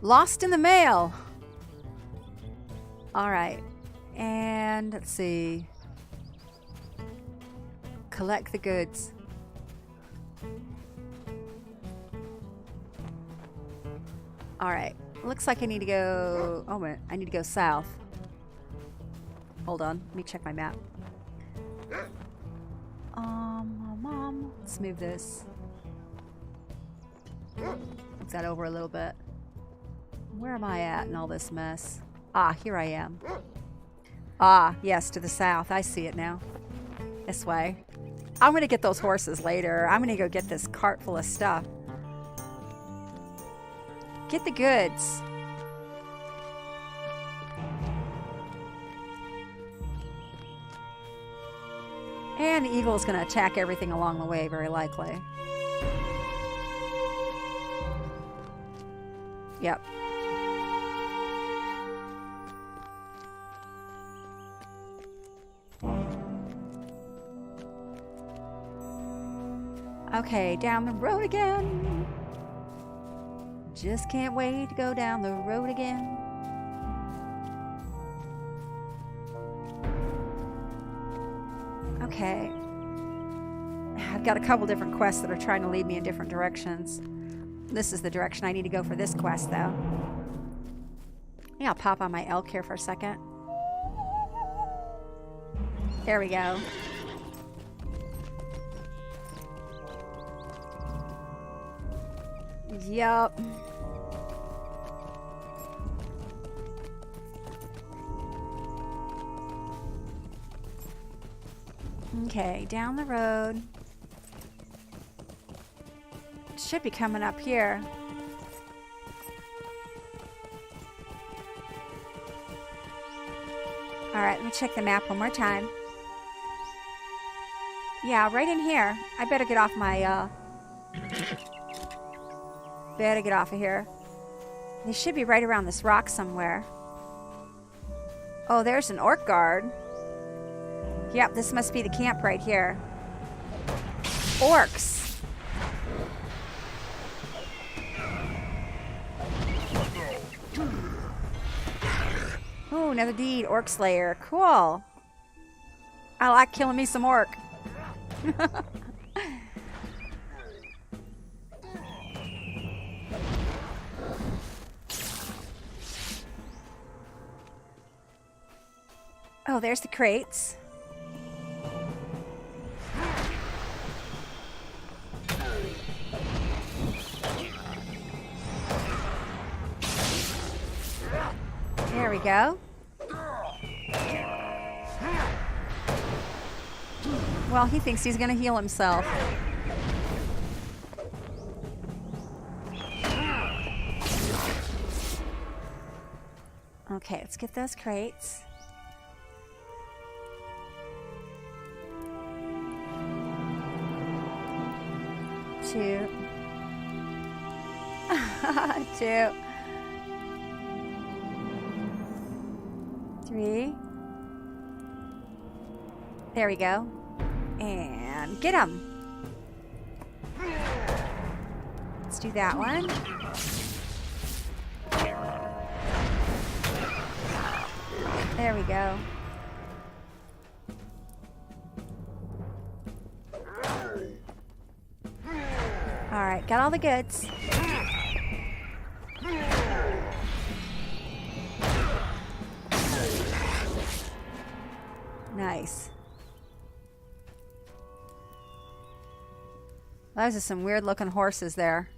Lost in the mail. All right. And let's see. Collect the goods. All right. Looks like I need to go... Oh, wait. I need to go south. Hold on. Let me check my map. Let's move this. Move that over a little bit. Where am I at in all this mess? Ah, here I am. Ah, yes, to the south. I see it now. This way. I'm going to get those horses later. I'm going to go get this cart full of stuff. Get the goods. And the eagle is going to attack everything along the way, very likely. Yep. Okay, down the road again. Just can't wait to go down the road again. Okay. I've got a couple different quests that are trying to lead me in different directions. This is the direction I need to go for this quest, though. Yeah, I'll pop on my elk here for a second. There we go. Yup. Okay, down the road. Should be coming up here. Alright, let me check the map one more time. Yeah, right in here. I better get off my, Better get off of here. They should be right around this rock somewhere. Oh, there's an orc guard. Yep, this must be the camp right here. Orcs. Oh, another deed. Orc Slayer. Cool. I like killing me some orc. Oh, there's the crates. There we go. Well, he thinks he's going to heal himself. Okay, let's get those crates. Two. Two. 3. There we go. And get him. Let's do that one. There we go. Alright, got all the goods. Nice. Those are some weird looking horses there.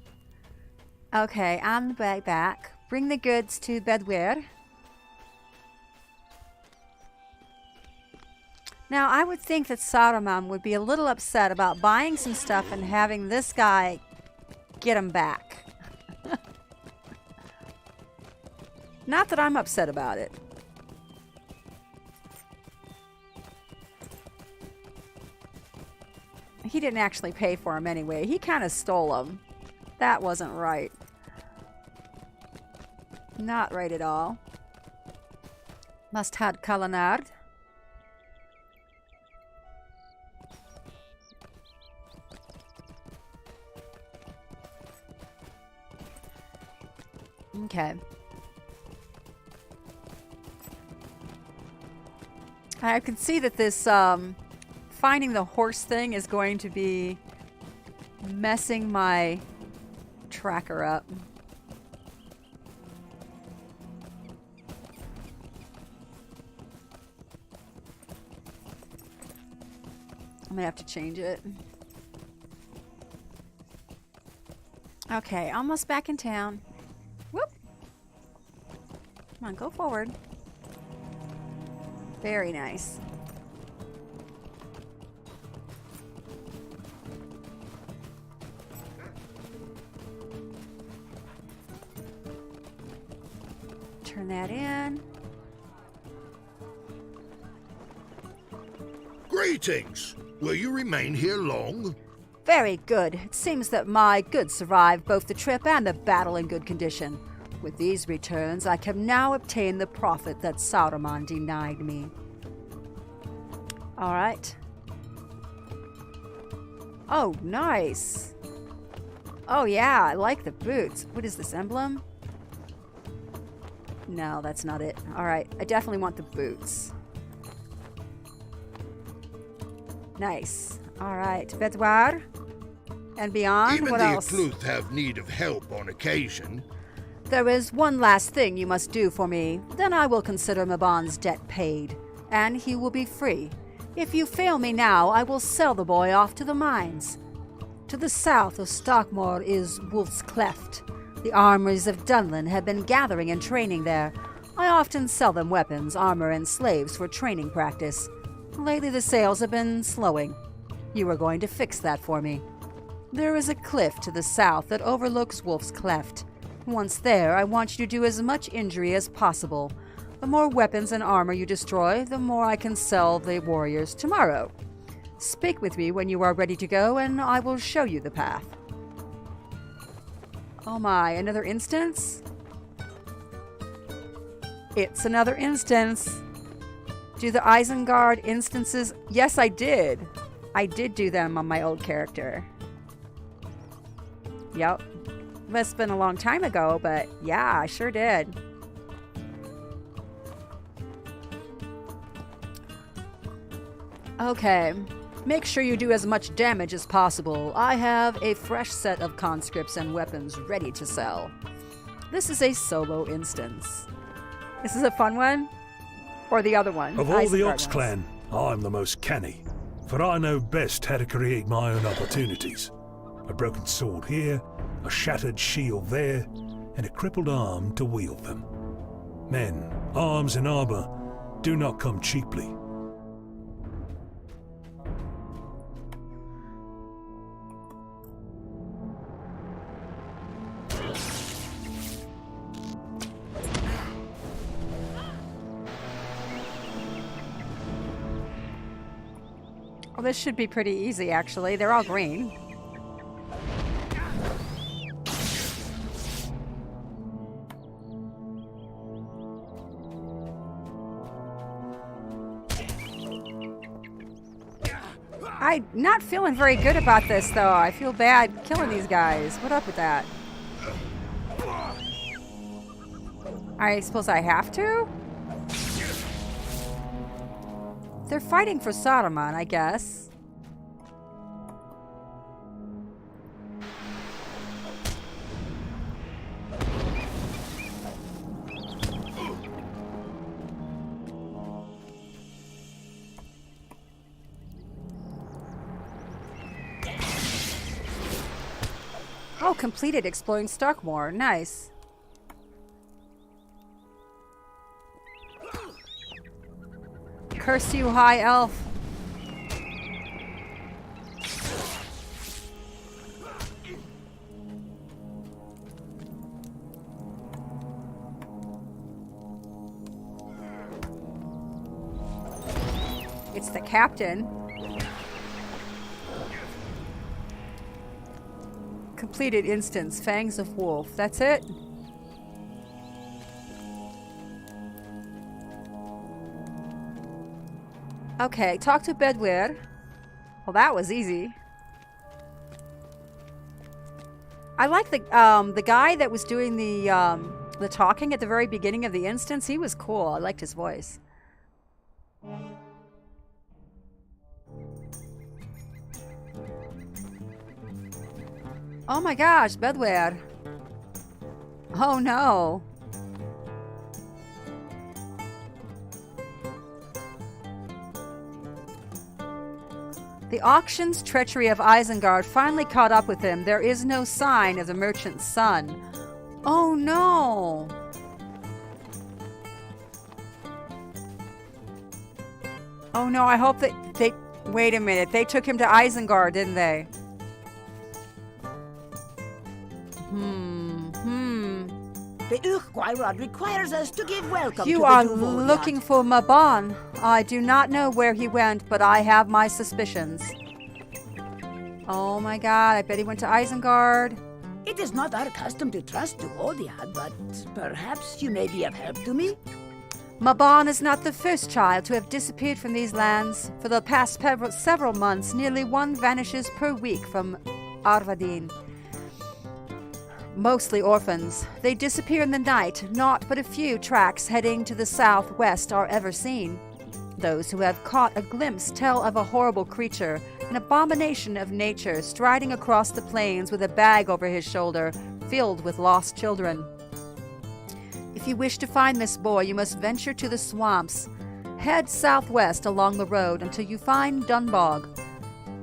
Okay, on the way back. Bring the goods to Bedwyr. Now, I would think that Saruman would be a little upset about buying some stuff and having this guy get him back. Not that I'm upset about it. He didn't actually pay for him anyway. He kind of stole him. That wasn't right. Not right at all. Must had Kalanard. Okay. I can see that this finding the horse thing is going to be messing my tracker up. I'm gonna have to change it. Okay, almost back in town. Whoop! Come on, go forward. Very nice. Turn that in. Greetings! Will you remain here long? Very good. It seems that my goods survived both the trip and the battle in good condition. With these returns, I can now obtain the profit that Saruman denied me. All right. Oh, nice. Oh, yeah, I like the boots. What is this, emblem? No, that's not it. All right, I definitely want the boots. Nice. All right, Bedwyr and beyond. Even what the else? Akluth have need of help on occasion. There is one last thing you must do for me. Then I will consider Maban's debt paid, and he will be free. If you fail me now, I will sell the boy off to the mines. To the south of Stockmore is Wolf's Cleft. The armories of Dunlin have been gathering and training there. I often sell them weapons, armor, and slaves for training practice. Lately the sales have been slowing. You are going to fix that for me. There is a cliff to the south that overlooks Wolf's Cleft. Once there, I want you to do as much injury as possible. The more weapons and armor you destroy, the more I can sell the warriors tomorrow. Speak with me when you are ready to go, and I will show you the path. Oh my, another instance? It's another instance. Do the Isengard instances? Yes, I did. I did do them on my old character. Yep. Must have been a long time ago, but yeah, I sure did. Okay. Make sure you do as much damage as possible. I have a fresh set of conscripts and weapons ready to sell. This is a solo instance. This is a fun one? Or the other one? Of all the Isengard Ox ones. clan, I'm the most canny, for I know best how to create my own opportunities. A broken sword here, a shattered shield there, and a crippled arm to wield them. Men, arms, and armor do not come cheaply. Well, this should be pretty easy, actually. They're all green. I'm not feeling very good about this, though. I feel bad killing these guys. What up with that? I suppose I have to? They're fighting for Saruman, I guess. Oh, completed exploring Starkmoor. Nice. Curse you, high elf. It's the captain. Completed instance, Fangs of Wolf. That's it? Okay, talk to Bedwyr. Well, that was easy. I like the guy that was doing the talking at the very beginning of the instance. He was cool. I liked his voice. Oh my gosh, Bedwyr. Oh no. The auction's treachery of Isengard finally caught up with him. There is no sign of the merchant's son. Oh no. Oh no, I hope that they... Wait a minute, they took him to Isengard, didn't they? The Uchtwairad requires us to give welcome You to are the Duvoriad. looking for Maban. I do not know where he went, but I have my suspicions. Oh my god, I bet he went to Isengard. It is not our custom to trust Duvoriad, but perhaps you may be of help to me? Maban is not the first child to have disappeared from these lands. For the past several months, nearly one vanishes per week from Arvadin. Mostly orphans. They disappear in the night. Not but a few tracks heading to the southwest are ever seen. Those who have caught a glimpse tell of a horrible creature, an abomination of nature, striding across the plains with a bag over his shoulder, filled with lost children. If you wish to find this boy, you must venture to the swamps. Head southwest along the road until you find Dunbog.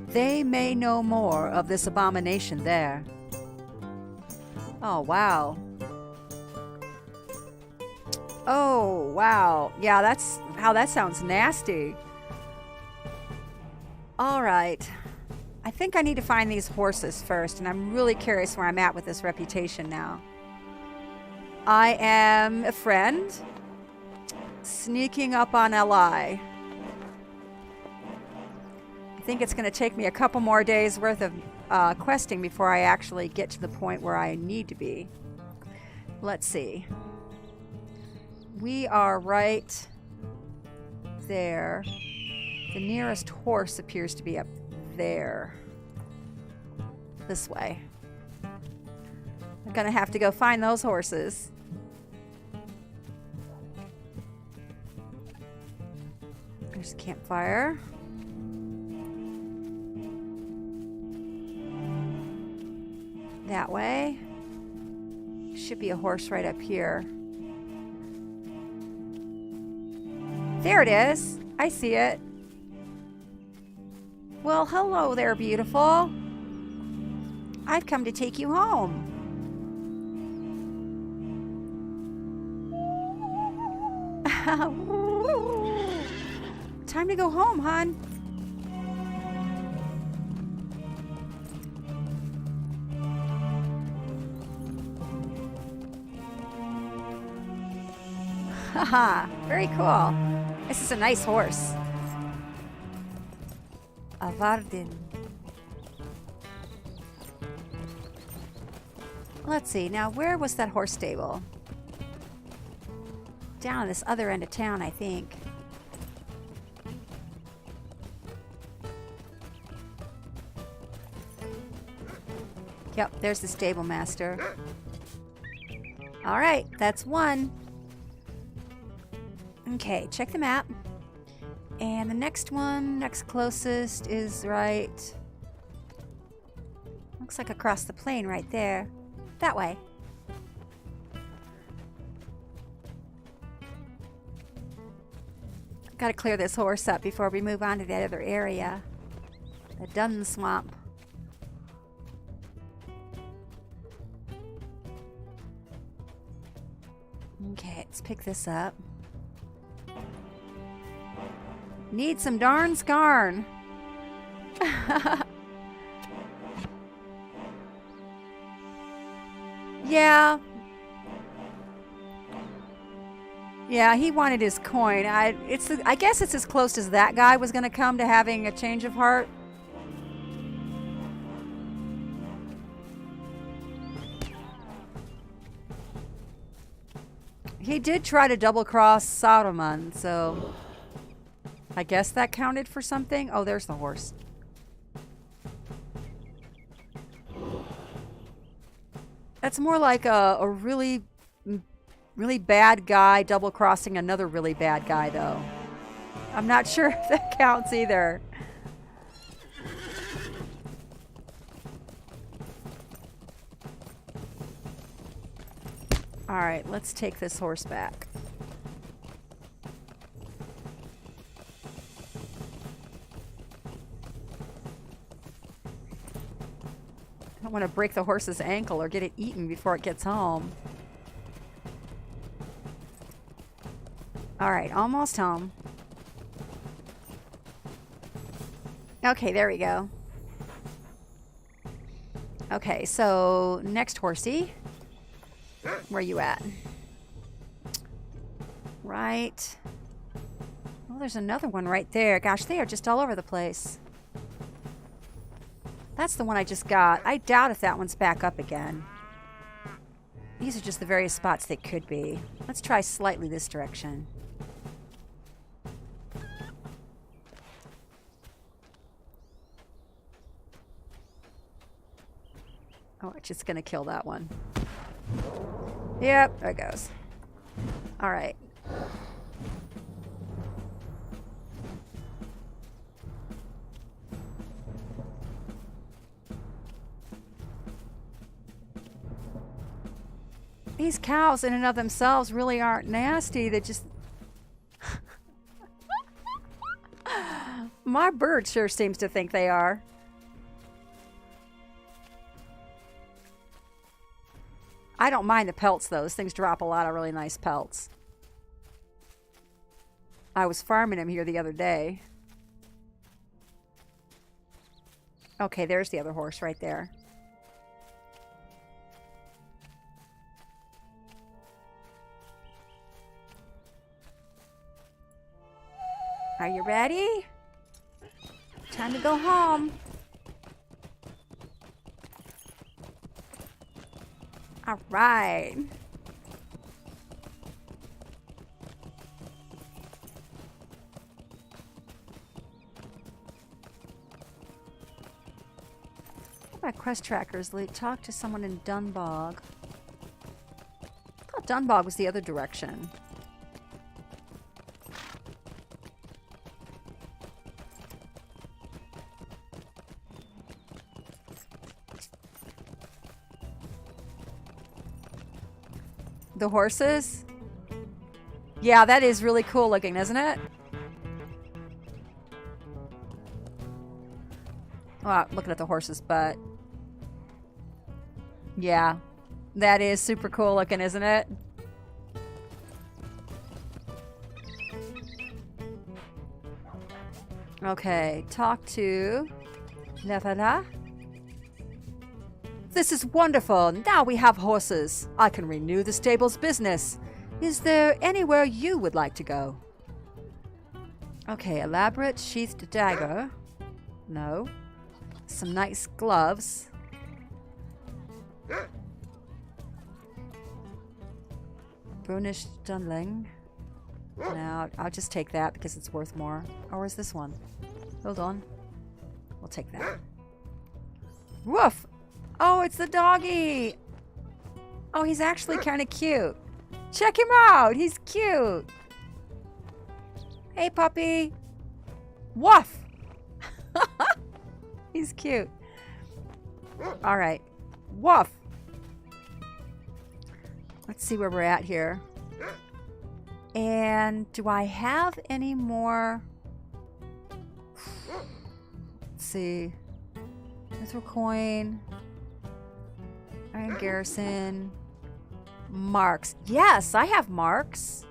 They may know more of this abomination there. Oh, wow. Oh, wow. Yeah, that sounds nasty. All right. I think I need to find these horses first, and I'm really curious where I'm at with this reputation now. I am a friend, sneaking up on Li. I think it's going to take me a couple more days worth of questing before I actually get to the point where I need to be. Let's see. We are right there. The nearest horse appears to be up there. This way. I'm gonna have to go find those horses. There's a campfire. That way. Should be a horse right up here. There it is. I see it. Well, hello there, beautiful. I've come to take you home. Time to go home, hon. Haha, very cool. This is a nice horse. Avardin. Let's see, now where was that horse stable? Down this other end of town, I think. Yep, there's the stable master. Alright, that's one. Okay, check the map. And the next one, next closest, is right... Looks like across the plain right there. That way. Gotta clear this horse up before we move on to that other area. The Dun Swamp. Okay, let's pick this up. Need some darn scarn. Yeah. Yeah, he wanted his coin. I guess it's as close as that guy was going to come to having a change of heart. He did try to double-cross Saruman, so I guess that counted for something. Oh, there's the horse. That's more like a really bad guy double-crossing another really bad guy, though. I'm not sure if that counts either. Alright, let's take this horse back. I don't want to break the horse's ankle or get it eaten before it gets home. Alright, almost home. Okay, there we go. Okay, so next horsey. Where you at? Right. Oh, there's another one right there. Gosh, they are just all over the place. That's the one I just got. I doubt if that one's back up again. These are just the various spots they could be. Let's try slightly this direction. Oh, it's just gonna kill that one. Yep, there it goes. Alright. These cows in and of themselves really aren't nasty. They just... My bird sure seems to think they are. I don't mind the pelts, though. Those things drop a lot of really nice pelts. I was farming them here the other day. Okay, there's the other horse right there. Are you ready? Time to go home. All right. My quest trackers lead. Talk to someone in Dunbog. I thought Dunbog was the other direction. The horses? Yeah, that is really cool looking, isn't it? Oh, looking at the horse's butt. Yeah, that is super cool looking, isn't it? Okay, talk to Levala. This is wonderful. Now we have horses. I can renew the stable's business. Is there anywhere you would like to go? Okay, elaborate sheathed dagger. No. Some nice gloves. Burnished dunling. No, I'll just take that because it's worth more. Or is this one? Hold on. We'll take that. Woof! Oh, it's the doggy. Oh, he's actually kind of cute. Check him out. He's cute. Hey, puppy. Woof. He's cute. All right. Woof. Let's see where we're at here. And do I have any more? Let's see. Mithril coin. Iron garrison. Marks. Yes, I have marks.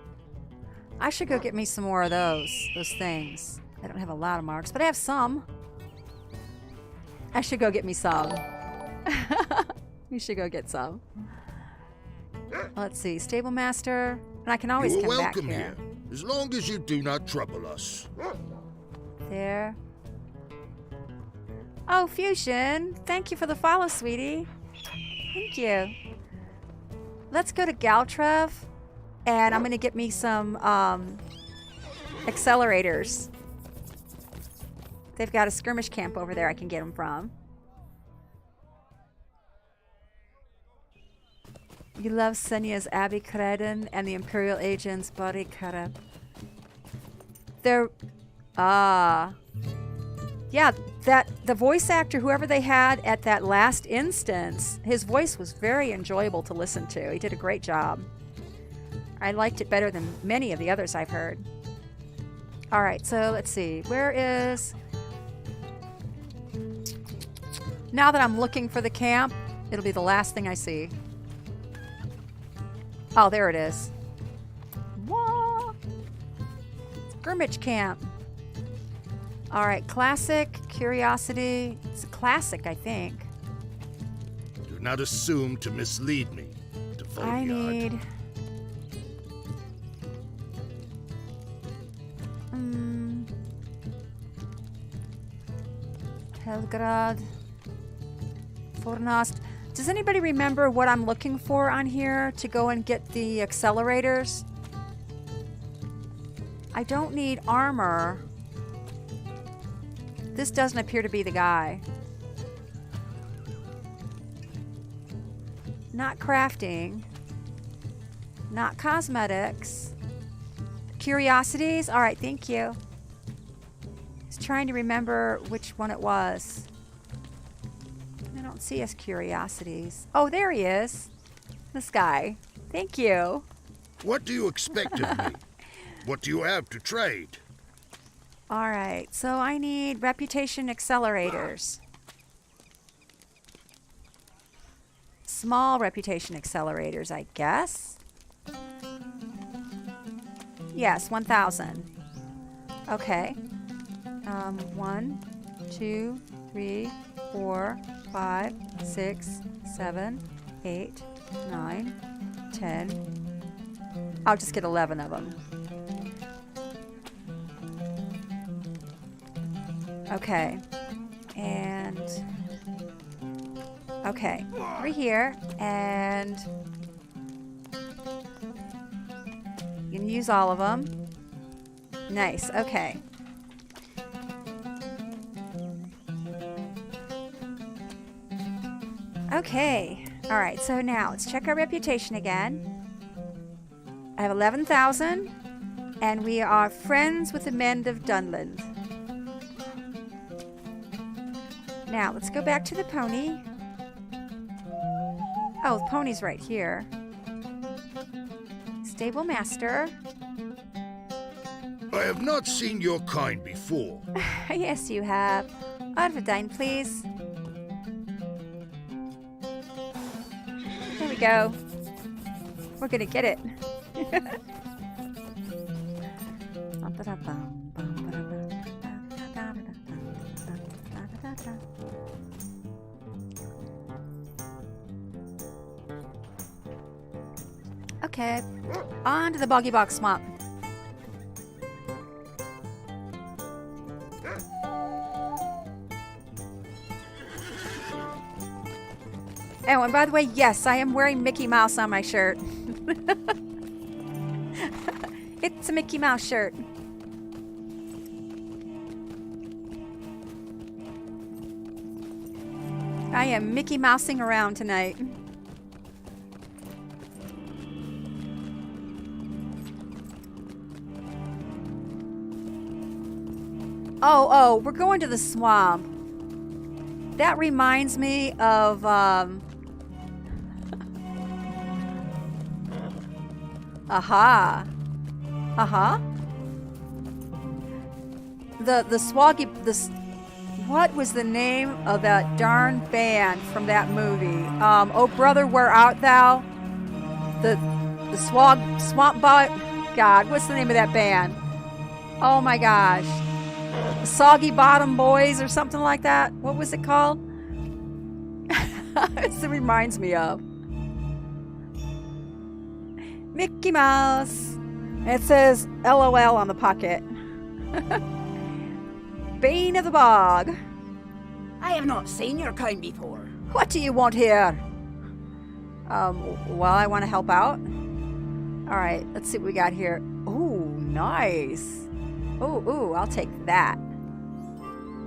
I should go get me some more of those things. I don't have a lot of marks, but I have some. I should go get me some. We should go get some. Let's see. Stable master. And I can always You're come back welcome here. as long as you do not trouble us. There. Oh, Fusion. Thank you for the follow, sweetie. Thank you. Let's go to Galtrev, and I'm going to get me some accelerators. They've got a skirmish camp over there I can get them from. You love Senya's Abby Kreden and the Imperial agents Bari Karab. They're... yeah, the voice actor, whoever they had at that last instance, his voice was very enjoyable to listen to. He did a great job. I liked it better than many of the others I've heard. All right, so let's see. Where is... Now that I'm looking for the camp, it'll be the last thing I see. Oh, there it is. Whoa! Skirmish camp. All right, classic, curiosity. It's a classic, I think. Do not assume to mislead me, I need... Helgrad. Fornost. Does anybody remember what I'm looking for on here to go and get the accelerators? I don't need armor. This doesn't appear to be the guy. Not crafting. Not cosmetics. Curiosities? All right, thank you. I was trying to remember which one it was. I don't see his curiosities. Oh, there he is. This guy. Thank you. What do you expect of me? What do you have to trade? All right, so I need reputation accelerators. Small reputation accelerators, I guess. Yes, 1,000. Okay. 1, 2, 3, 4, 5, 6, 7, 8, 9, 10. I'll just get 11 of them. Okay. And... okay. We're here. And... you can use all of them. Nice. Okay. Okay. All right. So now let's check our reputation again. I have 11,000. And we are friends with the men of Dunland. Now, let's go back to the pony. Oh, the pony's right here. Stable master. I have not seen your kind before. Yes, you have. Arvidine, please. There we go. We're gonna get it. Okay, on to the Boggy Bog Swamp. Oh, and by the way, yes, I am wearing Mickey Mouse on my shirt. It's a Mickey Mouse shirt. I am Mickey Mousing around tonight. Oh, we're going to the swamp. That reminds me of, aha. Uh-huh. The Swaggy, what was the name of that darn band from that movie? Oh Brother, Where Art Thou? The Swamp Bot, God, what's the name of that band? Oh my gosh. Soggy Bottom Boys or something like that. What was it called? It reminds me of Mickey Mouse. It says LOL on the pocket. Bane of the Bog. I have not seen your kind before. What do you want here? Well, I want to help out. Alright, let's see what we got here. Ooh, nice. Ooh, I'll take that.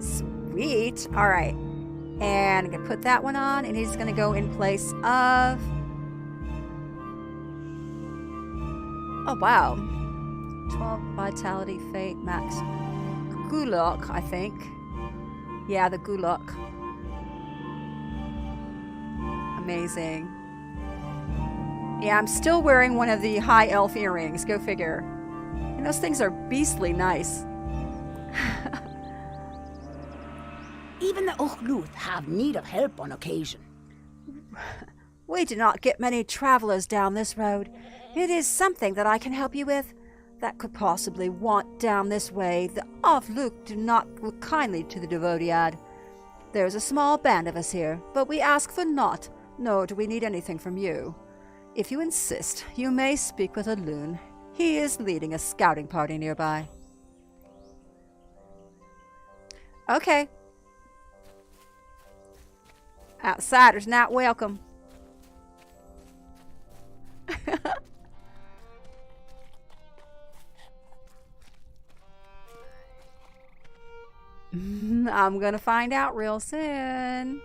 Sweet. Alright. And I'm going to put that one on, and he's going to go in place of... Oh, wow. 12 Vitality, Fate, Max. Gulok, I think. Yeah, the Gulok. Amazing. Yeah, I'm still wearing one of the high elf earrings. Go figure. And those things are beastly nice. Even the Uchluth have need of help on occasion. We do not get many travelers down this road. It is something that I can help you with that could possibly want down this way. The Avluk do not look kindly to the Devodiad. There is a small band of us here, but we ask for naught, nor do we need anything from you. If you insist, you may speak with a loon. He is leading a scouting party nearby. Okay. Outsiders not welcome. I'm gonna find out real soon.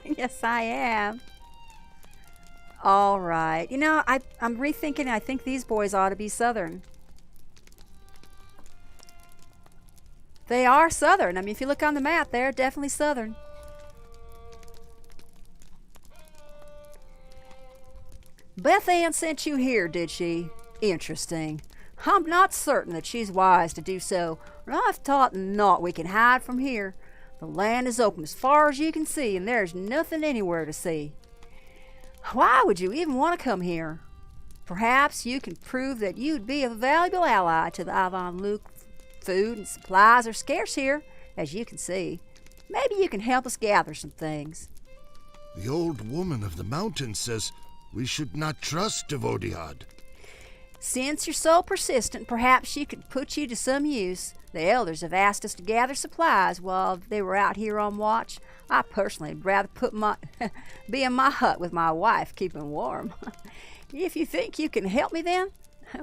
Yes, I am. All right. You know, I'm rethinking. I think these boys ought to be Southern. They are Southern. I mean, if you look on the map, they're definitely Southern. Beth Ann sent you here, did she? Interesting. I'm not certain that she's wise to do so, but I've taught naught we can hide from here. The land is open as far as you can see, and there's nothing anywhere to see. Why would you even want to come here? Perhaps you can prove that you'd be a valuable ally to the Avon Luke. Food and supplies are scarce here, as you can see. Maybe you can help us gather some things. The old woman of the mountain says we should not trust Devodiad. Since you're so persistent, perhaps she could put you to some use. The elders have asked us to gather supplies while they were out here on watch. I personally would rather be in my hut with my wife, keeping warm. If you think you can help me then,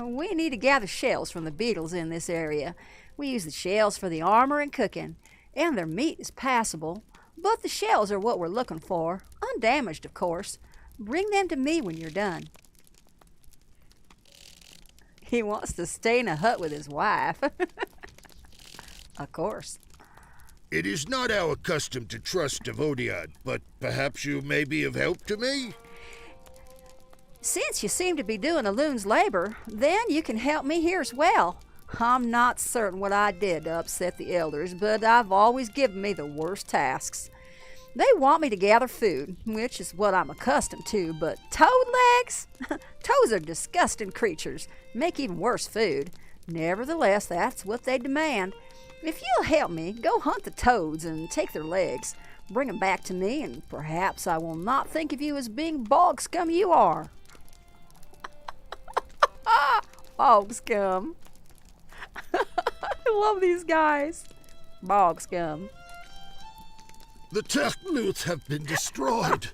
we need to gather shells from the beetles in this area. We use the shells for the armor and cooking, and their meat is passable. But the shells are what we're looking for, undamaged, of course. Bring them to me when you're done. He wants to stay in a hut with his wife. Of course. It is not our custom to trust Devodiad, but perhaps you may be of help to me? Since you seem to be doing a loon's labor, then you can help me here as well. I'm not certain what I did to upset the elders, but I've always given me the worst tasks. They want me to gather food, which is what I'm accustomed to, but toad legs? Toads are disgusting creatures, make even worse food. Nevertheless, that's what they demand. If you'll help me, go hunt the toads and take their legs. Bring them back to me, and perhaps I will not think of you as being bog scum you are. Bog scum. I love these guys. Bog scum. The Terkluth have been destroyed.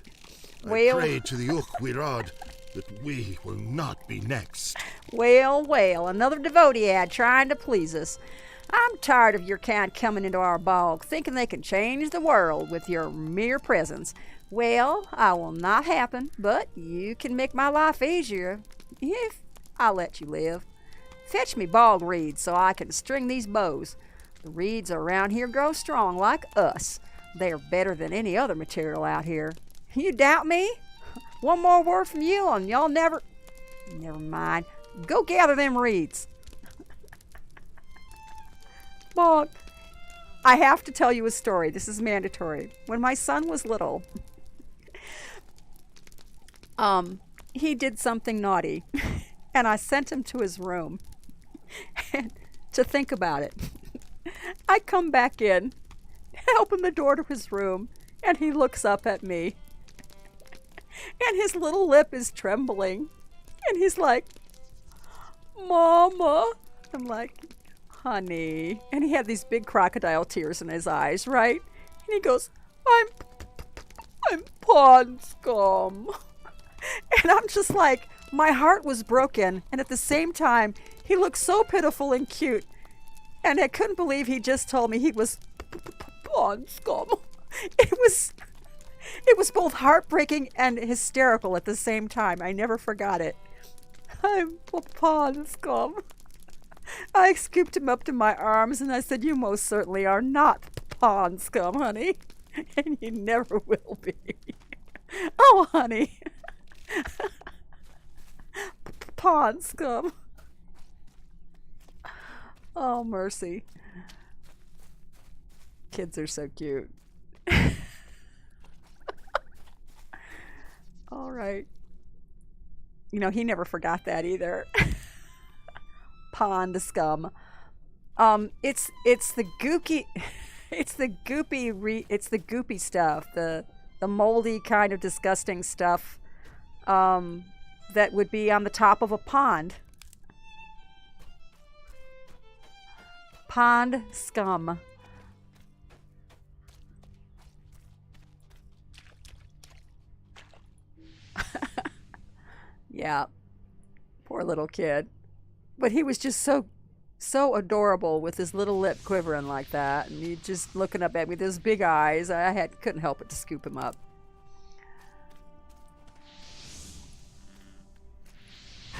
Well- I pray to the Ukhwirad that we will not be next. Well, another Devodiad trying to please us. I'm tired of your kind coming into our bog, thinking they can change the world with your mere presence. Well, I will not happen, but you can make my life easier if I let you live. Fetch me bog reeds so I can string these bows. The reeds around here grow strong like us. They are better than any other material out here. You doubt me? One more word from you and y'all never mind. Go gather them reeds. Bog, I have to tell you a story. This is mandatory. When my son was little, he did something naughty, and I sent him to his room and to think about it. I come back in, open the door to his room, and he looks up at me, and his little lip is trembling, and he's like, "Mama." I'm like, "Honey," and he had these big crocodile tears in his eyes, right? And he goes, I'm pond scum." And I'm just like, my heart was broken, and at the same time, he looked so pitiful and cute, and I couldn't believe he just told me he was pond scum. It was both heartbreaking and hysterical at the same time. I never forgot it. "I'm pond scum." I scooped him up to my arms and I said, "You most certainly are not pond scum, honey. And you never will be." "Oh, honey." Pond scum. Oh, mercy. Kids are so cute. All right. You know, he never forgot that either. Pond scum. It's the gooky, it's the goopy stuff, the moldy kind of disgusting stuff, that would be on the top of a pond. Pond scum. Yeah, poor little kid. But he was just so adorable with his little lip quivering like that, and he just looking up at me with his big eyes. Couldn't help but to scoop him up.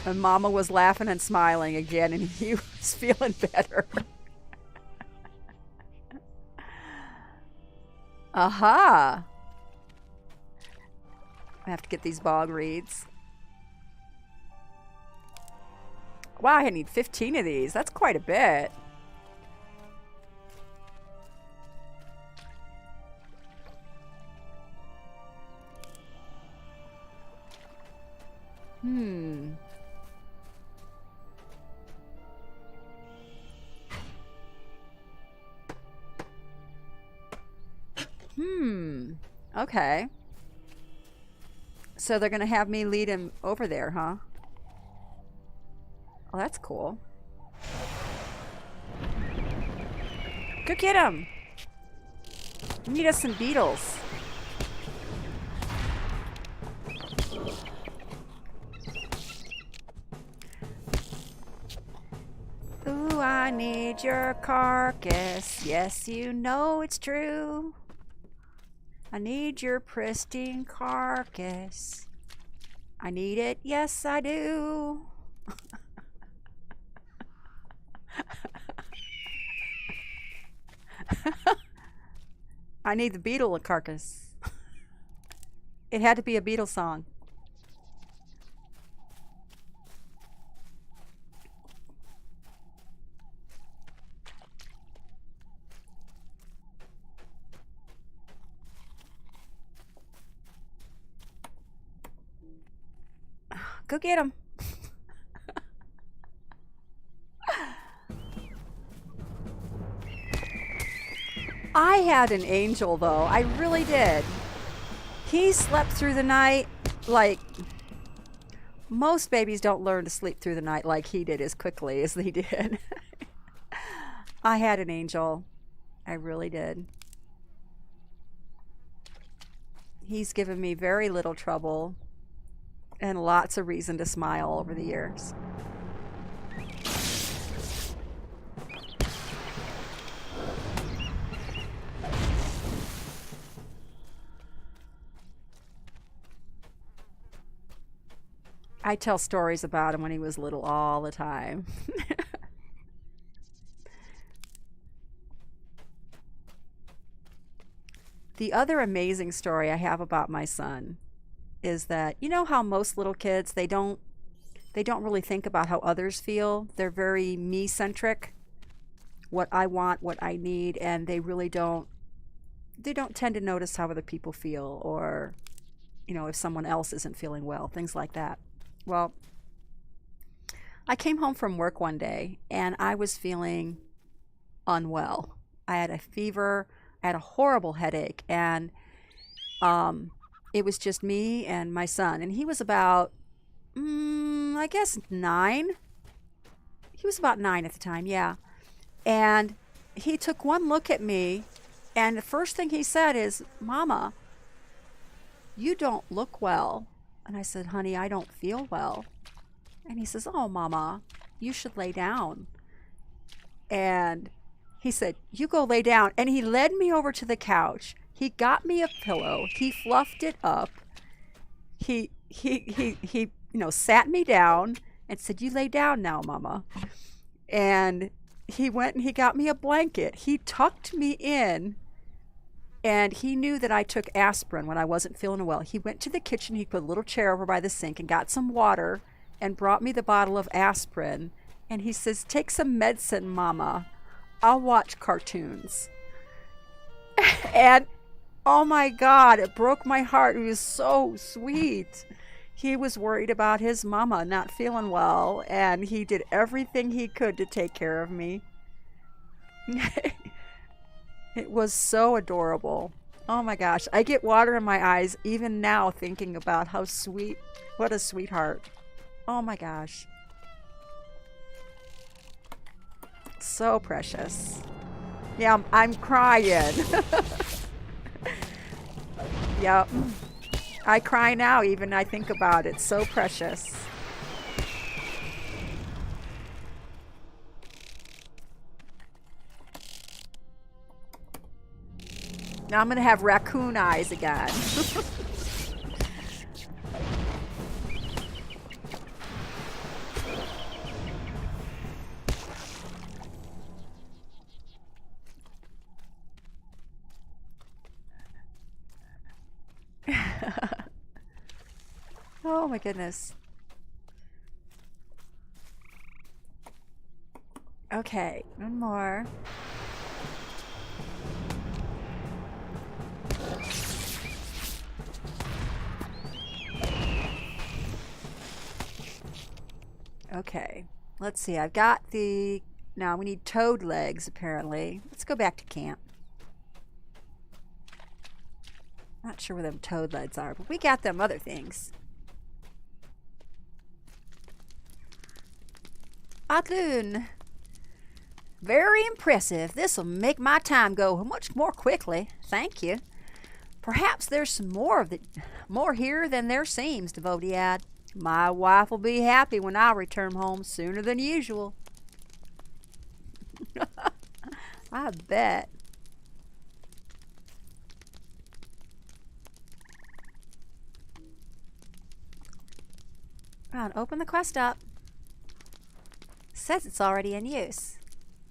And Mama was laughing and smiling again, and he was feeling better. Aha! I have to get these bog reeds. Wow, I need 15 of these. That's quite a bit. Okay. So they're going to have me lead him over there, huh? Oh, that's cool. Go get him! We need us some beetles. Ooh, I need your carcass. Yes, you know it's true. I need your pristine carcass. I need it, yes I do. I need the beetle carcass. It had to be a beetle song. Go get him. I had an angel, though. I really did. He slept through the night like most babies don't learn to sleep through the night like he did as quickly as he did. I had an angel. I really did. He's given me very little trouble and lots of reason to smile over the years. I tell stories about him when he was little all the time. The other amazing story I have about my son is that, you know how most little kids, they don't really think about how others feel. They're very me-centric. What I want, what I need, and they don't tend to notice how other people feel, or, you know, if someone else isn't feeling well, things like that. Well, I came home from work one day and I was feeling unwell. I had a fever, I had a horrible headache, and it was just me and my son, and he was about I guess 9. He was about 9 at the time, yeah. And he took one look at me, and the first thing he said is, "Mama, you don't look well." And I said, "Honey, I don't feel well." And he says, "Oh, Mama, you should lay down." And he said, "You go lay down." And he led me over to the couch. He got me a pillow. He fluffed it up. He sat me down and said, "You lay down now, Mama." And he went and he got me a blanket. He tucked me in, and he knew that I took aspirin when I wasn't feeling well. He went to the kitchen. He put a little chair over by the sink and got some water and brought me the bottle of aspirin. And he says, "Take some medicine, Mama. I'll watch cartoons." And oh my God, it broke my heart. He was so sweet. He was worried about his mama not feeling well, and he did everything he could to take care of me. It was so adorable. Oh my gosh, I get water in my eyes even now thinking about how sweet, what a sweetheart. Oh my gosh. So precious. Yeah, I'm crying. Yep. I cry now even I think about it. So precious. Now I'm going to have raccoon eyes again. Oh my goodness. Okay, one more. Okay, let's see. I've got the... Now we need toad legs, apparently. Let's go back to camp. Not sure where them toad legs are, but we got them other things. Adlun. Very impressive. This'll make my time go much more quickly. Thank you. Perhaps there's some more here than there seems, Devotee added. My wife will be happy when I return home sooner than usual. I bet. Come on, open the quest up. Says it's already in use.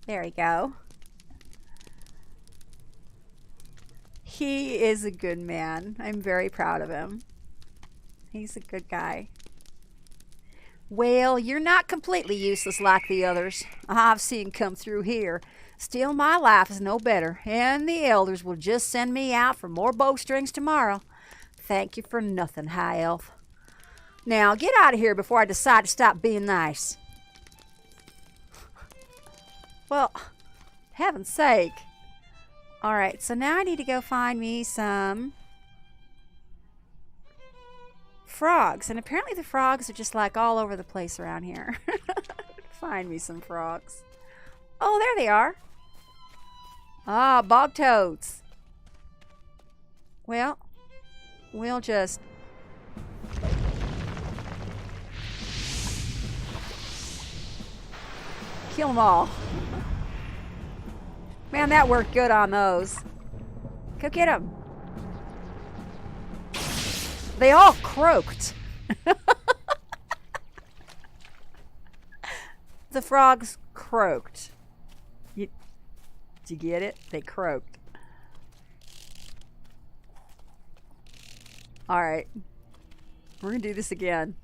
There we go. He is a good man. I'm very proud of him. He's a good guy. Well, you're not completely useless like the others I've seen come through here. Still, my life is no better, and the elders will just send me out for more bowstrings tomorrow. Thank you for nothing, High Elf. Now, get out of here before I decide to stop being nice. Well, heaven's sake. Alright, so now I need to go find me some frogs. And apparently the frogs are just like all over the place around here. Find me some frogs. Oh, there they are. Ah, bog toads. Well, we'll just... kill them all. Man, that worked good on those. Go get them. They all croaked. the frogs croaked. Did you get it? They croaked. All right. We're going to do this again.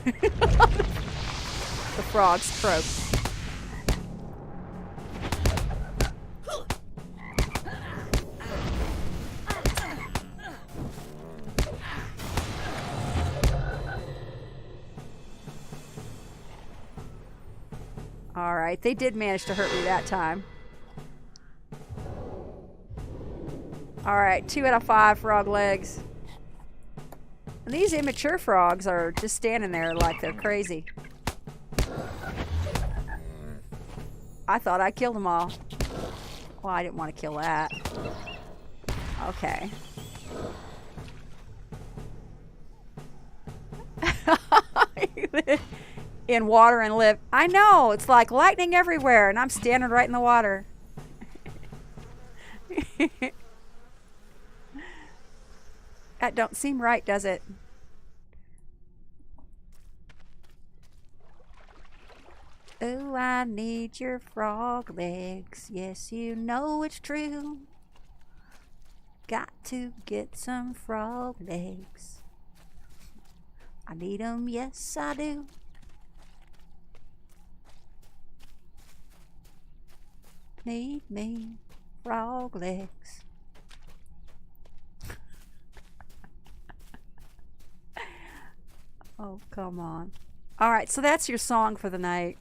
The frogs croaked. All right, they did manage to hurt me that time. All right, 2 out of 5 frog legs. And these immature frogs are just standing there like they're crazy. I thought I killed them all. Well, I didn't want to kill that. Okay. In water and live. I know, it's like lightning everywhere, and I'm standing right in the water. That don't seem right, does it? Oh, I need your frog legs. Yes, you know it's true. Got to get some frog legs. I need them, yes I do. Need me frog legs. Oh, come on. All right, so that's your song for the night.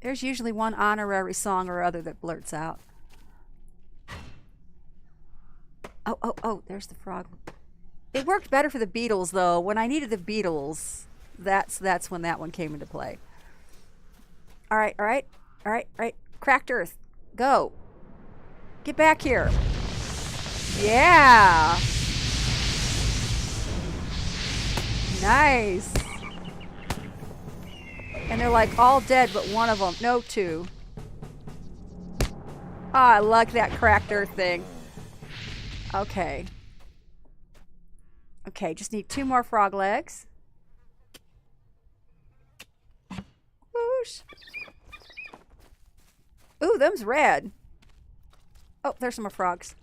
There's usually one honorary song or other that blurts out. Oh, there's the frog. It worked better for the Beatles, though. When I needed the Beatles, that's when that one came into play. All right. Cracked Earth, go. Get back here. Yeah. Nice. And they're like all dead, but one of them. No, 2. Oh, I like that cracked earth thing. Okay. Okay, just need 2 more frog legs. Whoosh. Ooh, them's red. Oh, there's some more frogs.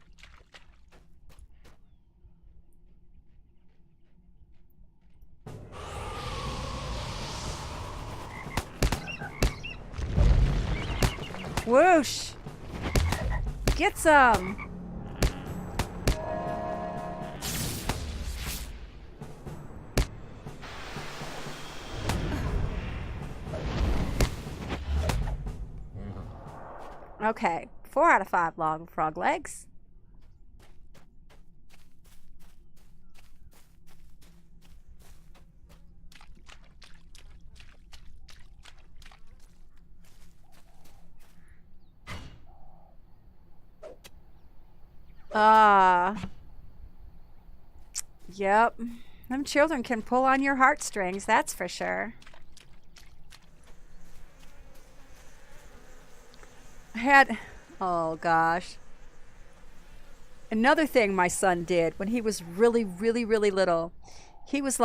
Whoosh! Get some! Okay, 4 out of 5 long frog legs. Yep. Them children can pull on your heartstrings, that's for sure. Oh gosh. Another thing my son did when he was really little, he was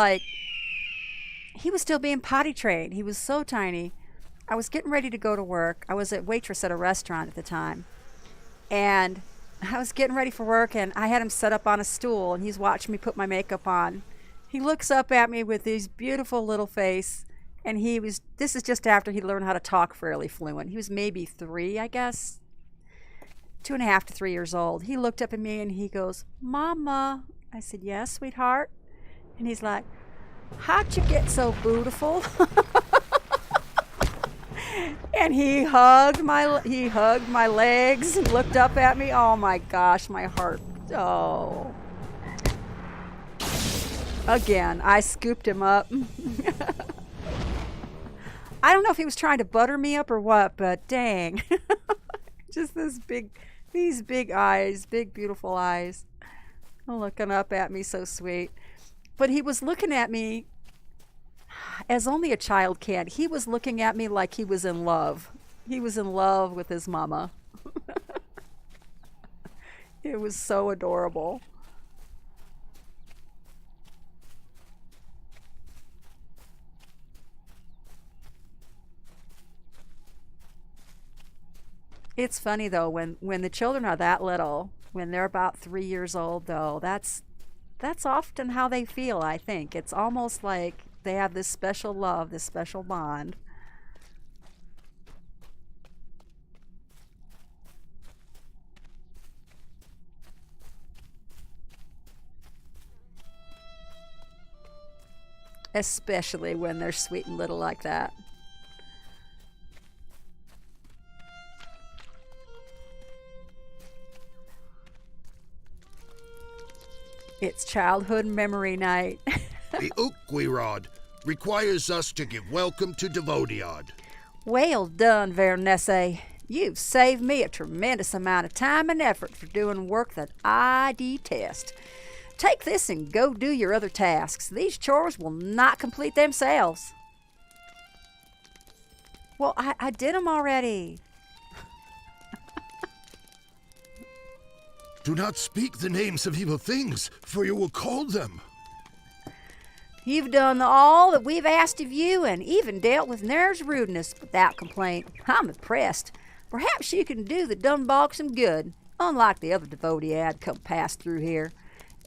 still being potty trained. He was so tiny. I was getting ready to go to work. I was a waitress at a restaurant at the time. And I was getting ready for work, and I had him set up on a stool, and he's watching me put my makeup on. He looks up at me with his beautiful little face, and this is just after he learned how to talk fairly fluent. He was maybe 3, I guess. 2.5 to 3 years old. He looked up at me and he goes, "Mama." I said, "Yes, sweetheart." And he's like, "How'd you get so beautiful?" And he hugged my legs and looked up at me. Oh my gosh, my heart. Oh. Again, I scooped him up. I don't know if he was trying to butter me up or what, but dang. Just these big eyes, big beautiful eyes, looking up at me, so sweet. But he was looking at me as only a child can. He was looking at me like he was in love. He was in love with his mama. It was so adorable. It's funny though when the children are that little, when they're about 3 years old though, that's often how they feel, I think. It's almost like they have this special love, this special bond. Especially when they're sweet and little like that. It's childhood memory night. The Ukwirod requires us to give welcome to Devodiad. Well done, Vernesse. You've saved me a tremendous amount of time and effort for doing work that I detest. Take this and go do your other tasks. These chores will not complete themselves. Well, I did them already. Do not speak the names of evil things, for you will call them. You've done all that we've asked of you and even dealt with Nair's rudeness without complaint. I'm impressed. Perhaps you can do the Dunbog some good, unlike the other devotee I'd come past through here.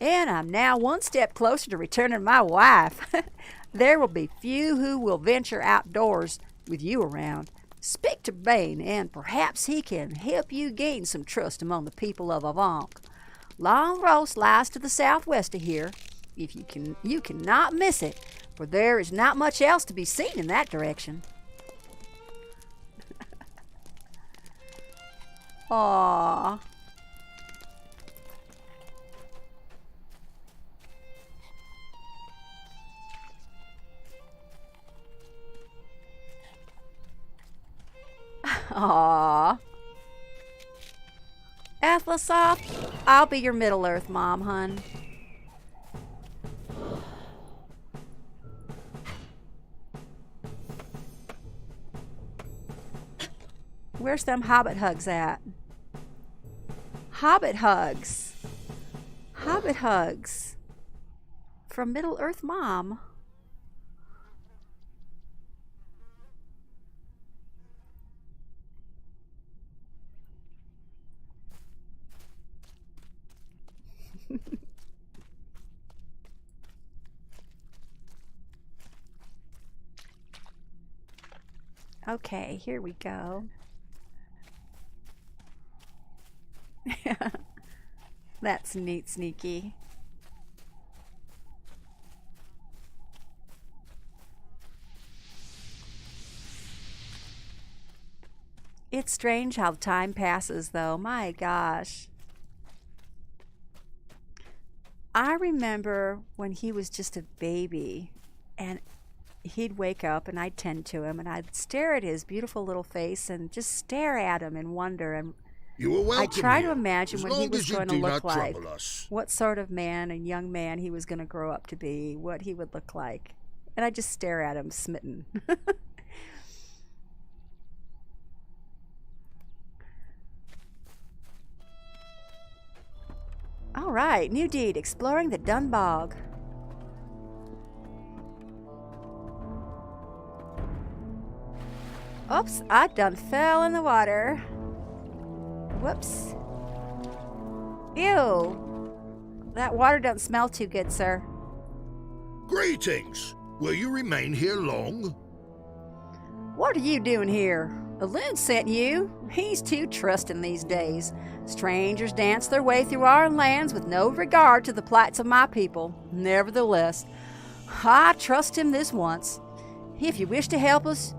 And I'm now one step closer to returning my wife. There will be few who will venture outdoors with you around. Speak to Bane, and perhaps he can help you gain some trust among the people of Avank. Long Roast lies to the southwest of here. If you cannot miss it, for there is not much else to be seen in that direction. Aww. Aww. Athlasop, I'll be your Middle-earth mom, hun. Where's them hobbit hugs at? Hobbit hugs. Hobbit hugs. From Middle-earth mom. Okay, here we go. That's neat, Sneaky. It's strange how time passes, though. My gosh. I remember when he was just a baby, and he'd wake up and I'd tend to him and I'd stare at his beautiful little face and just stare at him in wonder, and You are welcome I try to here, imagine as what he long was as you going to do look not like, trouble us. what sort of man and young man he was going to grow up to be, what he would look like. And I just stare at him, smitten. All right, new deed, exploring the Dunbog. Oops, I done fell in the water. Whoops. Ew. That water doesn't smell too good, sir. Greetings. Will you remain here long? What are you doing here? Loon sent you. He's too trusting these days. Strangers dance their way through our lands with no regard to the plights of my people. Nevertheless, I trust him this once. If you wish to help us,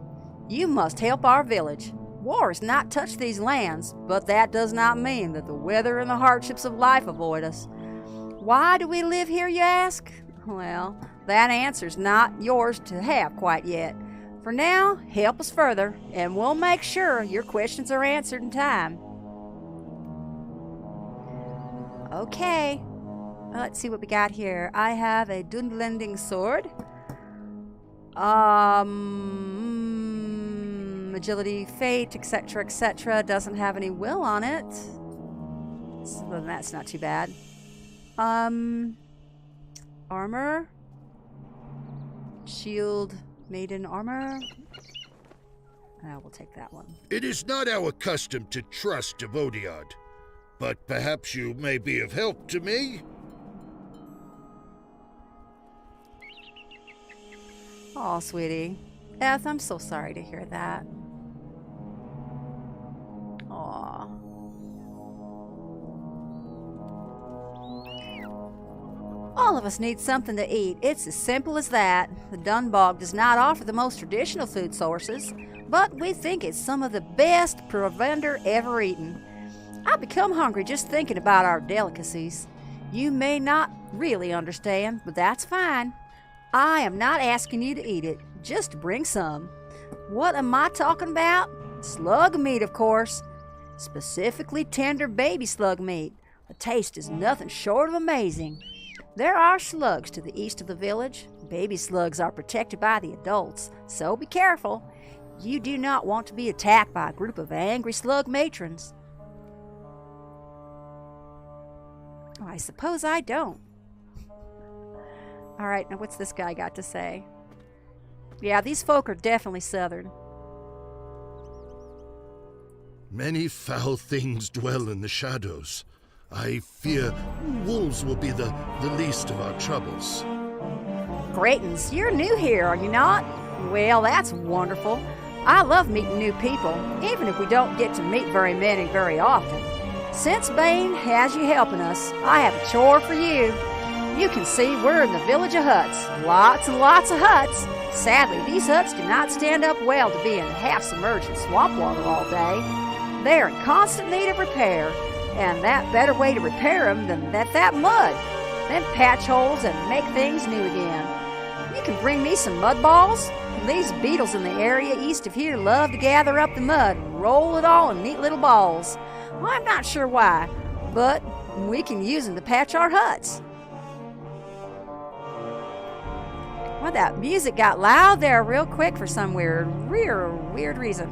you must help our village. War has not touched these lands, but that does not mean that the weather and the hardships of life avoid us. Why do we live here, you ask? Well, that answer's not yours to have quite yet. For now, help us further, and we'll make sure your questions are answered in time. Okay, let's see what we got here. I have a Dunlending sword. Agility, fate, etc., etc. Doesn't have any will on it. So then that's not too bad. Armor. Shield, maiden armor. We'll take that one. It is not our custom to trust Devodiad, but perhaps you may be of help to me? Oh, sweetie. Eth, I'm so sorry to hear that. Aw. All of us need something to eat. It's as simple as that. The Dunbog does not offer the most traditional food sources, but we think it's some of the best provender ever eaten. I've become hungry just thinking about our delicacies. You may not really understand, but that's fine. I am not asking you to eat it, just bring some. What am I talking about? Slug meat, of course. Specifically tender baby slug meat. The taste is nothing short of amazing. There are slugs to the east of the village. Baby slugs are protected by the adults, so be careful. You do not want to be attacked by a group of angry slug matrons. Oh, I suppose I don't. All right, now what's this guy got to say? Yeah, these folk are definitely southern. Many foul things dwell in the shadows. I fear wolves will be the least of our troubles. Greatens, you're new here, are you not? Well, that's wonderful. I love meeting new people, even if we don't get to meet very many very often. Since Bane has you helping us, I have a chore for you. You can see we're in the village of huts. Lots and lots of huts. Sadly, these huts do not stand up well to be in half-submerged in swamp water all day. They are in constant need of repair, and that better way to repair them than that mud. Then patch holes and make things new again. You can bring me some mud balls. These beetles in the area east of here love to gather up the mud and roll it all in neat little balls. Well, I'm not sure why, but we can use them to patch our huts. Well, that music got loud there real quick for some weird reason.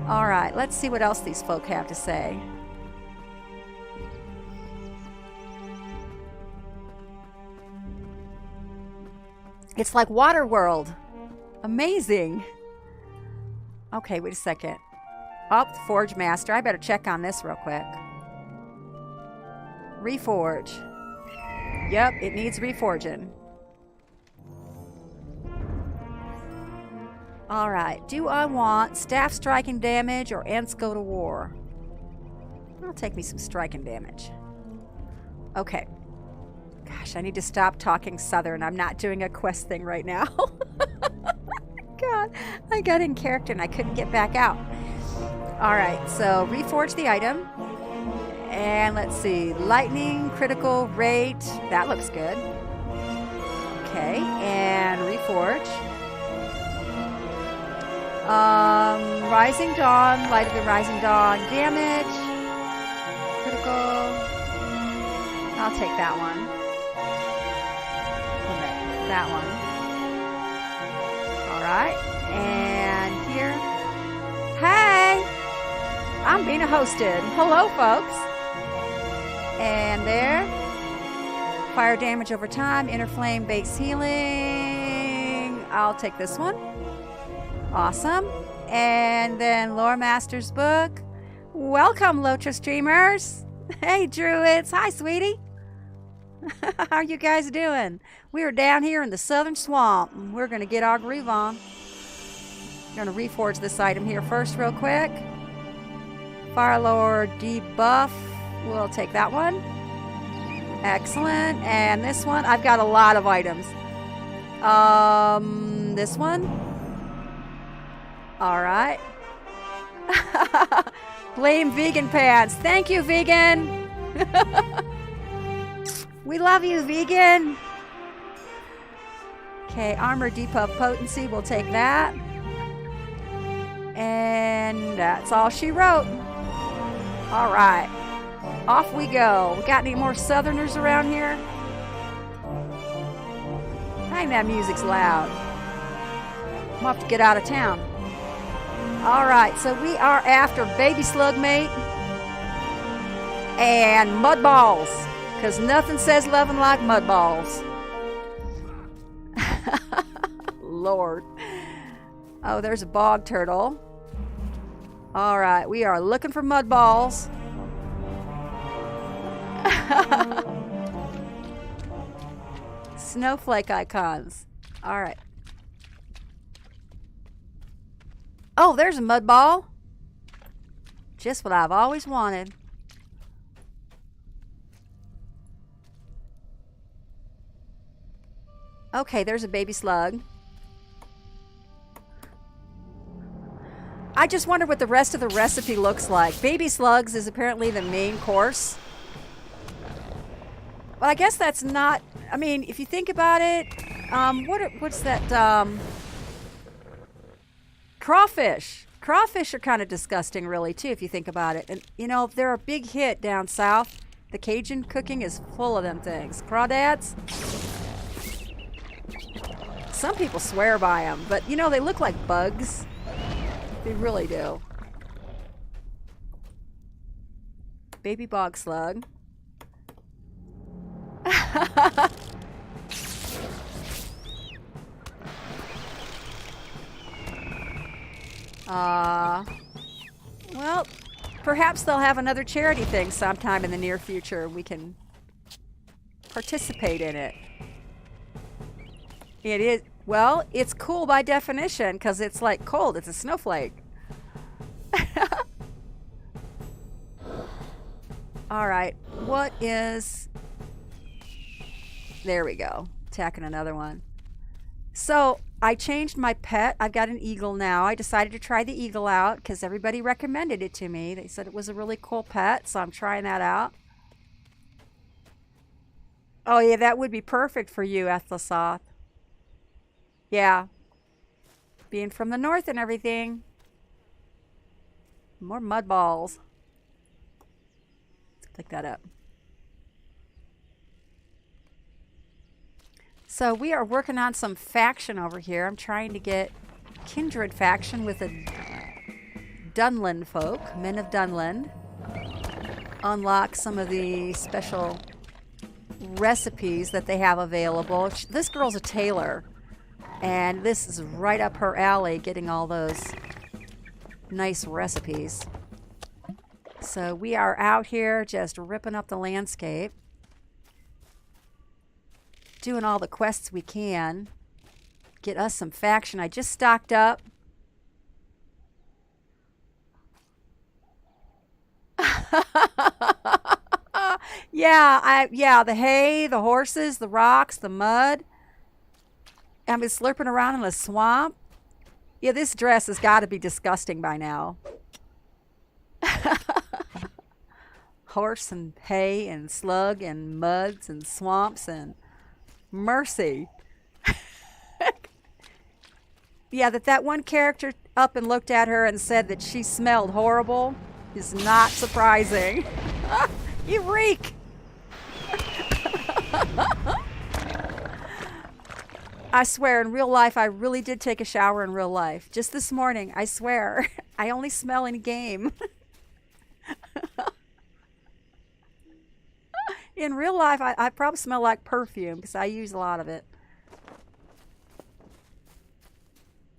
All right, let's see what else these folk have to say. It's like Waterworld. Amazing. Okay, wait a second. Oh, the Forge Master. I better check on this real quick. Reforge. Yep, it needs reforging. Alright, do I want staff striking damage or Ents go to war? I'll take me some striking damage. Okay. Gosh, I need to stop talking Southern. I'm not doing a quest thing right now. God, I got in character and I couldn't get back out. Alright, so reforge the item. And let's see, lightning, critical, rate. That looks good. Okay, and reforge. Rising Dawn, Light of the Rising Dawn, damage, critical. I'll take that one. Okay, that one. Alright, and here. Hey! I'm being hosted. Hello, folks. And there. Fire damage over time, inner flame base healing. I'll take this one. Awesome. And then Lore Master's book. Welcome, Lotra streamers. Hey, Druids. Hi, sweetie. How you guys doing? We are down here in the southern swamp, and we're going to get our groove on. Going to reforge this item here first real quick. Fire Lord debuff. We'll take that one. Excellent. And this one, I've got a lot of items. This one. All right. Blame vegan pants. Thank you, vegan. We love you, vegan. Okay, armor debuff potency. We'll take that. And that's all she wrote. All right. Off we go. We got any more Southerners around here? Dang, that music's loud. I'm gonna have to get out of town. All right, so we are after baby slug mate and mud balls, because nothing says loving like mud balls. Lord. Oh, there's a bog turtle. All right, we are looking for mud balls. Snowflake icons. All right. Oh, there's a mud ball. Just what I've always wanted. Okay, there's a baby slug. I just wonder what the rest of the recipe looks like. Baby slugs is apparently the main course. Well, I guess that's not... I mean, if you think about it, what's that? Crawfish. Crawfish are kind of disgusting, really, too, if you think about it. And, you know, they're a big hit down south. The Cajun cooking is full of them things. Crawdads. Some people swear by them, but, you know, they look like bugs. They really do. Baby bog slug. Well, perhaps they'll have another charity thing sometime in the near future. We can participate in it. It is, well, it's cool by definition because it's like cold. It's a snowflake. All right, what is... There we go. Tacking another one. So I changed my pet. I've got an eagle now. I decided to try the eagle out because everybody recommended it to me. They said it was a really cool pet, so I'm trying that out. Oh yeah, that would be perfect for you, Ethlosoth. Yeah. Being from the north and everything. More mud balls. Let's pick that up. So we are working on some faction over here. I'm trying to get kindred faction with the Dunland folk, men of Dunland. Unlock some of the special recipes that they have available. This girl's a tailor, and this is right up her alley, getting all those nice recipes. So we are out here just ripping up the landscape. Doing all the quests we can. Get us some faction. I just stocked up. Yeah, the hay, the horses, the rocks, the mud. I've been slurping around in the swamp. Yeah, this dress has got to be disgusting by now. Horse and hay and slug and muds and swamps and mercy. Yeah, that one character up and looked at her and said that she smelled horrible is not surprising. You reek. I swear, in real life, I really did take a shower in real life. Just this morning, I swear. I only smell in game. In real life, I probably smell like perfume because I use a lot of it.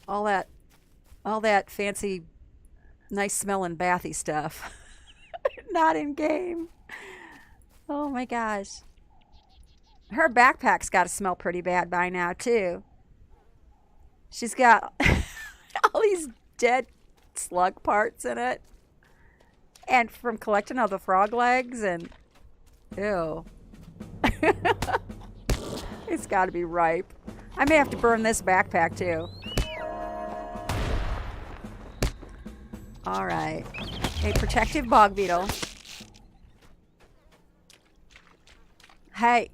All that fancy, nice smelling bathy stuff. Not in game. Oh my gosh. Her backpack's got to smell pretty bad by now too. She's got all these dead slug parts in it. And from collecting all the frog legs and ew. It's got to be ripe. I may have to burn this backpack too. All right. A protective bog beetle. Hey.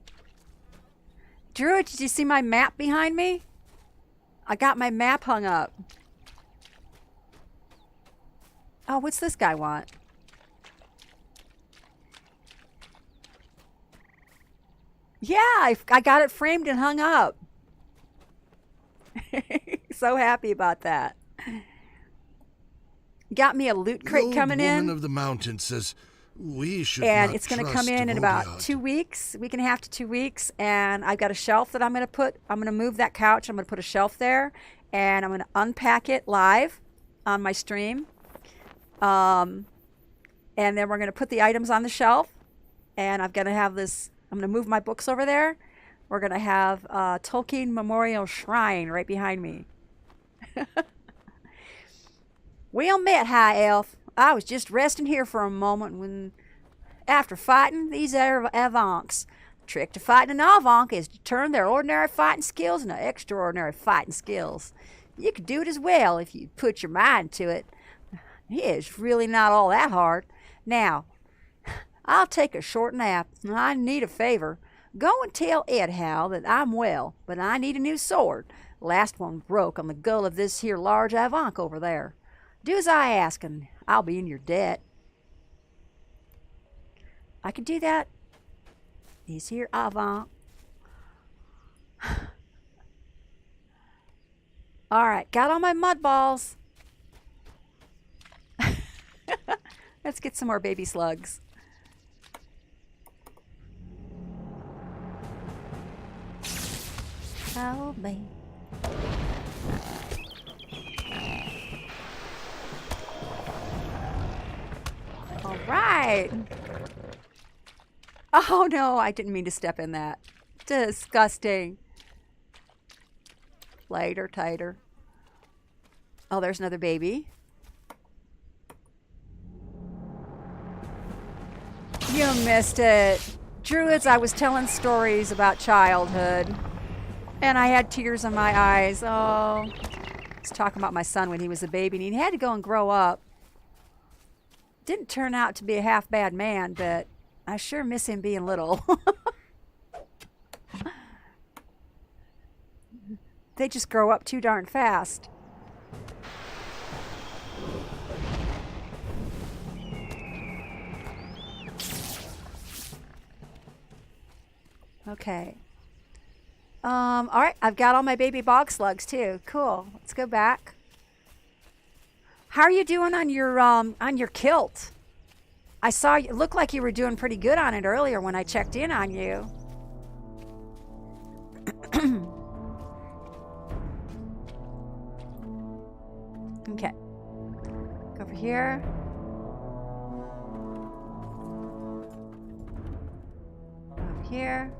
Druid, did you see my map behind me? I got my map hung up. Oh, what's this guy want? Yeah, I got it framed and hung up. So happy about that. Got me a loot crate coming in. The woman of the mountain says we should and not it's going to trust come in a about Vodiad. 2 weeks, week and a half to 2 weeks. And I've got a shelf that I'm going to move that couch. I'm going to put a shelf there and I'm going to unpack it live on my stream. And then we're going to put the items on the shelf. And I'm going to have this, I'm going to move my books over there. We're going to have Tolkien Memorial Shrine right behind me. Well met, High Elf. I was just resting here for a moment when, after fighting these Avanks. The trick to fighting an Avank is to turn their ordinary fighting skills into extraordinary fighting skills. You could do it as well if you put your mind to it. It's really not all that hard. Now, I'll take a short nap. I need a favor. Go and tell Ed Hal that I'm well, but I need a new sword. The last one broke on the gull of this here large Avank over there. Do as I ask, and I'll be in your debt. I can do that. He's here, Avank. All right, got all my mud balls. Let's get some more baby slugs. Help me. All right. Oh no, I didn't mean to step in that. Disgusting. Lighter, tighter. Oh, there's another baby. You missed it. Druids, I was telling stories about childhood. And I had tears in my eyes. Oh, I was talking about my son when he was a baby and he had to go and grow up. Didn't turn out to be a half bad man, but I sure miss him being little. They just grow up too darn fast. Okay. All right, I've got all my baby bog slugs too. Cool. Let's go back. How are you doing on your kilt? I saw you, it looked like you were doing pretty good on it earlier when I checked in on you. Okay. Go over here. Over here.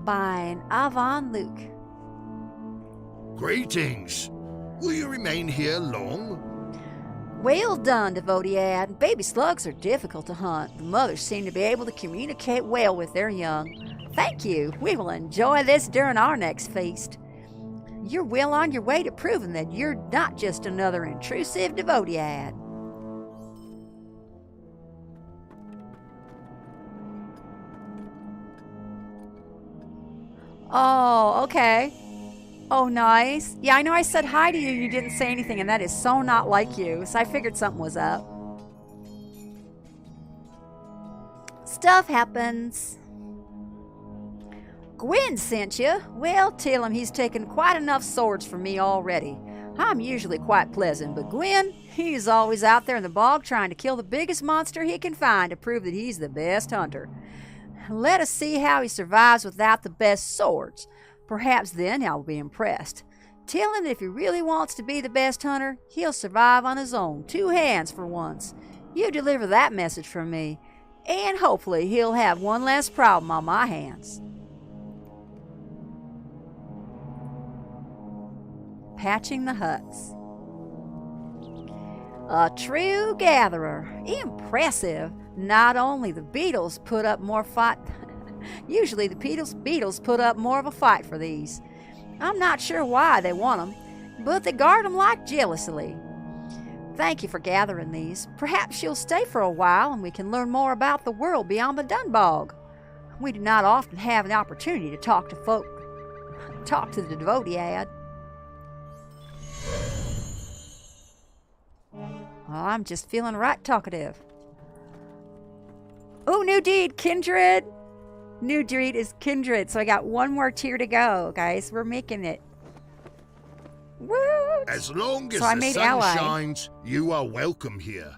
Buying Avon Luke. Greetings. Will you remain here long? Well done, Devodiad. Baby slugs are difficult to hunt. The mothers seem to be able to communicate well with their young. Thank you. We will enjoy this during our next feast. You're well on your way to proving that you're not just another intrusive Devodiad. Oh, okay. Oh, nice. Yeah, I know I said hi to you. You didn't say anything, and that is so not like you. So I figured something was up. Stuff happens. Gwyn sent you. Well, tell him he's taken quite enough swords from me already. I'm usually quite pleasant, but Gwyn, he's always out there in the bog trying to kill the biggest monster he can find to prove that he's the best hunter. Let us see how he survives without the best swords. Perhaps then I'll be impressed. Tell him that if he really wants to be the best hunter, he'll survive on his own, 2 hands for once. You deliver that message from me, and hopefully he'll have one less problem on my hands. Patching the huts. A true gatherer. Impressive. Not only the beetles put up more fight. Usually the beetles put up more of a fight for these. I'm not sure why they want them, but they guard them like jealously. Thank you for gathering these. Perhaps you'll stay for a while and we can learn more about the world beyond the Dunbog. We do not often have an opportunity to talk to the Devodiad. Well, I'm just feeling right talkative. Oh, new deed, kindred. New deed is kindred. So I got one more tier to go, guys. We're making it. Woo! As long as So I the made sun ally. shines, you are welcome here.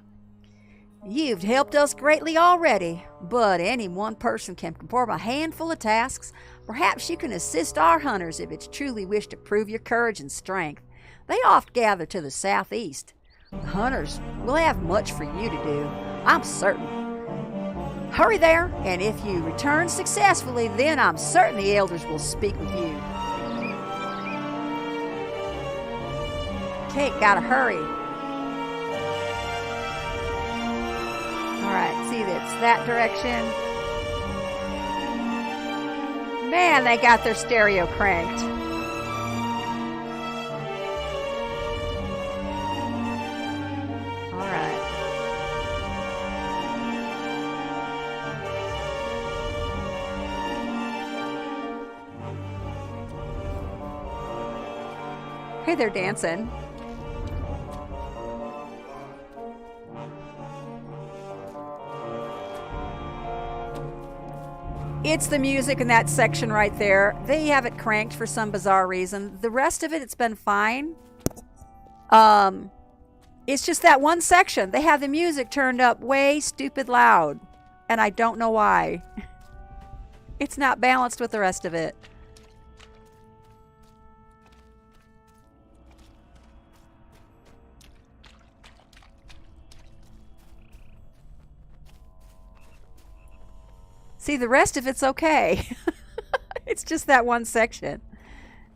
You've helped us greatly already, but any one person can perform a handful of tasks. Perhaps you can assist our hunters if it's truly wish to prove your courage and strength. they oft gather to the southeast. The hunters will have much for you to do, I'm certain. Hurry there, and if you return successfully, then I'm certain the elders will speak with you. Kate, gotta hurry. Alright, see, that's that direction. Man, they got their stereo cranked. Alright. Hey, they're dancing. It's the music in that section right there. They have it cranked for some bizarre reason. The rest of it, it's been fine. It's just that one section. They have the music turned up way stupid loud. And I don't know why. It's not balanced with the rest of it. See, the rest of it's okay. It's just that one section.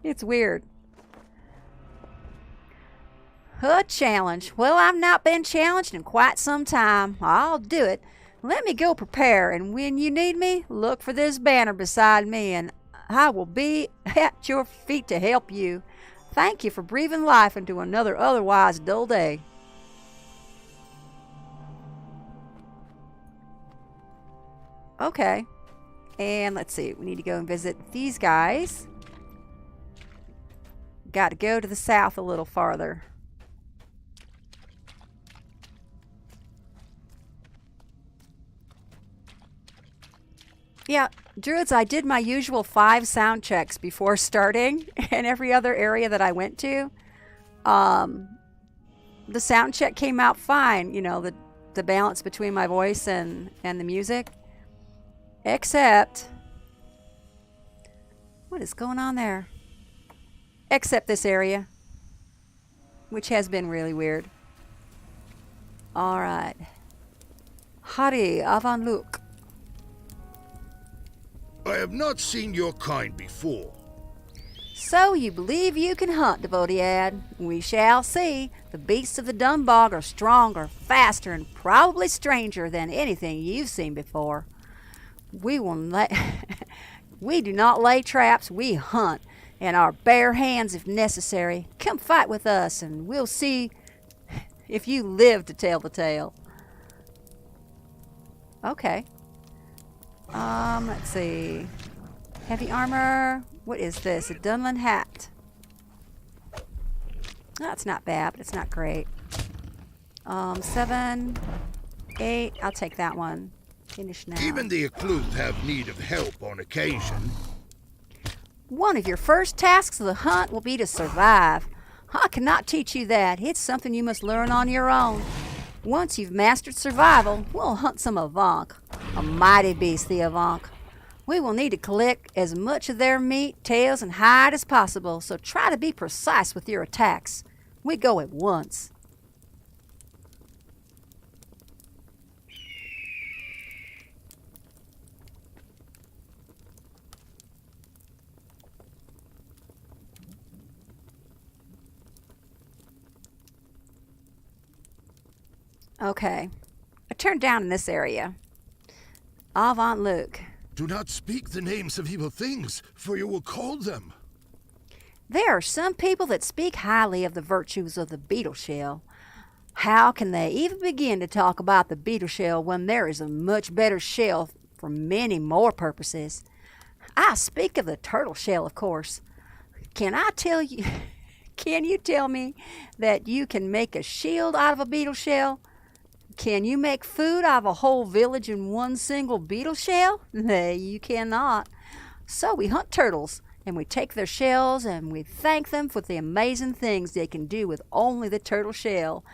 It's weird. A challenge. Well, I've not been challenged in quite some time. I'll do it. Let me go prepare, and when you need me, look for this banner beside me, and I will be at your feet to help you. Thank you for breathing life into another otherwise dull day. Okay. And let's see. We need to go and visit these guys. Got to go to the south a little farther. Yeah, Druids, I did my usual 5 sound checks before starting, and every other area that I went to, the sound check came out fine. You know, the balance between my voice and the music. Except, what is going on there? Except this area, which has been really weird. All right. Hari Avan Luke. I have not seen your kind before. So you believe you can hunt, Devotee? We shall see. The beasts of the Dunbog are stronger, faster, and probably stranger than anything you've seen before. We do not lay traps, we hunt, and our bare hands if necessary. Come fight with us, and we'll see if you live to tell the tale. Okay. Let's see. Heavy armor. What is this? A Dunlin hat. That's not bad, but it's not great. 7, 8. I'll take that one. Finish now. Even the Ecluth have need of help on occasion. One of your first tasks of the hunt will be to survive. I cannot teach you that. It's something you must learn on your own. Once you've mastered survival, we'll hunt some Avank. A mighty beast, the Avank. We will need to collect as much of their meat, tails, and hide as possible, so try to be precise with your attacks. We go at once. Okay. I turned down in this area. Avant Luke. Do not speak the names of evil things, for you will call them. There are some people that speak highly of the virtues of the beetle shell. How can they even begin to talk about the beetle shell when there is a much better shell for many more purposes? I speak of the turtle shell, of course. Can you tell me that you can make a shield out of a beetle shell? Can you make food out of a whole village in one single beetle shell? No, you cannot. So we hunt turtles, and we take their shells, and we thank them for the amazing things they can do with only the turtle shell.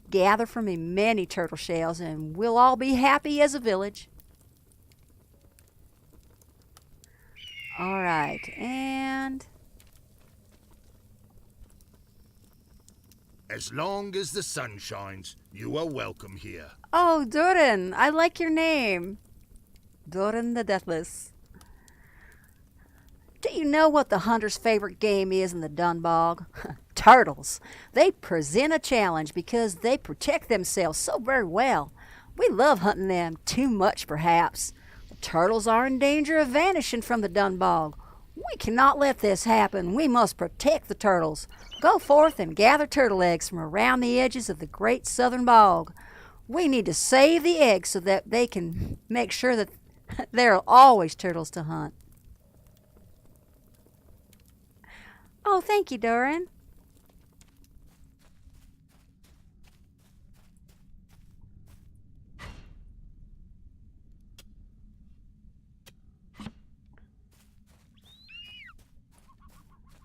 Gather for me many turtle shells, and we'll all be happy as a village. All right, and As long as the sun shines, you are welcome here. Oh, Durin, I like your name. Durin the Deathless. Do you know what the hunter's favorite game is in the Dunbog? Turtles. They present a challenge because they protect themselves so very well. We love hunting them, too much perhaps. The turtles are in danger of vanishing from the Dunbog. We cannot let this happen. We must protect the turtles. Go forth and gather turtle eggs from around the edges of the great southern bog. We need to save the eggs so that they can make sure that there are always turtles to hunt. Oh, thank you, Doran.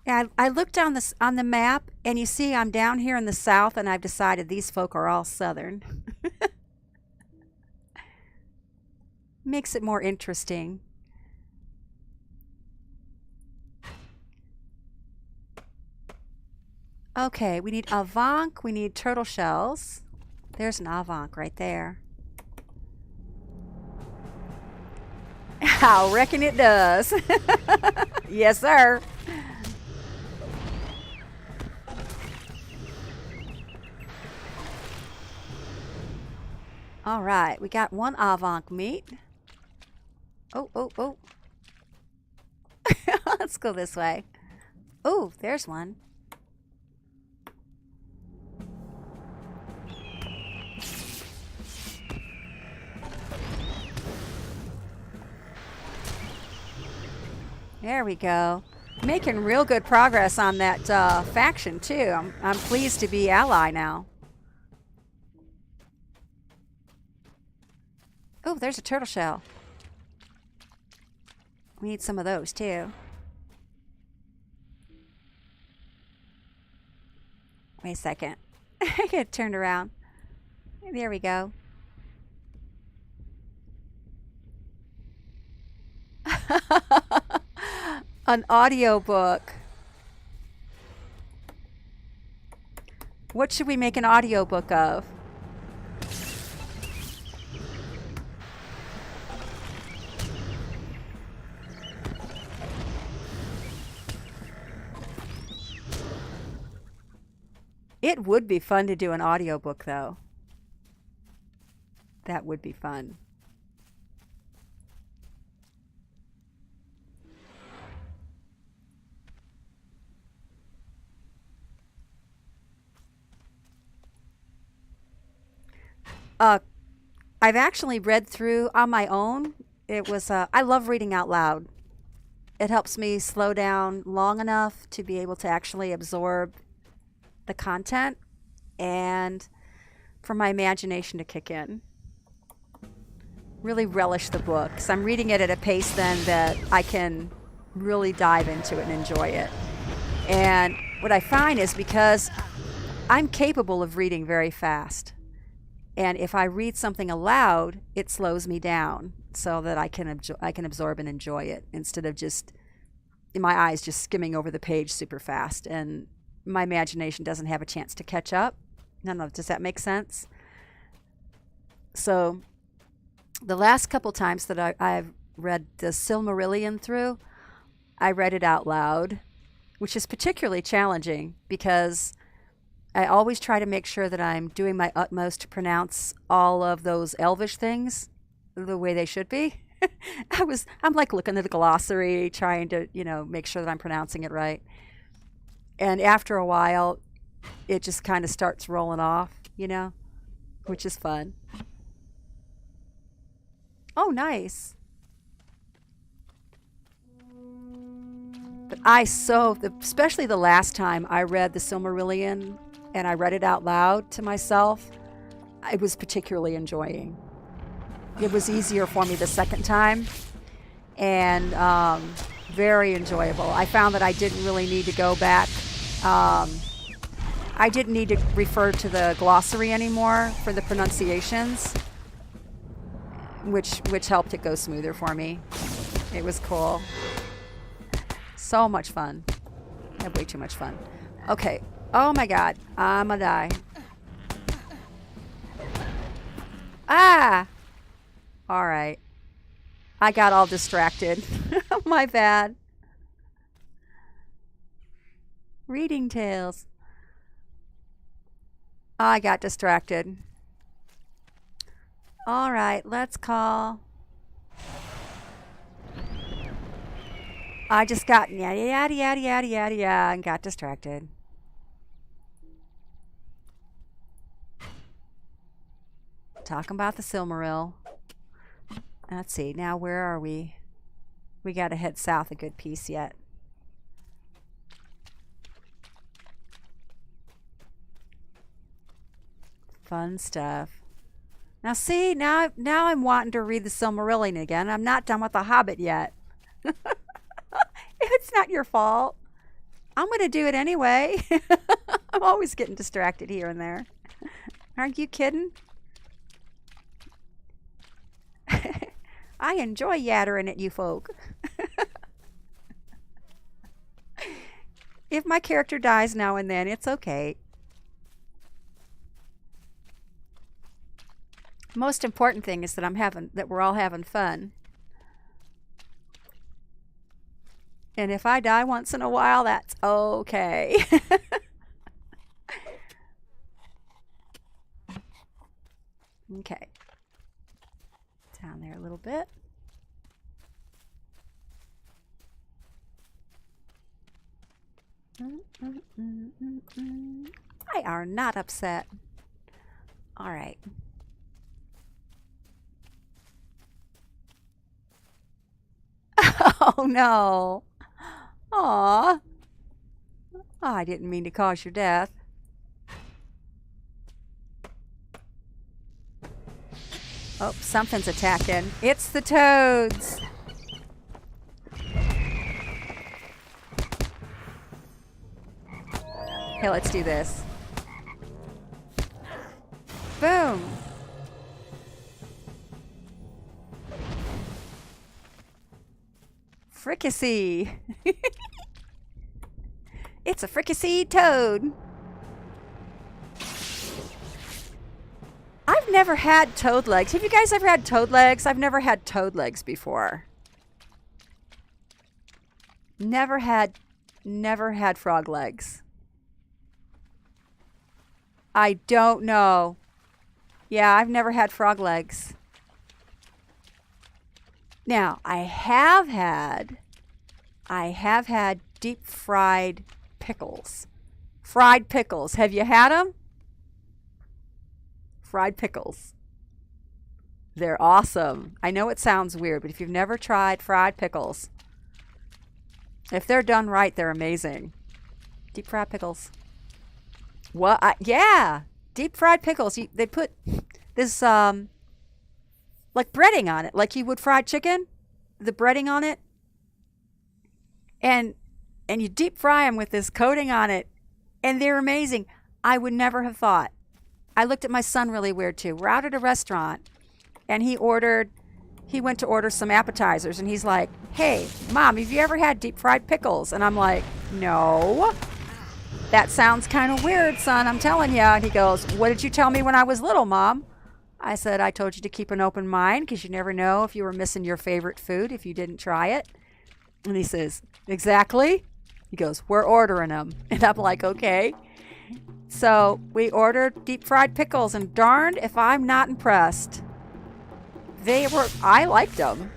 Yeah, I looked on the map, and you see I'm down here in the south, and I've decided these folk are all southern. Makes it more interesting. Okay, we need Avank, we need turtle shells. There's an Avank right there. I reckon it does. Yes, sir. All right, we got one Avank meat. Oh, oh, oh. Let's go this way. Oh, there's one. There we go. Making real good progress on that faction, too. I'm pleased to be ally now. Oh, there's a turtle shell. We need some of those, too. Wait a second. I get turned around. There we go. An audiobook. What should we make an audiobook of? It would be fun to do an audiobook, though. That would be fun. I've actually read through on my own. It was, I love reading out loud. It helps me slow down long enough to be able to actually absorb the content and for my imagination to kick in. Really relish the book. So I'm reading it at a pace then that I can really dive into it and enjoy it. And what I find is because I'm capable of reading very fast. And if I read something aloud, it slows me down so that I can absorb and enjoy it instead of just my eyes just skimming over the page super fast and my imagination doesn't have a chance to catch up. I don't know, does that make sense? So the last couple times that I've read the Silmarillion through, I read it out loud, which is particularly challenging because I always try to make sure that I'm doing my utmost to pronounce all of those Elvish things the way they should be. I'm like looking at the glossary, trying to, make sure that I'm pronouncing it right. And after a while, it just kind of starts rolling off, which is fun. Oh, nice. But especially the last time I read the Silmarillion and I read it out loud to myself, I was particularly enjoying. It was easier for me the second time and very enjoyable. I found that I didn't really need to go back. I didn't need to refer to the glossary anymore for the pronunciations, which helped it go smoother for me. It was cool. So much fun. I had way too much fun. Okay, Oh my god. I'ma die. Ah! Alright. I got all distracted. My bad. Reading tales. I got distracted. Alright, let's call. I just got yada yada yada yada yada yada and got distracted. Talking about the Silmaril. Let's see, now where are we? We gotta head south a good piece yet. Fun stuff. Now see, now I'm wanting to read the Silmarillion again. I'm not done with The Hobbit yet. It's not your fault. I'm going to do it anyway. I'm always getting distracted here and there. Aren't you kidding? I enjoy yattering at you folk. If my character dies now and then, it's okay. Most important thing is that we're all having fun. And if I die once in a while, that's okay. Okay. Down there a little bit. I are not upset. All right. Oh no. Aw. Oh, I didn't mean to cause your death. Oh, something's attacking. It's the toads. Hey, let's do this. Boom. Fricassee. It's a fricassee toad. I've never had toad legs. Have you guys ever had toad legs? I've never had toad legs before. Never had frog legs. I don't know. Yeah, I've never had frog legs. Now, I have had deep fried pickles. Fried pickles. Have you had them? Fried pickles. They're awesome. I know it sounds weird, but if you've never tried fried pickles, if they're done right, they're amazing. Deep fried pickles. What? Yeah, deep fried pickles. They put this like breading on it, like you would fried chicken. The breading on it, and you deep fry them with this coating on it, and they're amazing. I would never have thought. I looked at my son really weird too. We're out at a restaurant, and he went to order some appetizers, and he's like, "Hey, Mom, have you ever had deep fried pickles?" And I'm like, "No." That sounds kind of weird, son, I'm telling you. And he goes, "What did you tell me when I was little, Mom?" I said, "I told you to keep an open mind because you never know if you were missing your favorite food if you didn't try it." And he says, "Exactly." He goes, "We're ordering them." And I'm like, okay. So we ordered deep fried pickles, and darned if I'm not impressed. I liked them.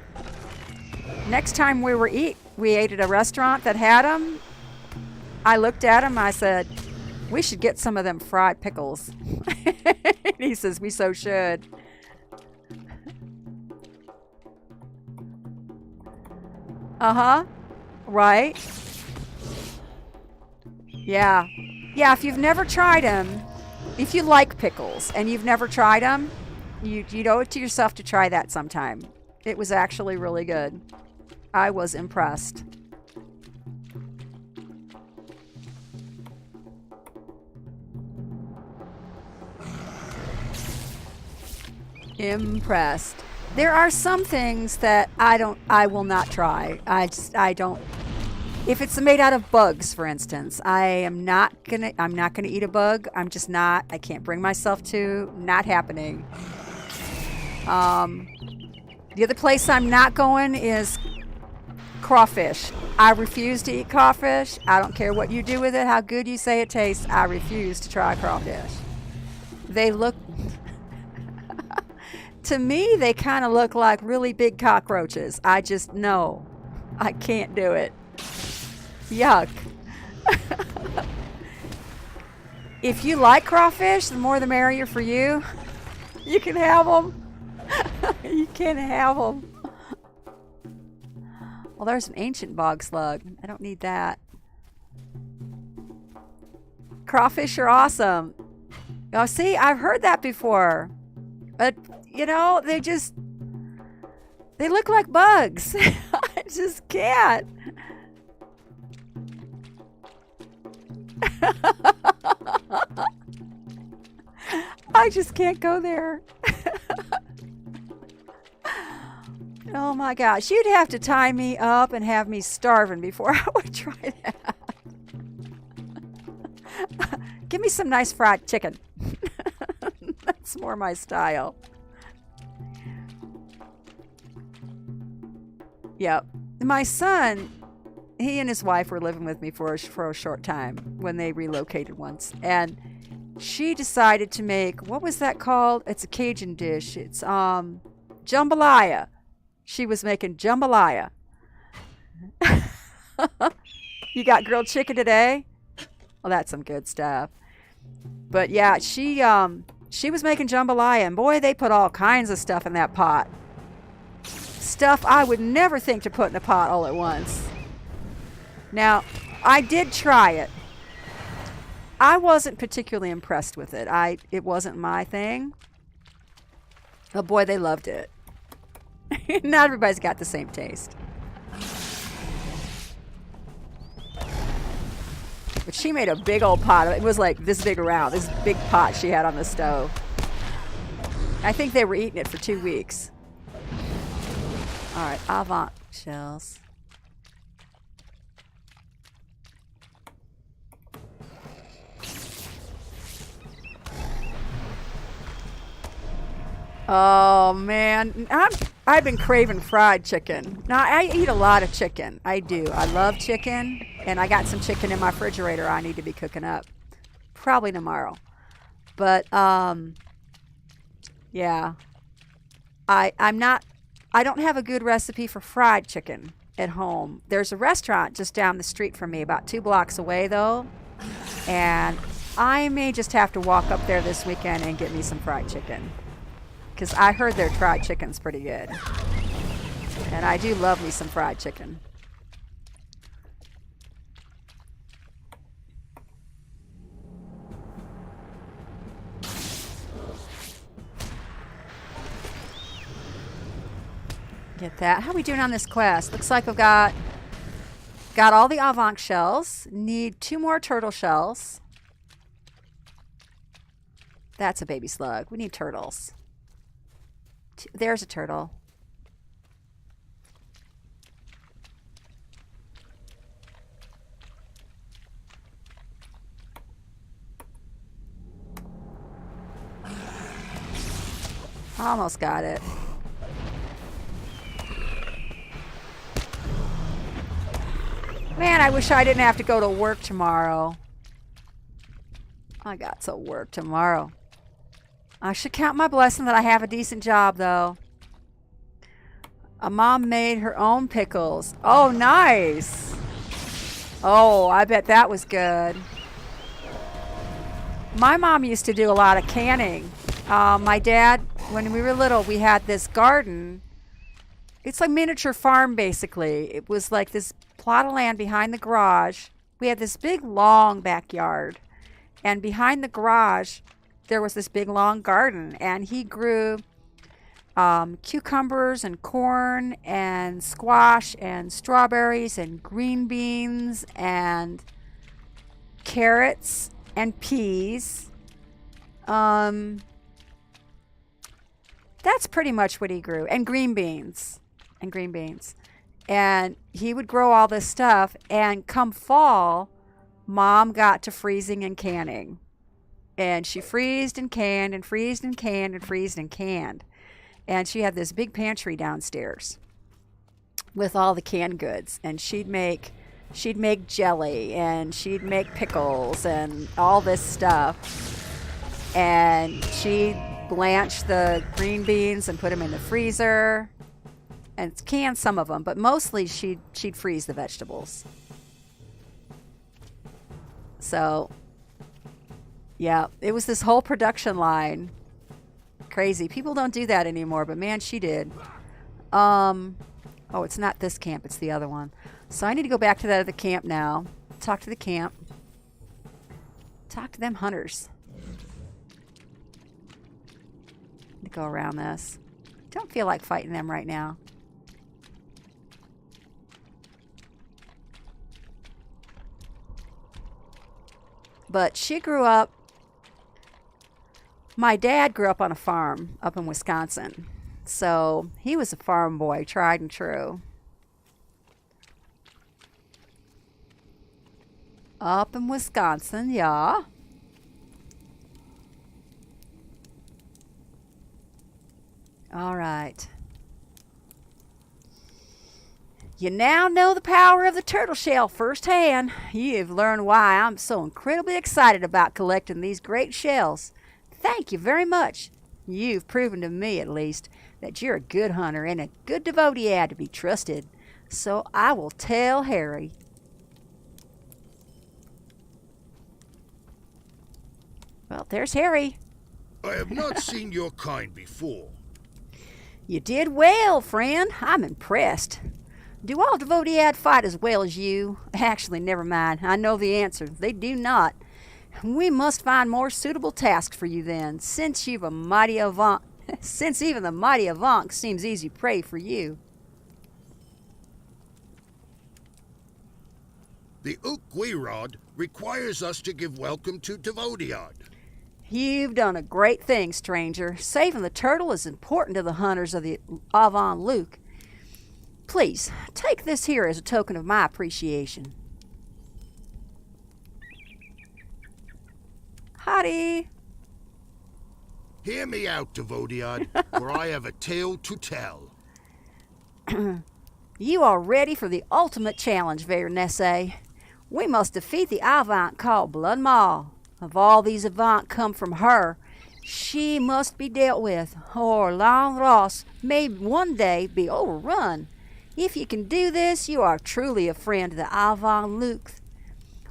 Next time we ate at a restaurant that had them, I looked at him, I said, "We should get some of them fried pickles." And he says, "We so should." Uh-huh. Right? Yeah. Yeah, if you've never tried them, if you like pickles and you've never tried them, you owe it to yourself to try that sometime. It was actually really good. I was impressed. Impressed. There are some things that I will not try. I don't. If it's made out of bugs, for instance, I'm not gonna eat a bug. I'm just not. I can't bring myself to. Not happening. The other place I'm not going is crawfish. I refuse to eat crawfish. I don't care what you do with it, how good you say it tastes. I refuse to try crawfish. They look, to me, they kind of look like really big cockroaches. I just, no, I can't do it. Yuck. If you like crawfish, the more the merrier for you. You can have them. You can have them. Well, there's an ancient bog slug. I don't need that. Crawfish are awesome. Oh, see, I've heard that before. You know, they look like bugs. I just can't. I just can't go there. Oh my gosh, you'd have to tie me up and have me starving before I would try that. Give me some nice fried chicken. That's more my style. Yep. My son, he and his wife were living with me for a short time when they relocated once. And she decided to make, what was that called? It's a Cajun dish. It's jambalaya. She was making jambalaya. You got grilled chicken today? Well, that's some good stuff. But yeah, she was making jambalaya, and boy, they put all kinds of stuff in that pot. Stuff I would never think to put in a pot all at once. Now, I did try it. I wasn't particularly impressed with it. It wasn't my thing. But boy, they loved it. Not everybody's got the same taste. But she made a big old pot. It was like this big around. This big pot she had on the stove. I think they were eating it for 2 weeks. All right, avant shells. Oh man, I've been craving fried chicken. Now I eat a lot of chicken. I do. I love chicken, and I got some chicken in my refrigerator I need to be cooking up probably tomorrow. But yeah, I don't have a good recipe for fried chicken at home. There's a restaurant just down the street from me, about 2 blocks away though, and I may just have to walk up there this weekend and get me some fried chicken. Because I heard their fried chicken's pretty good. And I do love me some fried chicken. Get that. How are we doing on this quest? Looks like I've got all the avant shells. Need 2 more turtle shells. That's a baby slug. We need turtles. There's a turtle. Almost got it. Man, I wish I didn't have to go to work tomorrow. I got to work tomorrow. I should count my blessing that I have a decent job, though. A mom made her own pickles. Oh, nice. Oh, I bet that was good. My mom used to do a lot of canning. My dad, when we were little, we had this garden. It's like miniature farm, basically. It was like this plot of land behind the garage. We had this big, long backyard. And behind the garage, there was this big long garden, and he grew cucumbers and corn and squash and strawberries and green beans and carrots and peas. That's pretty much what he grew, and green beans. And he would grow all this stuff, and come fall, Mom got to freezing and canning. And she freezed and canned and freezed and canned and freezed and canned. And she had this big pantry downstairs with all the canned goods. And she'd make jelly, and she'd make pickles and all this stuff. And she'd blanch the green beans and put them in the freezer and can some of them, but mostly she'd freeze the vegetables. So yeah, it was this whole production line. Crazy. People don't do that anymore, but man, she did. Oh, it's not this camp, it's the other one. So I need to go back to that other camp now. Talk to the camp. Talk to them hunters. To go around this. Don't feel like fighting them right now. But she grew up. My dad grew up on a farm up in Wisconsin. So he was a farm boy, tried and true. Up in Wisconsin, yeah. All right. You now know the power of the turtle shell firsthand. You've learned why I'm so incredibly excited about collecting these great shells. Thank you very much. You've proven to me, at least, that you're a good hunter and a good devotee to be trusted. So I will tell Harry. Well, there's Harry. I have not seen your kind before. You did well, friend. I'm impressed. Do all devotee fight as well as you? Actually, never mind. I know the answer. They do not. We must find more suitable tasks for you then, since even the mighty Avank seems easy prey for you. The Ukwirod requires us to give welcome to Devodiad. You've done a great thing, stranger. Saving the turtle is important to the hunters of the Avon Luke. Please, take this here as a token of my appreciation. Howdy. Hear me out, Devodiad, for I have a tale to tell. You are ready for the ultimate challenge, Vernesse. We must defeat the Avant called Blood Maw. If all these Avant come from her, she must be dealt with, or Long Ross may one day be overrun. If you can do this, you are truly a friend to the Avon Luke.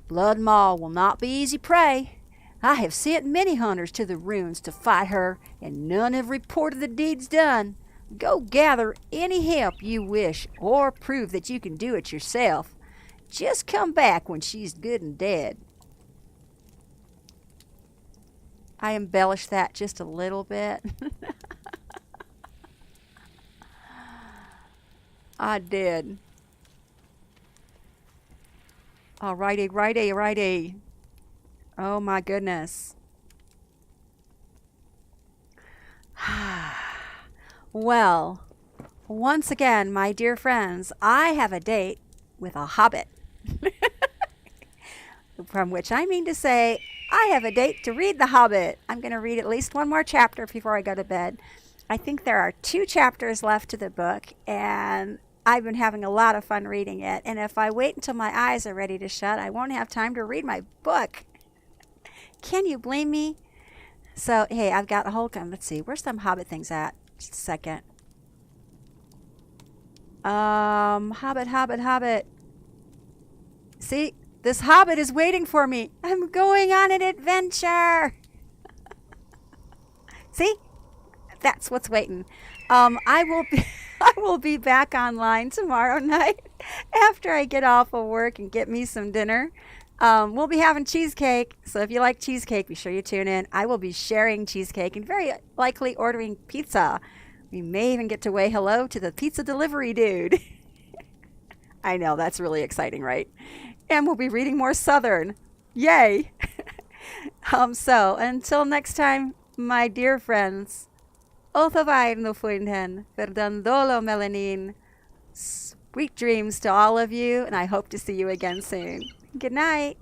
Blood Maw will not be easy prey. I have sent many hunters to the ruins to fight her, and none have reported the deeds done. Go gather any help you wish, or prove that you can do it yourself. Just come back when she's good and dead. I embellished that just a little bit. I did. Righty. Oh my goodness. Well, once again, my dear friends, I have a date with a hobbit. From which I mean to say, I have a date to read The Hobbit. I'm going to read at least one more chapter before I go to bed. I think there are 2 chapters left to the book, and I've been having a lot of fun reading it. And if I wait until my eyes are ready to shut, I won't have time to read my book. Can you blame me? So, hey, I've got a whole... Let's see, where's some Hobbit things at? Just a second. Hobbit. See, this Hobbit is waiting for me. I'm going on an adventure. See? That's what's waiting. I will be back online tomorrow night after I get off of work and get me some dinner. We'll be having cheesecake, so if you like cheesecake, be sure you tune in. I will be sharing cheesecake and very likely ordering pizza. We may even get to say hello to the pizza delivery dude. I know, that's really exciting, right? And we'll be reading more Southern. Yay! So, until next time, my dear friends, Othavair no fuinhen, verdandolo melanin, Sweet dreams to all of you, and I hope to see you again soon. Good night.